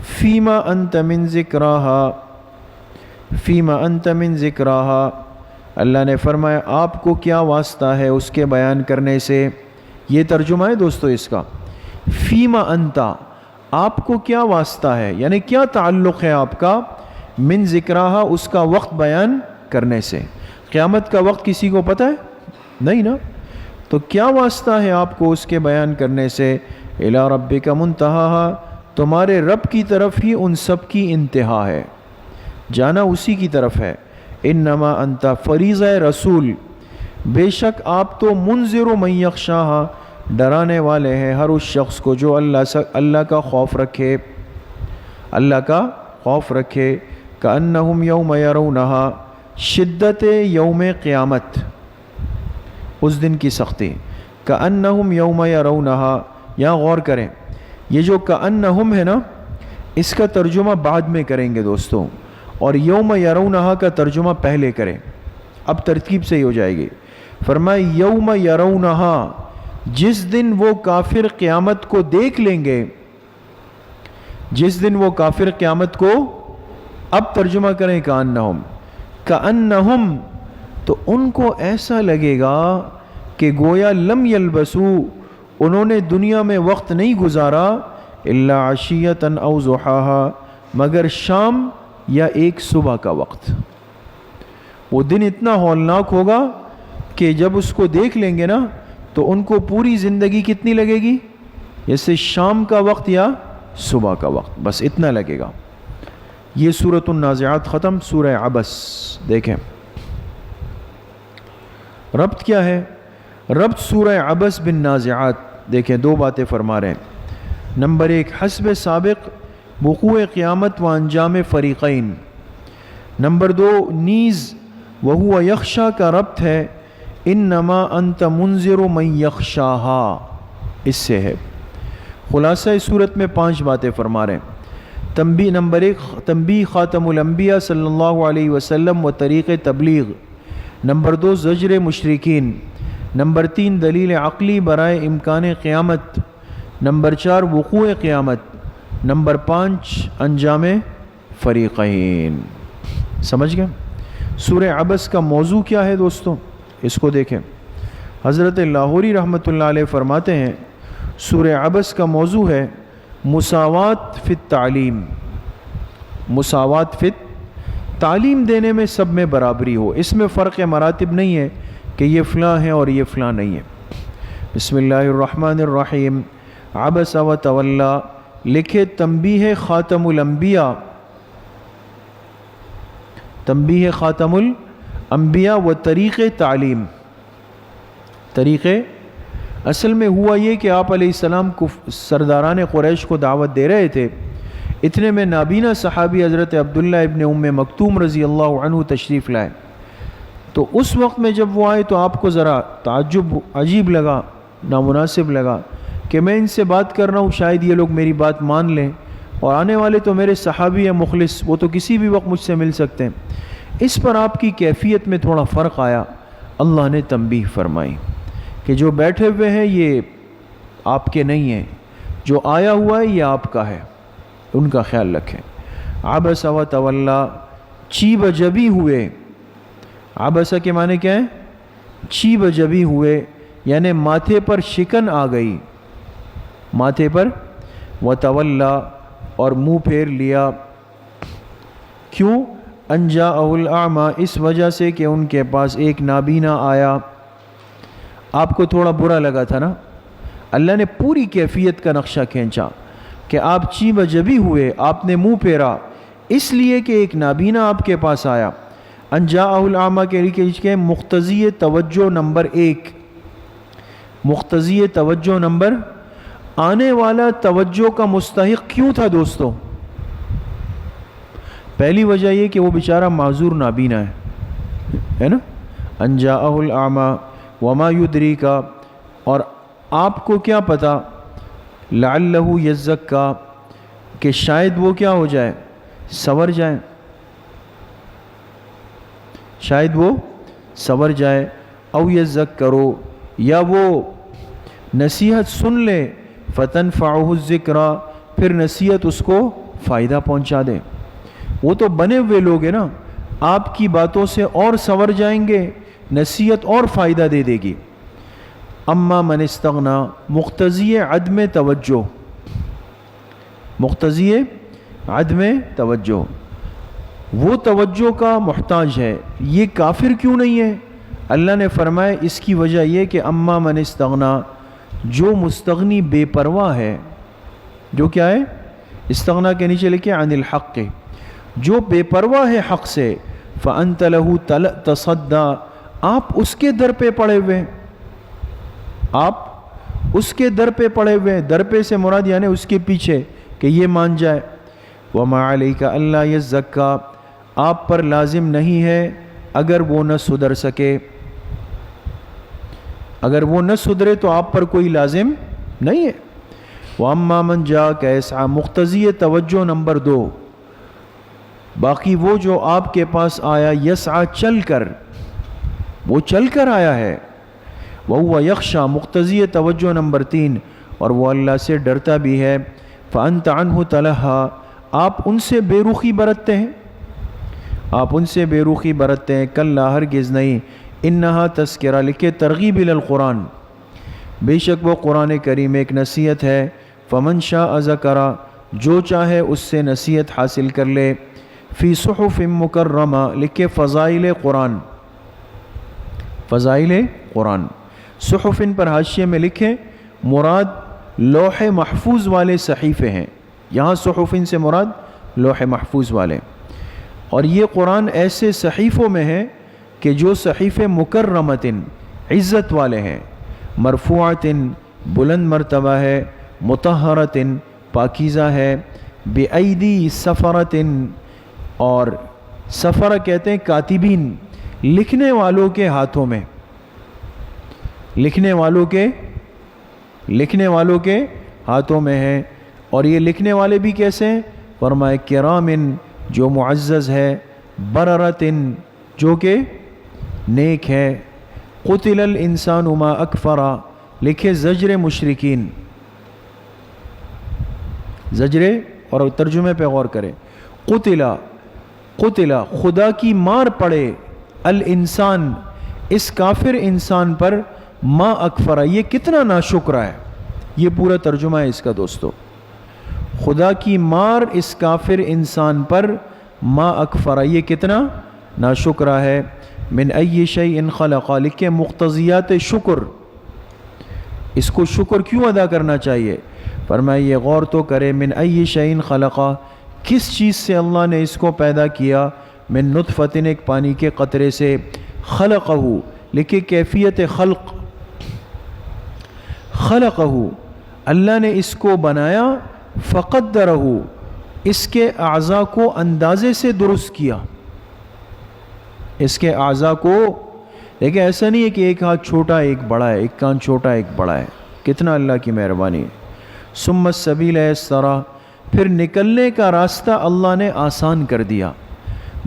فیما انت من ذکراہا، فیما انت من ذکراہا، اللہ نے فرمایا آپ کو کیا واسطہ ہے اس کے بیان کرنے سے۔ یہ ترجمہ ہے دوستو اس کا، فیما انتا آپ کو کیا واسطہ ہے، یعنی کیا تعلق ہے آپ کا، من ذکراہا اس کا وقت بیان کرنے سے۔ قیامت کا وقت کسی کو پتہ ہے؟ نہیں نا، تو کیا واسطہ ہے آپ کو اس کے بیان کرنے سے۔ الی ربک منتہاہا تمہارے رب کی طرف ہی ان سب کی انتہا ہے، جانا اسی کی طرف ہے۔ انما انت فریضہ رسول بے شک آپ تو منذر من یخشاہا ڈرانے والے ہیں ہر اس شخص کو جو اللہ کا خوف رکھے، اللہ کا خوف رکھے۔ کأنہم یوم یرونہا شدت یوم قیامت اس دن کی سختی، کأنہم یوم یرونہا، یہاں غور کریں یہ جو کأنہم ہے نا اس کا ترجمہ بعد میں کریں گے دوستوں، اور یوم یرونہا کا ترجمہ پہلے کریں، اب ترتیب سے ہی ہو جائے گی۔ فرمائے یوم یرونہا جس دن وہ کافر قیامت کو دیکھ لیں گے، جس دن وہ کافر قیامت کو، اب ترجمہ کریں کأنہم، کأنہم تو ان کو ایسا لگے گا کہ گویا لم یلبسو انہوں نے دنیا میں وقت نہیں گزارا، الا عشیۃ او ضحاہا مگر شام یا ایک صبح کا وقت۔ وہ دن اتنا ہولناک ہوگا کہ جب اس کو دیکھ لیں گے نا تو ان کو پوری زندگی کتنی لگے گی، جیسے شام کا وقت یا صبح کا وقت، بس اتنا لگے گا۔ یہ سورۃ النازعات ختم، سورہ عبس دیکھیں ربط کیا ہے، ربط سورہ عبس بن نازعات دیکھیں، دو باتیں فرما رہے ہیں۔ نمبر ایک حسب سابق وقوع قیامت و انجام فریقین، نمبر دو نیز وہو یخشا کا ربط ہے انما انت منذر من یخشاہا، اس سے ہے۔ خلاصہ اس صورت میں 5 باتیں فرما رہے ہیں۔ تنبیہ نمبر 1 تنبیہ خاتم الانبیاء صلی اللہ علیہ وسلم و طریق تبلیغ، نمبر 2 زجر مشرکین، نمبر 3 دلیل عقلی برائے امکان قیامت، نمبر 4 وقوع قیامت، نمبر 5 انجام فریقین۔ سمجھ گئے؟ سورہ عبس کا موضوع کیا ہے دوستوں، اس کو دیکھیں۔ حضرت لاہوری رحمۃ اللہ علیہ فرماتے ہیں سورہ عبس کا موضوع ہے مساوات فی التعلیم، مساوات فی تعلیم دینے میں سب میں برابری ہو، اس میں فرق مراتب نہیں ہے کہ یہ فلاں ہے اور یہ فلاں نہیں ہے۔ بسم اللہ الرحمن الرحیم، عبس و تولا لکھے تنبیہ خاتم الانبیاء، تنبیہ خاتم الانبیاء و طریق تعلیم۔ طریق اصل میں ہوا یہ کہ آپ علیہ السلام کو سرداران قریش کو دعوت دے رہے تھے، اتنے میں نابینا صحابی حضرت عبداللہ ابن ام مکتوم رضی اللہ عنہ تشریف لائے، تو اس وقت میں جب وہ آئے تو آپ کو ذرا تعجب عجیب لگا، نامناسب لگا کہ میں ان سے بات کر رہا ہوں، شاید یہ لوگ میری بات مان لیں، اور آنے والے تو میرے صحابی ہیں مخلص، وہ تو کسی بھی وقت مجھ سے مل سکتے ہیں۔ اس پر آپ کی کیفیت میں تھوڑا فرق آیا، اللہ نے تنبیہ فرمائی کہ جو بیٹھے ہوئے ہیں یہ آپ کے نہیں ہیں، جو آیا ہوا ہے یہ آپ کا ہے، ان کا خیال رکھیں۔ عبس و تولا چیب جبی ہوئے، عبس کے معنی کیا ہے، چیب جبی ہوئے یعنی ماتھے پر شکن آ گئی، ماتھے پر، و تولا اور منہ پھیر لیا۔ کیوں؟ ان جاءہ الاعمی، اس وجہ سے کہ ان کے پاس ایک نابینا آیا۔ آپ کو تھوڑا برا لگا تھا نا؟ اللہ نے پوری کیفیت کا نقشہ کھینچا کہ آپ چی بجبی ہوئے، آپ نے منہ پھیرا اس لیے کہ ایک نابینا آپ کے پاس آیا۔ ان جاءہ الاعمی کے لیے مقتضی توجہ نمبر 1، مقتضی توجہ نمبر، آنے والا توجہ کا مستحق کیوں تھا دوستو؟ پہلی وجہ یہ کہ وہ بیچارہ معذور نابینا ہے نا؟ ان جاءہ الاعمی وما یدریک، اور آپ کو کیا پتا، لعلہ یزکا، کہ شاید وہ کیا ہو جائے، سنور جائے، شاید وہ سنور جائے، او یذکرو، یا وہ نصیحت سن لے، فتنفعہ الذکریٰ، پھر نصیحت اس کو فائدہ پہنچا دے۔ وہ تو بنے ہوئے لوگ ہیں نا، آپ کی باتوں سے اور سنور جائیں گے، نصیحت اور فائدہ دے دے گی۔ اما من استغنا، مقتضی عدم توجہ، مقتضی عدم توجہ، وہ توجہ کا محتاج ہے، یہ کافر کیوں نہیں ہے؟ اللہ نے فرمایا اس کی وجہ یہ کہ اما من استغنا، جو مستغنی بے پرواہ ہے، جو کیا ہے، استغنا کے نیچے لکھے عن الحق، جو بے پرواہ ہے حق سے، فانت له تصدی، آپ اس کے در پہ پڑے ہوئے، آپ اس کے در پہ پڑے ہوئے، در پہ سے مراد یعنی اس کے پیچھے کہ یہ مان جائے۔ وما علیک الا یزکا، آپ پر لازم نہیں ہے اگر وہ نہ سدھر سکے، اگر وہ نہ سدھرے تو آپ پر کوئی لازم نہیں ہے۔ واما من جاءک یسعی، مقتضی توجہ نمبر 2، باقی وہ جو آپ کے پاس آیا یسعی، چل کر، وہ چل کر آیا ہے، وَهُوَ يَخْشَى، مقتضی توجہ نمبر 3، اور وہ اللہ سے ڈرتا بھی ہے، فَأَنْتَ عَنْهُ تَلَهَّى، آپ ان سے بے رخی برتتے ہیں، آپ ان سے بے رخی برتتے ہیں، کلا ہرگز نہیں، انہا تذکرہ، لکھے ترغیب الی القرآن، بے شک وہ قرآن کریم ایک نصیحت ہے، فمن شاء ذکرہ، جو چاہے اس سے نصیحت حاصل کر لے، فی صحف مکرمہ، لکھے فضائل قرآن، فضائل قرآن، صحف پر حاشیے میں لکھے مراد لوح محفوظ والے صحیفے ہیں، یہاں صحف سے مراد لوح محفوظ والے، اور یہ قرآن ایسے صحیفوں میں ہے کہ جو صحیف مکرمت، عزت والے ہیں، مرفوعت، بلند مرتبہ ہے، مطہرت، پاکیزہ ہے، بِأَيْدِي سفرت، اور سفر کہتے ہیں کاتبین، لکھنے والوں کے ہاتھوں میں، لکھنے والوں کے ہاتھوں میں ہے، اور یہ لکھنے والے بھی کیسے ہیں؟ فرمائے کرامن، جو معزز ہے، بررتن، جو کہ نیک ہے، قتل الانسان ما اکفرا، لکھے زجر مشرکین، زجر، اور ترجمے پہ غور کریں، قتلا، خدا کی مار پڑے، الانسان، اس کافر انسان پر، ما اکفرا، یہ کتنا ناشکرہ ہے، یہ پورا ترجمہ ہے اس کا دوستو، خدا کی مار اس کافر انسان پر، ما اکفرا، یہ کتنا ناشکرہ ہے، من ای شیء خلقا، لکھے مقتضیات شکر، اس کو شکر کیوں ادا کرنا چاہیے؟ فرمایا یہ غور تو کرے، من ای شیء خلقا، کس چیز سے اللہ نے اس کو پیدا کیا، من نطفۃ، ایک پانی کے قطرے سے، خلقہ، لکھے کیفیت خلق، خلقہ، اللہ نے اس کو بنایا، فقدرہ، اس کے اعضاء کو اندازے سے درست کیا، اس کے اعضاء کو، لیکن ایسا نہیں ہے کہ ایک ہاتھ چھوٹا ایک بڑا ہے، ایک کان چھوٹا ایک بڑا ہے، کتنا اللہ کی مہربانی ہے۔ ثم السبیل یسرا، پھر نکلنے کا راستہ اللہ نے آسان کر دیا،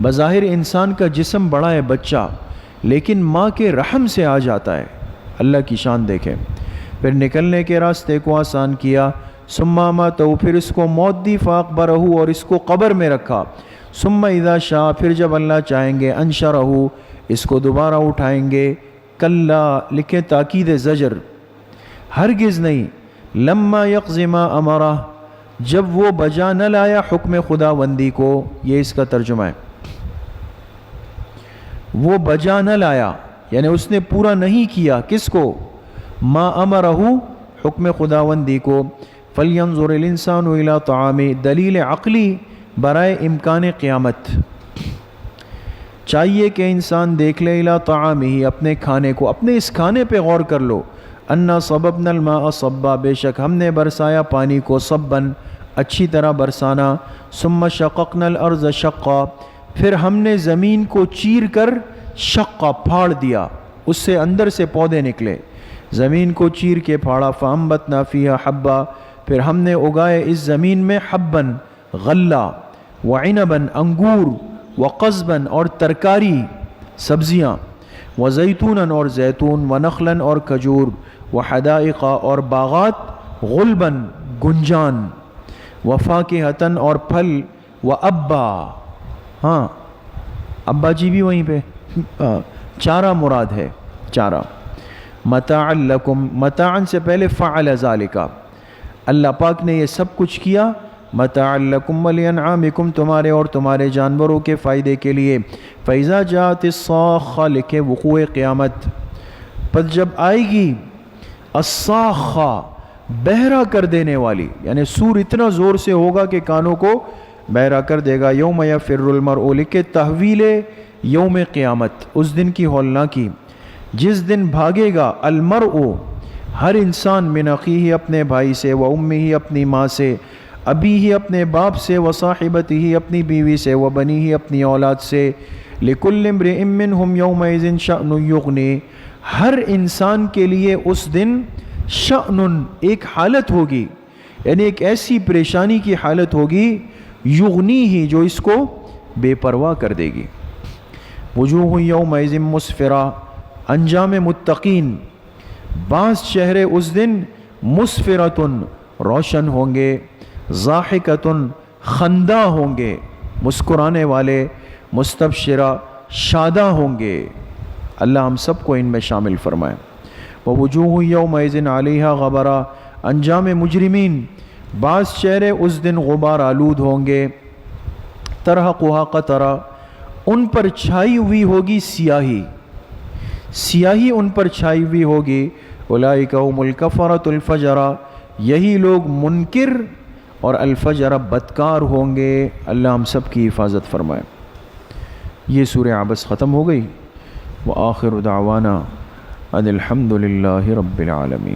بظاہر انسان کا جسم بڑا ہے بچہ، لیکن ماں کے رحم سے آ جاتا ہے، اللہ کی شان دیکھیں، پھر نکلنے کے راستے کو آسان کیا، ثم اماتہ، پھر اس کو موت دی، فاقبرہ، اور اس کو قبر میں رکھا، ثم اذا شاء، پھر جب اللہ چاہیں گے، انشرہ، اس کو دوبارہ اٹھائیں گے، کلا، لکھیں تاکید زجر، ہرگز نہیں، لما یقض ما امرہ، جب وہ بجا نہ لایا حکم خداوندی کو، یہ اس کا ترجمہ ہے، وہ بجا نہ لایا یعنی اس نے پورا نہیں کیا، کس کو؟ ما امرہ، حکم خداوندی کو، فلینظر الانسان الی طعامہ، دلیل عقلی برائے امکان قیامت، چاہیے کہ انسان دیکھ لے الی طعامہ، اپنے کھانے کو، اپنے اس کھانے پہ غور کر لو، انا صببنا الماء صبا، بے شک ہم نے برسایا پانی کو، صباً اچھی طرح برسانا، ثم شققنا الارض شقا، پھر ہم نے زمین کو چیر کر شقا پھاڑ دیا، اس سے اندر سے پودے نکلے، زمین کو چیر کے پھاڑا، فانبتنا فیہا حبا، پھر ہم نے اگائے اس زمین میں حباً غلہ، وعنباً انگور، وقضباً اور ترکاری سبزیاں، وزیتوناً اور زیتون، ونخلاً اور کھجور، وحدائق اور باغات، غلباً گنجان، وفاکہتاً اور پھل، وابا، ہاں ابا جی بھی وہیں پہ، چارہ مراد ہے، چارہ، متاعا لکم، متاعاً سے پہلے فعل ذالک، اللہ پاک نے یہ سب کچھ کیا، متاعا لکم ولانعامکم، تمہارے اور تمہارے جانوروں کے فائدے کے لیے، فَإِذَا جَاءَتِ الصَّاخَّةُ، لکھے وقوع قیامت، پس جب آئے گی الصاخہ، بہرا کر دینے والی، یعنی سور اتنا زور سے ہوگا کہ کانوں کو بہرا کر دے گا، یوم یفر المرء، لکھے تحویل یوم قیامت، اس دن کی ہولناکی، جس دن بھاگے گا المرء، ہر انسان، من اخیہ، اپنے بھائی سے، و امہ، اپنی ماں سے، ابیہ، اپنے باپ سے، و صاحبتہ، اپنی بیوی سے، و بنیہ، اپنی اولاد سے، لکل امرئ منہم یومئذ شأن یغنی، ہر انسان کے لیے اس دن شأن، ایک حالت ہوگی، یعنی ایک ایسی پریشانی کی حالت ہوگی، یغنی ہی، جو اس کو بے پرواہ کر دے گی، وجوہ یومئذ مسفرہ، انجام متقین، بعض چہرے اس دن مسفرتن، روشن ہوں گے، ضاحکتن، خندہ ہوں گے، مسکرانے والے، مستبشرہ، شاداں ہوں گے، اللہ ہم سب کو ان میں شامل فرمائے، ووجوہ یومئذ علیہا غبرہ، انجام مجرمین، بعض چہرے اس دن غبار آلود ہوں گے، ترہقھا قطرہ، ان پر چھائی ہوئی ہوگی سیاہی، سیاہی ان پر چھائی ہوئی ہوگی، اولئک ھم الکفرۃ الفجرہ، یہی لوگ منکر اور الفجر بدکار ہوں گے، اللہ ہم سب کی حفاظت فرمائے۔ یہ سورہ عبس ختم ہو گئی، وآخر دعوانا ان الحمد للہ رب العالمین۔